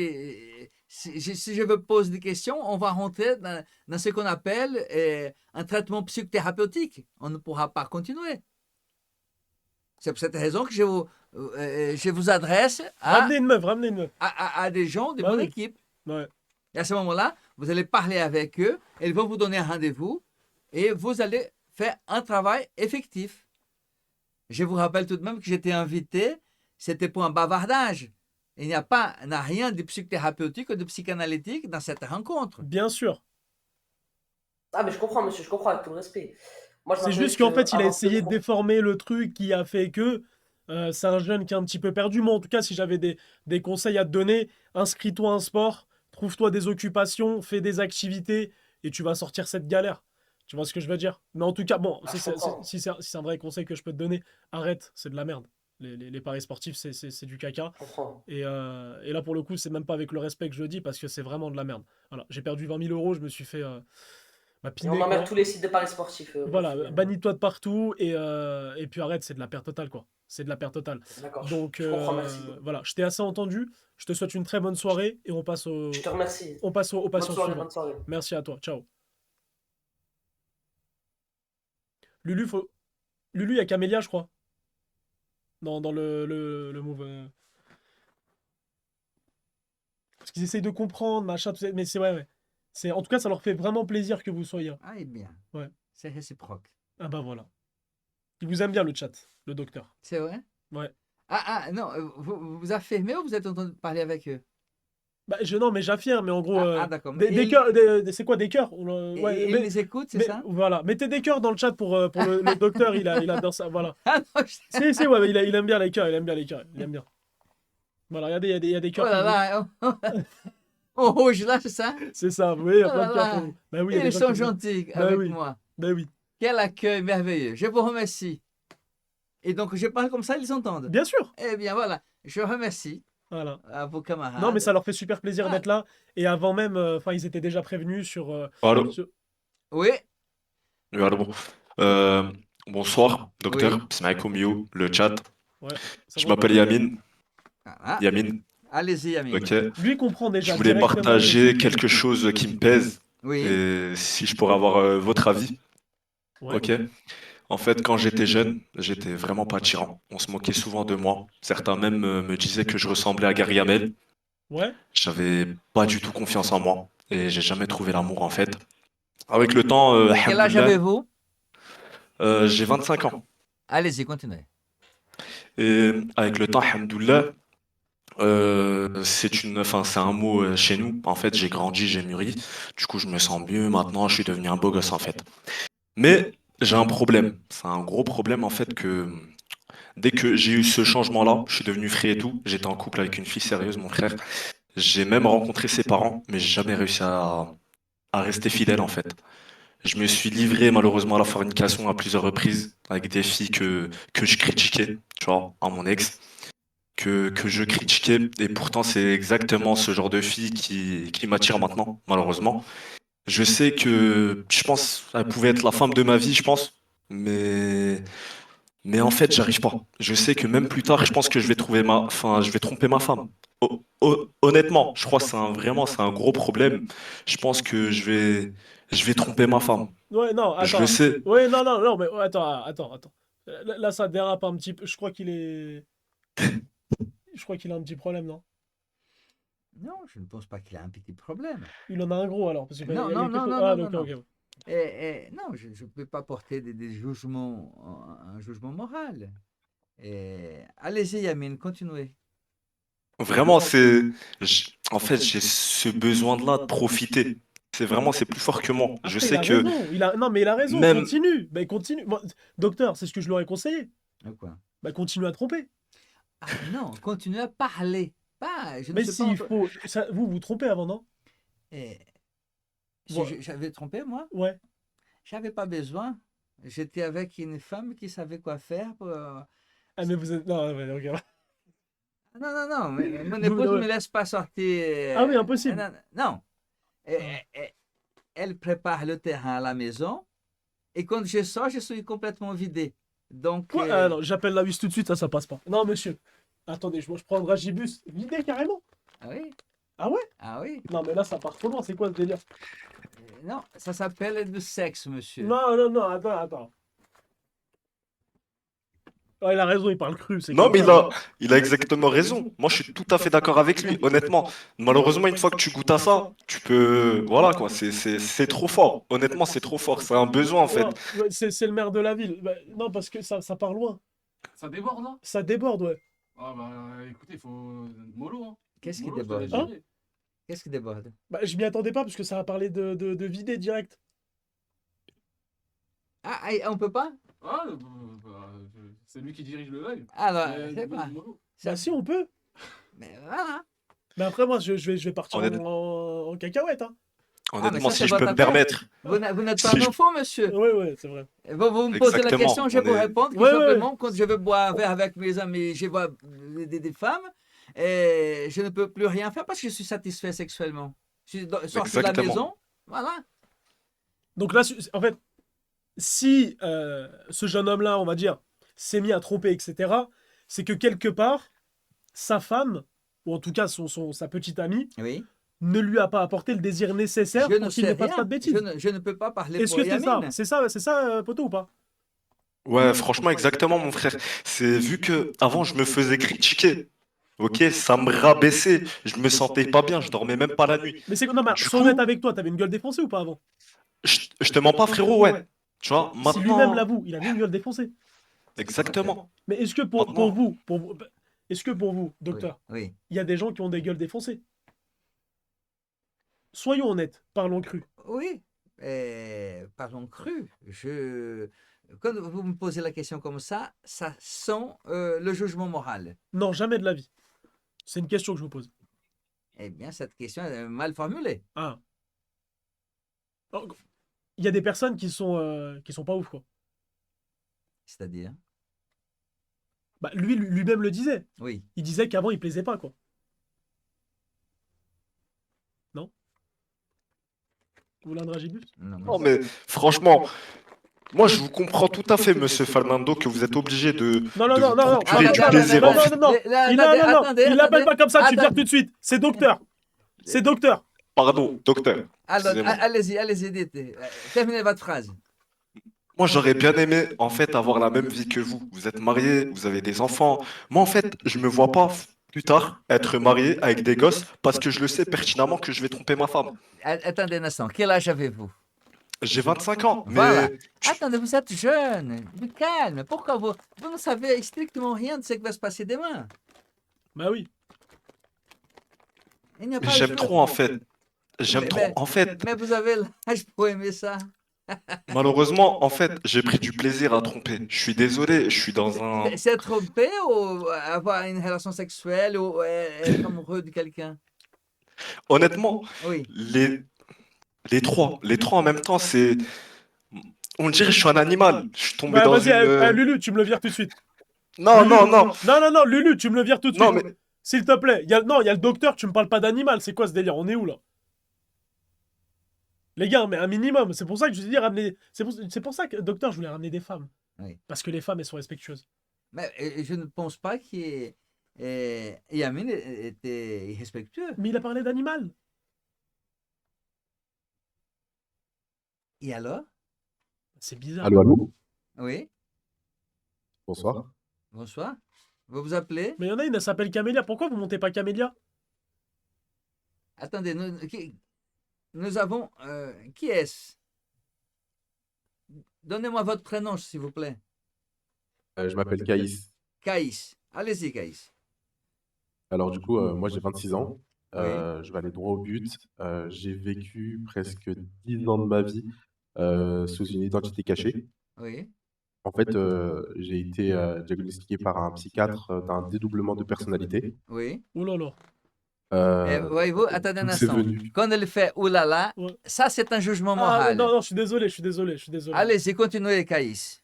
si je veux poser des questions, on va rentrer dans ce qu'on appelle un traitement psychothérapeutique. On ne pourra pas continuer. C'est pour cette raison que je vous adresse Ramenez une meuf, ramenez une meuf. à des gens de Bah mon oui. équipe. Ouais. Et à ce moment-là, vous allez parler avec eux, ils vont vous donner un rendez-vous et vous allez faire un travail effectif. Je vous rappelle tout de même que j'étais invité, c'était pour un bavardage. Il n'y n'a rien de psychothérapeutique ou de psychanalytique dans cette rencontre. Bien sûr. Ah, mais je comprends, monsieur, je comprends avec tout le respect. Moi, je C'est m'attendais juste qu'en fait, il a qu'avoir essayé de déformer le truc qui a fait que c'est un jeune qui est un petit peu perdu. Moi, en tout cas, si j'avais des conseils à te donner, inscris-toi à un sport, trouve-toi des occupations, fais des activités et tu vas sortir cette galère. Tu vois ce que je veux dire? Mais en tout cas, bon, Ah, je comprends. si c'est un vrai conseil que je peux te donner, arrête, c'est de la merde. Les paris sportifs, c'est du caca. Je comprends. Et là, pour le coup, c'est même pas avec le respect que je le dis parce que c'est vraiment de la merde. Voilà, j'ai perdu 20 000 euros, je me suis fait Et on piner, emmerde quoi. tous les sites de paris sportifs. Voilà, bannis-toi de partout et puis arrête, c'est de la perte totale, quoi. C'est de la perte totale. D'accord, Donc je comprends, merci. voilà, je t'ai assez entendu. Je te souhaite une très bonne soirée et on passe Je te remercie. au Bonne patient soirée, suivant. bonne soirée. Merci à toi. Ciao. Lulu, Lulu, il y a Camélia, je crois. Dans le move. Parce qu'ils essayent de comprendre, machin, tout ça. Mais c'est ouais, ouais. En tout cas, ça leur fait vraiment plaisir que vous soyez là. Ah, eh bien, Ouais. c'est réciproque. Ah bah voilà. Ils vous aiment bien le chat, le docteur. C'est vrai? Ouais. Non, vous affirmez ou vous êtes en train de parler avec eux? Bah, non, mais j'affirme, mais en gros, D'accord. des cœurs, c'est quoi des cœurs? Ouais, Ils les écoutent, c'est ça? voilà, mettez des cœurs dans le chat pour le docteur, il adore ça, voilà. Ah non, Si, ouais, il aime bien les cœurs, il aime bien les cœurs, il aime bien. Voilà, regardez, il y a des oh cœurs. là là, on rouge là, c'est ça? C'est ça, vous voyez, il y a Oh plein là de cœurs là. pour vous. Bah oui, il y a des Ils gens sont qui aiment bien. gentils Bah avec oui. moi. Bah oui. Quel accueil merveilleux. Je vous remercie. Et donc, je parle comme ça, ils entendent. Bien sûr. Eh bien, voilà. Je remercie Voilà. à vos camarades. Non, mais ça leur fait super plaisir Ah. d'être là. Et avant même, enfin, ils étaient déjà prévenus sur. Allô? Oui, Oui, allô, bon. Bonsoir, docteur. Oui. Bismillah You, le chat. Ouais. Ça Je va, m'appelle Yamin. Ah, Yamin. Allez-y, Amine. Ok. Lui comprend Je déjà voulais directement. partager quelque chose qui me pèse Oui. et si je pourrais avoir votre avis. Ouais. Ok. En fait, quand j'étais jeune, j'étais vraiment pas attirant. On se moquait souvent de moi. Certains même me disaient que je ressemblais à Gary Hamel. Ouais. J'avais pas du tout confiance en moi et j'ai jamais trouvé l'amour en fait. Avec le temps, Quel âge alhamdoulilah, avez-vous? j'ai 25 ans. Allez-y, continuez. Et avec le temps, alhamdoulilah, enfin, c'est un mot chez nous. En fait, j'ai grandi, j'ai mûri. Du coup, je me sens mieux maintenant. Je suis devenu un beau gosse en fait. Mais j'ai un problème. C'est un gros problème en fait que dès que j'ai eu ce changement-là, je suis devenu free et tout. J'étais en couple avec une fille sérieuse, mon frère. J'ai même rencontré ses parents, mais j'ai jamais réussi à rester fidèle en fait. Je me suis livré malheureusement à la fornication à plusieurs reprises avec des filles que je critiquais, tu vois, à mon ex, que je critiquais. Et pourtant, c'est exactement ce genre de fille qui m'attire maintenant, malheureusement. Je sais que, je pense, elle pouvait être la femme de ma vie, je pense, mais, mais en fait, j'arrive pas. Je sais que même plus tard, je pense que enfin, je vais tromper ma femme. Honnêtement, je crois que c'est un gros problème. Je pense que je vais tromper ma femme. Ouais, non, Je le attends. sais. Ouais, non, non, non, mais attends. Là, ça dérape un petit peu. Je crois qu'il est. Je crois qu'il a un petit problème, non? Non, je ne pense pas qu'il a un petit problème. Il en a un gros alors. Parce que Non, il y a non, quelque non, chose- non, Ah, non, donc, non, ok. non. Non, je ne peux pas porter des jugements, un jugement moral. Allez-y, Yamine, continuez. Vraiment, en fait, j'ai ce besoin-là de profiter. C'est plus fort que moi. Je Après, il sais a que raison. Non, mais il a raison. même, Continue. Ben, continue. Moi, docteur, c'est ce que je lui aurais conseillé. Quoi? Bah, continue à tromper. Ah non, continuez à parler. Pas, je ne Mais suis si, pas il faut. Vous trompez avant, non? Eh, si Bon, j'avais trompé, moi, ouais. j'avais pas besoin. J'étais avec une femme qui savait quoi faire. Ah, mais vous êtes. Non, ouais, ok. Non, non, non, mon Vous- épouse ne ouais. me laisse pas sortir. Ah oui, impossible. Non, non. Eh, Ah. Elle prépare le terrain à la maison et quand je sors, je suis complètement vidé. Donc, Quoi? Ah non, j'appelle la huisse tout de suite, ça passe pas. Non, monsieur. Attendez, je prends un dragibus. Vidé carrément. ah oui, Ah ouais? ah oui. Non, mais là, ça part trop loin. C'est quoi ce délire? Non, ça s'appelle du sexe, monsieur. Non, non, non, attends. Ouais, il a raison, il parle cru. C'est non, comme mais ça. il a exactement raison. Moi, je suis tout à fait d'accord avec lui, honnêtement. Malheureusement, une fois que tu goûtes à ça, tu peux, voilà quoi, c'est trop fort. Honnêtement, c'est trop fort. C'est un besoin en fait. Non, ouais, c'est le maire de la ville. Bah, non, parce que ça part loin. Ça déborde, hein? Ça déborde, ouais. Ah bah écoutez, il faut. Mollo, hein. Qu'est-ce qui Mollo, je te déborde? l'ai Hein? géré. Qu'est-ce qui déborde? Bah, je m'y attendais pas parce que ça a parlé de vider direct. On peut pas? Ah, c'est lui qui dirige le live. Alors, Mais, je sais pas. mollo. Bah, si, on peut. Mais voilà. Mais après, moi, je vais partir Honnête- en cacahuète, hein. mais Honnêtement, ça, si c'est je peux votre me affaire. permettre. Vous n'êtes pas Si un je- enfant, monsieur. Ouais, c'est vrai. Vous me posez la Exactement, question, je on vais vous est- répondre. Tout Ouais, simplement, quand je veux boire un verre avec mes amis, je vois des femmes, et je ne peux plus rien faire parce que je suis satisfait sexuellement. Je suis sorti de la Exactement. maison, voilà. Donc là, en fait, si ce jeune homme-là, on va dire, s'est mis à tromper, etc., c'est que quelque part, sa femme, ou en tout cas sa petite amie, Oui. ne lui a pas apporté le désir nécessaire Je ne pour qu'il sais ne fasse rien. pas de bêtises. Je ne peux pas parler Est-ce pour que c'est ça? Yamine. C'est ça, poto, ou pas? Ouais, franchement, exactement, mon frère. C'est vu que avant, je me faisais critiquer. Ok, ça me rabaissait. Je me sentais pas bien. Je dormais même pas la nuit. Mais c'est non, mais Du sois coup- honnête avec toi, t'avais une gueule défoncée ou pas avant? Je te mens pas, frérot, ouais. Tu vois, Si lui-même maintenant. l'avoue, il avait une gueule défoncée. Exactement. Mais est-ce que pour Maintenant. vous, est-ce que pour vous, docteur, Oui. il y a des gens qui ont des gueules défoncées? Soyons honnêtes, parlons cru. Oui. Parlons cru. Quand vous me posez la question comme ça sent le jugement moral. Non, jamais de la vie. C'est une question que je vous pose. Eh bien, cette question est mal formulée. Ah. Oh, il y a des personnes qui sont pas ouf, quoi. C'est-à-dire? Bah, lui-même le disait. Oui. Il disait qu'avant, il plaisait pas, quoi. Non? Vous voulez un dragibus? Non, Non, mais franchement, Moi, je vous comprends tout à fait, monsieur Fernando, que vous êtes obligé Non, non, de non, vous non, non, procurer attendez, du attendez, plaisir non, en non, fait. non, non. Là, Il non, attendez, non, non, attendez, il l'appelle attendez, pas comme ça, tu le vires attendez. tout de suite. C'est docteur. C'est docteur. Pardon, docteur, Alors, excusez-moi. allez-y, dites. Terminez votre phrase. Moi, j'aurais bien aimé, en fait, avoir la même vie que vous. Vous êtes marié, vous avez des enfants. Moi, en fait, je me vois pas plus tard être marié avec des gosses parce que je le sais pertinemment que je vais tromper ma femme. Attendez un instant. Quel âge avez-vous? J'ai 25 ans, Voilà. mais Attendez, vous êtes jeune. Du calme. Pourquoi vous ne savez strictement rien de ce qui va se passer demain? Bah oui. Il n'y a pas le j'aime choix. trop, en fait. J'aime Mais- trop. mais- En fait, Mais vous avez l'âge pour aimer ça. malheureusement, en fait, j'ai pris du plaisir à tromper. Je suis désolé, je suis dans un... C'est tromper ou avoir une relation sexuelle ou être amoureux de quelqu'un? Honnêtement, Oui. les trois en même temps, c'est... On dirait que je suis un animal. Je suis tombé Bah dans vas-y, une... Lulu, tu me le vires tout de suite. Non, Lulu, non, non. Non, non, non, Lulu, tu me le vires tout de Non, suite. mais S'il te plaît. Non, il y a le docteur, tu me parles pas d'animal. C'est quoi ce délire? On est où là? Les gars, mais un minimum. C'est pour ça que je vous ai dit ramener. C'est pour ça que, docteur, je voulais ramener des femmes. Oui. Parce que les femmes, elles sont respectueuses. Mais je ne pense pas que Yamin était irrespectueux. Mais il a parlé d'animal. Et alors? C'est bizarre. Allô, allô? Oui. Bonsoir. Bonsoir. Vous vous appelez? Mais il y en a une, elle s'appelle Camélia. Pourquoi vous montez pas Camélia? Attendez, nous avons... qui est-ce? Donnez-moi votre prénom, s'il vous plaît. Je m'appelle Caïs. Caïs. Allez-y, Caïs. Alors du coup, moi j'ai 26 ans. Oui. Je vais aller droit au but. J'ai vécu presque 10 ans de ma vie sous une identité cachée. Oui. En fait, j'ai été diagnostiqué par un psychiatre d'un dédoublement de personnalité. Oui. Oh là là. Voyez-vous, attendez un d'où c'est instant. venu. Quand elle fait oulala, Ouais. ça c'est un jugement Ah, moral. non, non, je suis désolé, je suis désolé, je suis désolé. Allez-y, continuez, Caïs.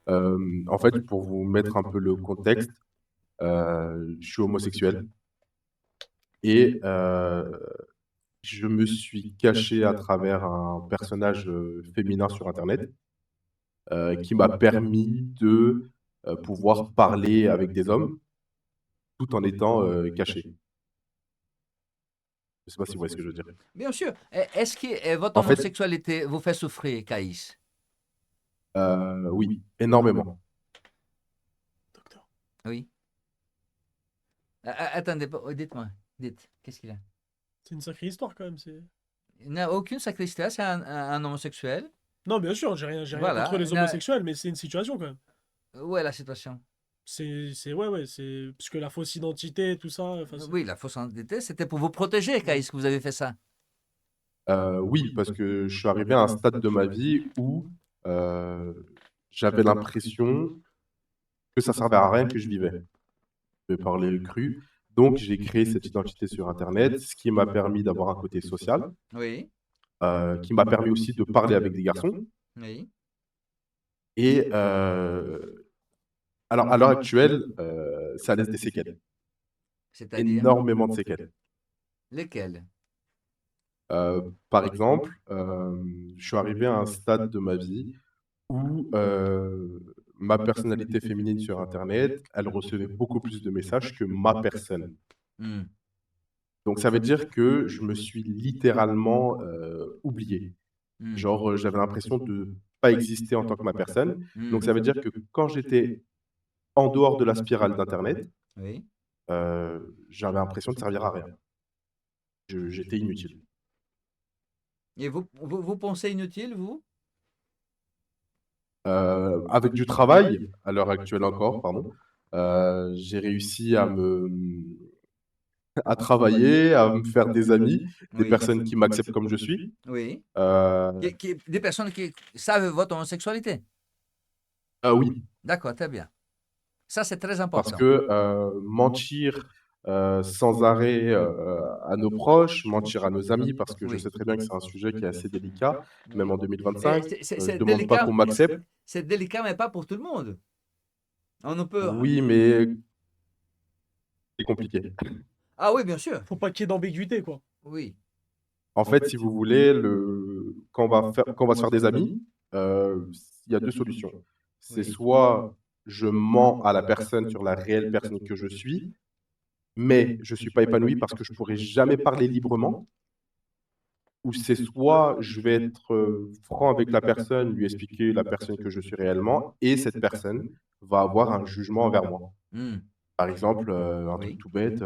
En fait, pour vous mettre un peu le contexte, je suis homosexuel et je me suis caché à travers un personnage féminin sur Internet qui m'a permis de pouvoir parler avec des hommes tout en étant caché. Je ne sais pas si vous voyez ce que je veux dire. Bien sûr. Est-ce que votre En fait- homosexualité vous fait souffrir, Caïs? Oui, énormément. Docteur. Oui. Attendez, dites-moi. Dites, qu'est-ce qu'il a? C'est une sacrée histoire quand même. Il n'a aucune sacrée histoire, c'est un homosexuel. Non, bien sûr, j'ai rien Voilà, contre les il a- homosexuels, mais c'est une situation quand même. Où est la situation? Ouais, c'est parce que la fausse identité, tout ça. enfin, Oui, la fausse identité, c'était pour vous protéger, Caïs, que vous avez fait ça. Oui, parce que je suis arrivé à un stade de ma vie où j'avais l'impression que ça servait à rien que je vivais. Je vais parler cru. Donc, j'ai créé cette identité sur Internet, ce qui m'a permis d'avoir un côté social, Oui, qui m'a permis aussi de parler avec des garçons. oui. Et alors, à l'heure actuelle, ça laisse des séquelles, C'est-à-dire énormément de séquelles. lesquels? Par exemple, je suis arrivé à un stade de ma vie où ma personnalité féminine sur Internet, elle recevait beaucoup plus de messages que ma personne. Hmm. Donc ça veut dire que je me suis littéralement oublié. Hmm. Genre, j'avais l'impression de ne pas exister en tant que ma personne. Hmm. Donc ça veut dire que quand j'étais en dehors de la spirale d'Internet, Oui. j'avais l'impression de servir à rien. J'étais inutile. Et vous pensez inutile, vous? Avec du travail, à l'heure actuelle encore, pardon, j'ai réussi à travailler, à me faire des amis, des Oui. personnes qui m'acceptent comme je suis. Oui. Euh, Des personnes qui savent votre homosexualité. oui, D'accord, très bien. Ça, c'est très parce important. que mentir sans arrêt à nos proches, mentir à nos amis, parce que je Oui. sais très bien que c'est un sujet qui est assez délicat, même en 2025. Je ne C'est demande pas qu'on m'accepte. C'est délicat, mais pas pour tout le monde. On ne peut... Oui, mais c'est compliqué. Ah oui, bien sûr. Faut pas qu'il y ait d'ambiguïté, quoi. Oui. En fait, si vous voulez, quand on va se faire des amis, il y a deux solutions. C'est Oui. soit je mens à la personne sur la réelle personne que je suis, mais je ne suis pas épanoui parce que je ne pourrai jamais parler librement, ou c'est soit je vais être franc avec la personne, lui expliquer la personne que je suis réellement, et cette personne va avoir un jugement envers moi. Hmm. Par exemple, un truc Oui. tout bête,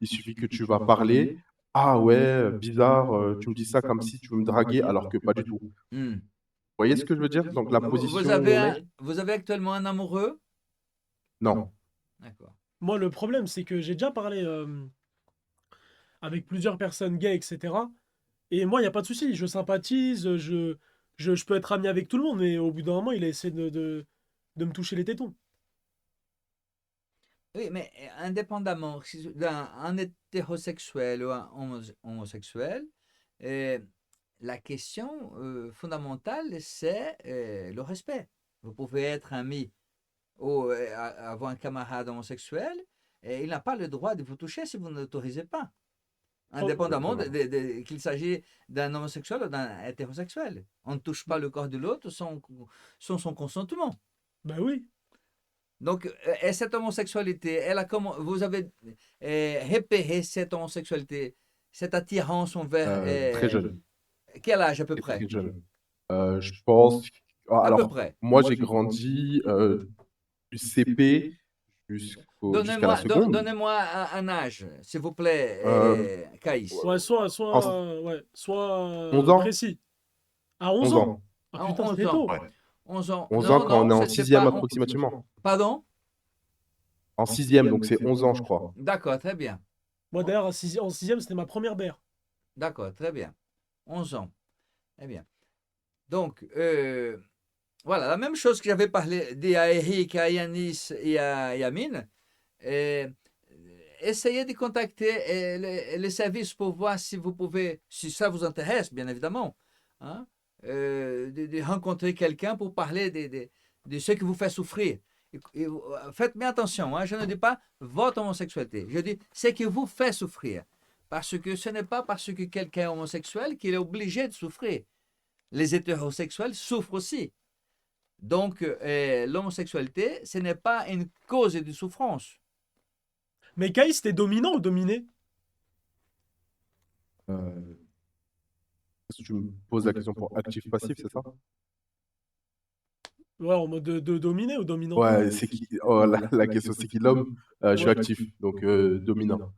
il suffit que tu vas parler, ah ouais, bizarre, tu me dis ça comme si tu veux me draguer, alors que pas du tout. Vous Hmm. voyez ce que je veux dire? Donc la Vous position où avez on est? vous avez actuellement un amoureux? Non. D'accord. Moi, le problème, c'est que j'ai déjà parlé avec plusieurs personnes gays, etc. Et moi, il n'y a pas de souci. Je sympathise, je peux être ami avec tout le monde, mais au bout d'un moment, il a essayé de me toucher les tétons. Oui, mais indépendamment d'un un hétérosexuel ou un homosexuel, euh, la question fondamentale, c'est le respect. Vous pouvez être ami ou avoir un camarade homosexuel et il n'a pas le droit de vous toucher si vous ne l'autorisez pas, indépendamment Exactement. qu'il s'agit d'un homosexuel ou d'un hétérosexuel. On ne touche pas le corps de l'autre sans son consentement. Bah oui. Donc, et cette homosexualité, vous avez repéré cette homosexualité, cette attirance envers Très jeune, quel âge à peu très près? très jeune. Je pense. À peu Alors, près. moi, j'ai grandi du CP jusqu'à la seconde. Donnez-moi un âge, s'il vous plaît, Euh, Caïs. Ouais, en ouais, soit 11 ans. précis. À 11 11 ans. ans. Ah En putain, 11 c'était ans. tôt. Ouais. 11 ans. 11 ans Non, quand on non, est en c'est sixième pas. approximativement. Pardon? En sixième, donc c'est 11 ans, je crois. D'accord, très bien. Moi, d'ailleurs, en sixième, c'était ma première BR. D'accord, très bien. 11 ans. Très bien. Donc, voilà, la même chose que j'avais dit à Eric, à Yanis et à Yamine. euh, Essayez de contacter les services pour voir si vous pouvez, si ça vous intéresse, bien évidemment, hein, de rencontrer quelqu'un pour parler de ce qui vous fait souffrir. Faites bien attention, hein, je ne dis pas votre homosexualité, je dis ce qui vous fait souffrir. Parce que ce n'est pas parce que quelqu'un est homosexuel qu'il est obligé de souffrir. Les hétérosexuels souffrent aussi. Donc, l'homosexualité, ce n'est pas une cause de souffrance. Mais Kai, c'était dominant ou dominé? Euh, Si tu me poses la question pour actif-passif, c'est ça? Ouais, en mode de dominé ou dominant? Ouais, c'est qui? Oh, la question, c'est qui l'homme? Je suis Ouais. actif, donc dominant.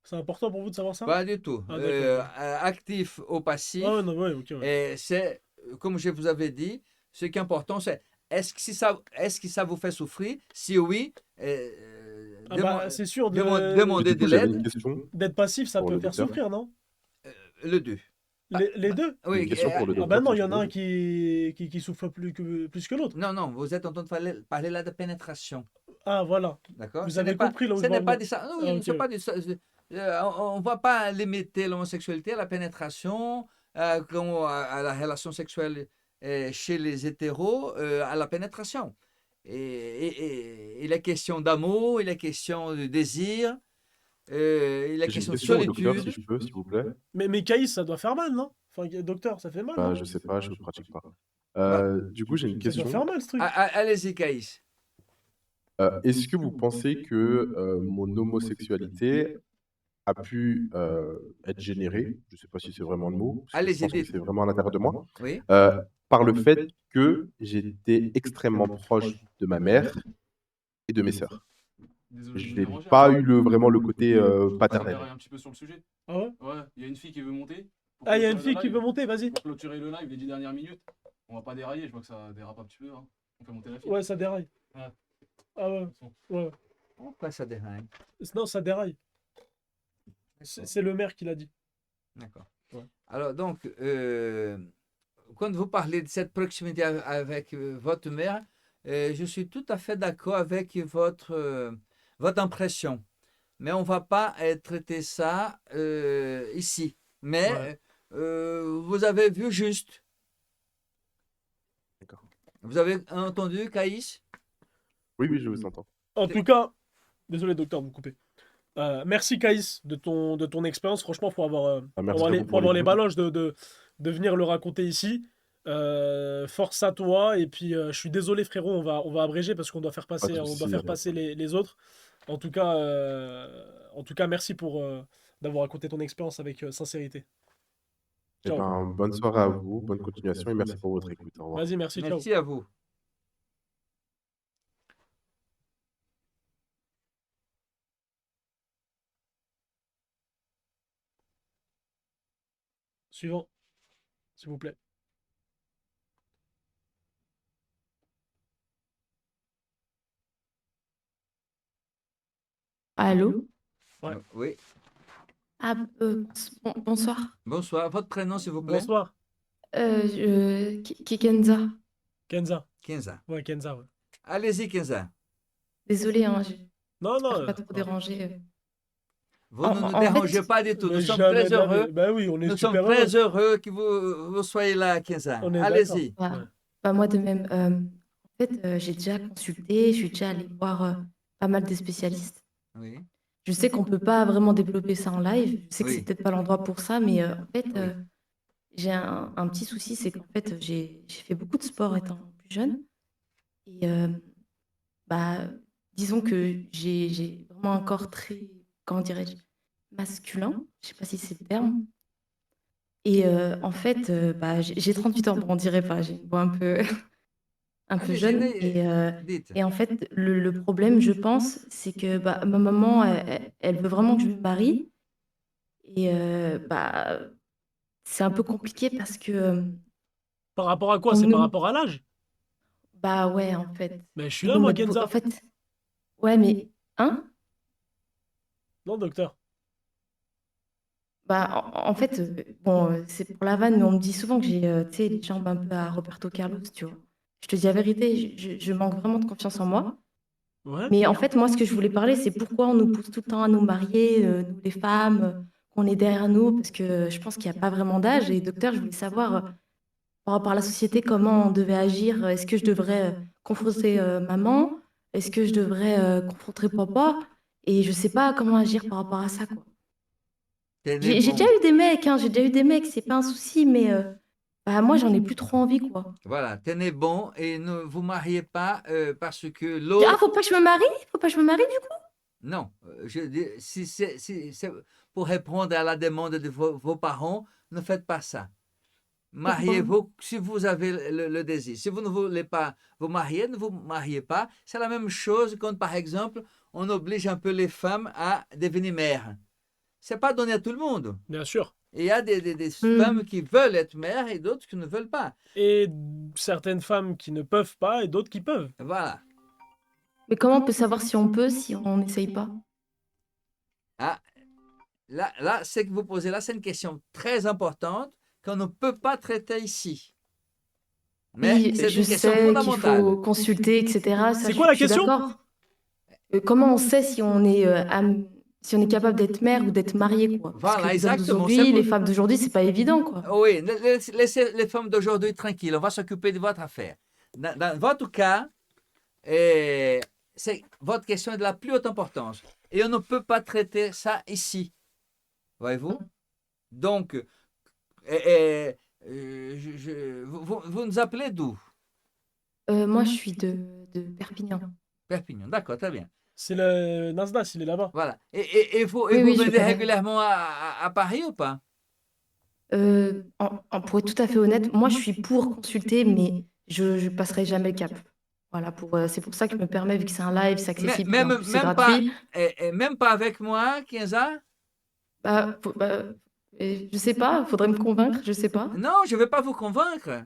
C'est important pour vous de savoir ça? Pas du tout. Ah, d'accord. Ok. Actif ou passif, Ah, ouais, non, ouais, ok, ouais. et c'est, comme je vous avais dit, ce qui est important, c'est est-ce que ça vous fait souffrir? Si oui, Ah bah, c'est sûr, Et demandez du de coup, j'avais une l'aide. question d'être passif, ça pour peut le faire docteur. souffrir, non? Le 2. Les deux? Une Oui, question pour le Ah bah docteur, non, si il y tu en a veux. un qui souffre plus que l'autre. non, non, vous êtes en train de parler là de pénétration. Ah, voilà. D'accord? Vous avez compris là où Ce je veux n'est en pas venir. de ça. Ah, Oui, ok. c'est pas de ça. On ne va pas limiter l'homosexualité à la pénétration, à la relation sexuelle chez les hétéros, à la pénétration. Il est question d'amour, il est question de désir, il est J'ai une question de question au docteur, si solitude. je peux, s'il vous plaît. Mais Caïs, ça doit faire mal, non? Enfin, docteur, ça fait mal, non? Je sais pas, je pratique pas. Bah, Du coup, j'ai une Ça doit question. faire mal, ce truc. allez-y, Caïs. Est-ce que vous pensez que mon homosexualité a pu être générée, je ne sais pas si c'est vraiment le mot, parce que je Allez-y, pense que dites. c'est vraiment à l'intérieur de moi, Oui. par le fait que j'étais extrêmement proche de ma mère et de mes sœurs. Désolé de Je vous n'ai déranger, pas hein. eu vraiment le côté Je paternel. accélérer un petit peu sur le sujet. Ah ouais? Ouais, il y a une fille qui veut monter. Pour Ah, il y a une clôturer fille le qui live. veut monter, vas-y. Pour clôturer le live, les 10 dernières minutes. On va pas dérailler, je vois que ça dérape un petit peu. Hein. On fait monter la fille. Ouais, ça déraille. Ouais. Ah ouais, ouais. Pourquoi ça déraille? Non, ça déraille. C'est le maire qui l'a dit. D'accord. Ouais. Alors, donc, quand vous parlez de cette proximité avec votre mère, je suis tout à fait d'accord avec votre impression. Mais on ne va pas traiter ça ici. Mais vous avez vu juste. D'accord. Vous avez entendu, Caïs? Oui, oui, je vous entends. En tout cas, désolé, docteur, de me couper. Merci, Caïs, de ton expérience. Franchement, faut avoir Merci à vous faut pour avoir les l'écoute. baloches de venir le raconter ici. Force à toi. Et puis, je suis désolé, frérot, on va abréger parce qu'on doit faire Pas de passer, on doit souci, faire y a pas de passer problème. les autres. En tout cas, merci pour d'avoir raconté ton expérience avec sincérité. Eh Ciao. ben, bonne soirée à vous, bonne continuation et merci pour votre écoute. Au revoir. Vas-y, merci, ciao. Merci à vous. Suivant, s'il vous plaît. Allô? Ouais. Oui. Ah, bonsoir. Bonsoir. Votre prénom, s'il vous plaît? Bonsoir, Kenza. Kenza. 15 ans. Ouais, Kenza, ouais. Allez-y, 15 ans. Désolée, hein, Non, non. j'espère pas trop déranger. Vous ne nous En dérangez fait, pas du tout. Nous Mais sommes jamais très de la vie. heureux. Bah oui, on est Nous sommes super très heureux. heureux que vous soyez là, 15 ans. On est d'accord. Allez-y. bah, Ouais. bah, moi de même. En fait, j'ai déjà consulté, je suis déjà allée voir pas mal de spécialistes. Oui. Je sais qu'on peut pas vraiment développer ça en live. Je sais que c'est Oui. peut-être pas l'endroit pour ça, mais en fait, Oui. j'ai un petit souci, c'est qu'en fait, j'ai fait beaucoup de sport étant plus jeune. Et bah, disons que j'ai vraiment un corps très, comment dirais-je, masculin. Je sais pas si c'est le terme. Et en fait, bah, j'ai 38 ans, bon, on dirait pas, j'ai une voix un peu, un peu Allez-y, jeune. dites. Et en fait, le problème, je pense, c'est que bah, ma maman, elle veut vraiment que je me marie. Et bah, c'est un peu compliqué parce que Par rapport à quoi? on C'est par nous... rapport à l'âge? Bah ouais, en fait. Mais je suis Ils là, nous moi, mettent Kenza. en fait, ouais, mais... Hein? Non, docteur. Bah, en fait, bon, c'est pour la vanne, mais on me dit souvent que j'ai, tu sais, les jambes un peu à Roberto Carlos, tu vois. Je te dis la vérité, je manque vraiment de confiance en moi. Ouais. Mais en fait, moi, ce que je voulais parler, c'est pourquoi on nous pousse tout le temps à nous marier, nous les femmes, qu'on est derrière nous, parce que je pense qu'il n'y a pas vraiment d'âge. Et docteur, je voulais savoir, par rapport à la société, comment on devait agir. Est-ce que je devrais confronter maman? Est-ce que je devrais confronter papa? Et je ne sais pas comment agir par rapport à ça, quoi. Tenez J'ai bon. déjà eu des mecs, hein, j'ai déjà eu des mecs, c'est pas un souci, mais bah, moi, j'en ai plus trop envie, quoi. Voilà, tenez bon et ne vous mariez pas parce que Ah, l'autre. faut pas que je me marie? Faut pas que je me marie, du coup? Non, je dis, si c'est pour répondre à la demande de vos parents, ne faites pas ça. Mariez-vous si vous avez le désir. Si vous ne voulez pas vous marier, ne vous mariez pas. C'est la même chose quand, par exemple, on oblige un peu les femmes à devenir mères. C'est pas donné à tout le monde. Bien sûr. Et il y a des femmes qui veulent être mères et d'autres qui ne veulent pas. Et certaines femmes qui ne peuvent pas et d'autres qui peuvent. Voilà. Mais comment on peut savoir si on peut, si on n'essaye pas? Ah, là, ce que vous posez là, c'est une question très importante qu'on ne peut pas traiter ici. Mais Oui, c'est je une question sais qu'il fondamentale. faut consulter, etc. Ça, C'est quoi la je suis question? d'accord. Comment on sait si on est, si on est capable d'être mère ou d'être marié, quoi? Parce Voilà, que les hommes exactement. d'aujourd'hui, les femmes d'aujourd'hui, c'est pas évident, quoi. Oui, laissez les femmes d'aujourd'hui tranquilles. On va s'occuper de votre affaire. Dans votre cas, votre question est de la plus haute importance. Et on ne peut pas traiter ça ici. Voyez-vous? Donc, vous nous appelez d'où? Moi, je suis de Perpignan. Perpignan, d'accord, très bien. C'est le Nasdaq, il est là-bas. Voilà. Et vous Oui, je venez connais. régulièrement à Paris ou pas? Pour être tout à fait honnête, moi, je suis pour consulter, mais je ne passerai jamais le cap. Voilà, c'est pour ça que je me permets, vu que c'est un live, c'est accessible, et en plus, c'est gratuit. Même pas avec moi, 15 ans? Je sais pas, faudrait me convaincre, je sais pas. Non, je ne vais pas vous convaincre.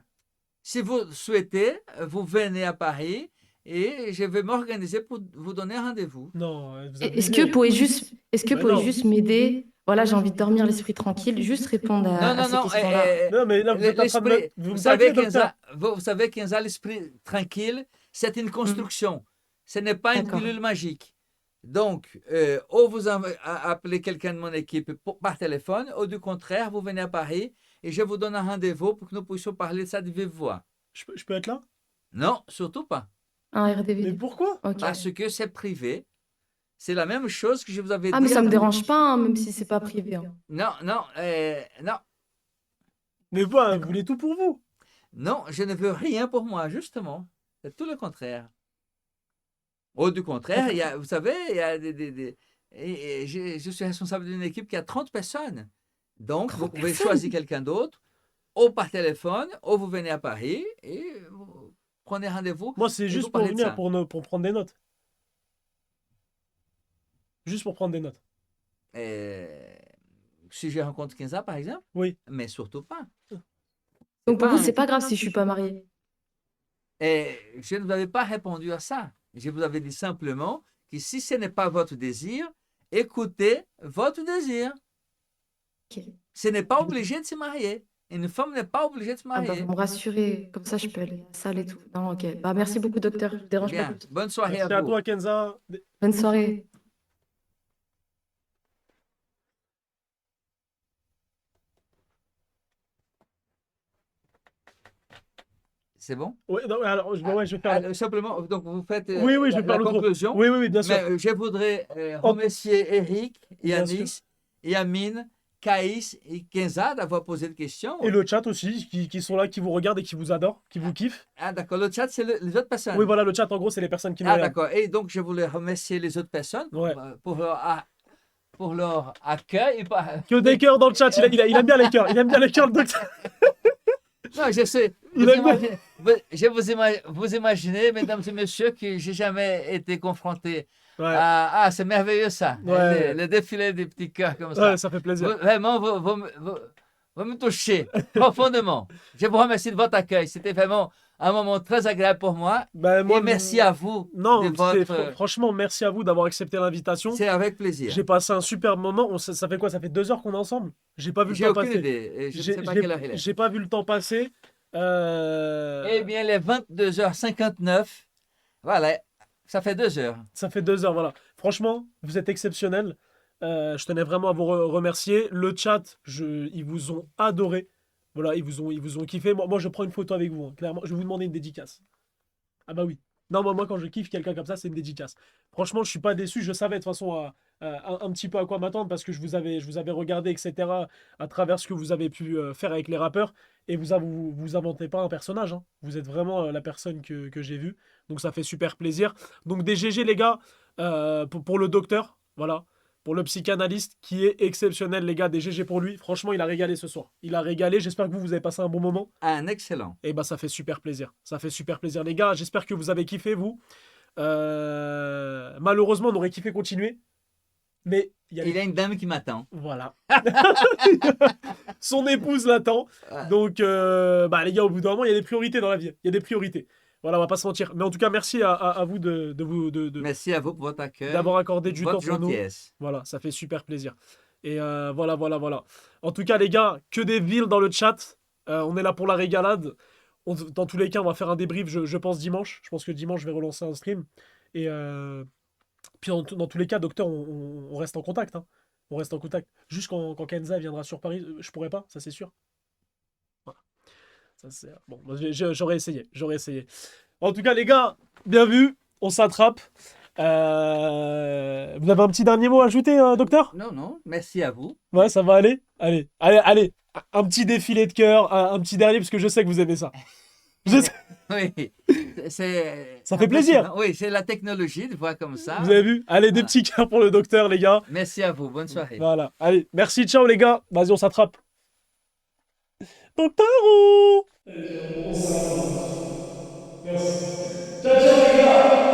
Si vous souhaitez, vous venez à Paris et je vais m'organiser pour vous donner rendez-vous. Non, vous Est-ce que vous pouvez juste m'aider? Voilà, j'ai envie de dormir l'esprit tranquille, juste répondre à ces questions-là. Non, mais là, vous êtes en train de l'esprit, vous vous me savez, taclez, docteur. vous savez, 15 ans, l'esprit tranquille, c'est une construction. Ce n'est pas une D'accord. pilule magique. Donc, ou vous appelez quelqu'un de mon équipe par téléphone, ou du contraire, vous venez à Paris et je vous donne un rendez-vous pour que nous puissions parler de ça de vive voix. Je peux être là? Non, surtout pas. Un Mais RDV. pourquoi? Ok. Parce que c'est privé. C'est la même chose que je vous avais dit. Ah, mais ça me dérange pas, hein, même si c'est pas privé, hein. Non, non, non. Mais vous voulez tout pour vous. Non, je ne veux rien pour moi, justement. C'est tout le contraire. Au du contraire, vous savez, il y a je suis responsable d'une équipe qui a 30 personnes. Donc, vous 30 pouvez personnes? choisir quelqu'un d'autre, ou par téléphone, ou vous venez à Paris et vous prenez rendez-vous Moi, c'est et vous juste pour parlez de venir ça. pour prendre des notes. Juste pour prendre des notes. Si je rencontre Kenza, par exemple, Oui. mais surtout pas. Donc pour vous, pas c'est pas grave si je suis pas mariée. Et je ne vous avais pas répondu à ça. Je vous avais dit simplement que si ce n'est pas votre désir, écoutez votre désir. Ok. Ce n'est pas obligé de se marier. Une femme n'est pas obligée de se Ah bah, marier. vous me rassurez, comme ça je peux aller à la salle et tout. Non, ok. Bah merci beaucoup, docteur. Je vous dérange pas Bien, plus. bonne soirée Merci à à vous. toi, Kenza. Bonne soirée. C'est bon? Oui, non, alors, je vais faire. Alors, simplement, donc vous faites Oui, oui, je vais faire la l'autre. conclusion. Oui, oui, oui, bien sûr. Mais je voudrais Oh. remercier Eric, Bien sûr. Yanis, Yamine, Caïs et Kenza d'avoir posé des questions. Et le chat aussi, qui sont là, qui vous regardent et qui vous adorent, qui vous kiffent. Ah, d'accord. Le chat, c'est les autres personnes. Oui, voilà, le chat, en gros, c'est les personnes qui nous Ah, regardent. d'accord. Et donc, je voulais remercier les autres personnes Ouais. pour leur accueil. Que des cœurs dans le chat, il aime bien les cœurs. Il aime bien les cœurs, le docteur. Non, je sais. Il aime bien. Vous imaginez, mesdames et messieurs, que j'ai jamais été confronté Ouais, à... Ah, c'est merveilleux ça. Ouais. Le défilé des petits cœurs comme ça. ouais, ça fait plaisir. Vraiment, vous me touchez profondément. Je vous remercie de votre accueil. C'était vraiment un moment très agréable pour moi. Ben, moi, Et merci à vous Non, de votre... franchement, merci à vous d'avoir accepté l'invitation. C'est avec plaisir. J'ai passé un super moment. Ça fait quoi? Ça fait 2 heures qu'on est ensemble? J'ai pas vu le J'ai temps aucune passer. idée. Et je ne J'ai sais pas quelle heure il est. j'ai pas vu le temps passer. Eh bien, les 22h59, voilà, ça fait 2 heures. Ça fait 2 heures, voilà. Franchement, vous êtes exceptionnels. Je tenais vraiment à vous remercier. Le chat, ils vous ont adoré. Voilà, ils vous ont kiffé. Moi, je prends une photo avec vous, hein, clairement. Je vais vous demander une dédicace. Ah bah oui. Non, moi, quand je kiffe quelqu'un comme ça, c'est une dédicace. Franchement, je suis pas déçu. Je savais de toute façon un petit peu à quoi m'attendre parce que je vous avais regardé, etc. à travers ce que vous avez pu faire avec les rappeurs. Et vous inventez pas un personnage, hein. Vous êtes vraiment la personne que j'ai vue. Donc ça fait super plaisir. Donc des GG les gars, pour le docteur, voilà. Pour le psychanalyste qui est exceptionnel les gars, des GG pour lui. Franchement, il a régalé ce soir. Il a régalé. J'espère que vous avez passé un bon moment. Un excellent. Et bah ça fait super plaisir. Ça fait super plaisir les gars. J'espère que vous avez kiffé vous. Malheureusement, on aurait kiffé continuer. Mais il y a Il y a une dame qui m'attend. voilà. Son épouse l'attend. Ouais. Donc, bah, les gars, au bout d'un moment, il y a des priorités dans la vie. Il y a des priorités. Voilà, on va pas se mentir. Mais en tout cas, merci à vous Merci à vous pour votre accueil, d'avoir accordé du temps votre pour nous. gentillesse. Voilà, ça fait super plaisir. Et voilà. En tout cas, les gars, que des villes dans le chat. On est là pour la régalade. Dans tous les cas, on va faire un débrief, je pense, dimanche. Je pense que dimanche, je vais relancer un stream. Et puis, dans tous les cas, docteur, on reste en contact, hein. On reste en contact. Juste quand Kenza viendra sur Paris, je pourrais pas, ça c'est sûr. Voilà. Ça, c'est... Bon, moi, j'aurais essayé. En tout cas, les gars, bien vu. On s'attrape. Vous avez un petit dernier mot à ajouter, docteur? Non, merci à vous. Ouais, ça va aller? Allez. Un petit défilé de cœur, un petit dernier, parce que je sais que vous aimez ça. Je sais- Oui, Ça fait plaisir. impressionnant. Oui, c'est la technologie de voir comme ça. Vous avez vu? Allez, des Voilà. petits cœurs pour le docteur, les gars. Merci à vous. Bonne soirée. Voilà. Allez, merci, ciao, les gars. Vas-y, on s'attrape. Docteur! Merci. Ciao, ciao, les gars.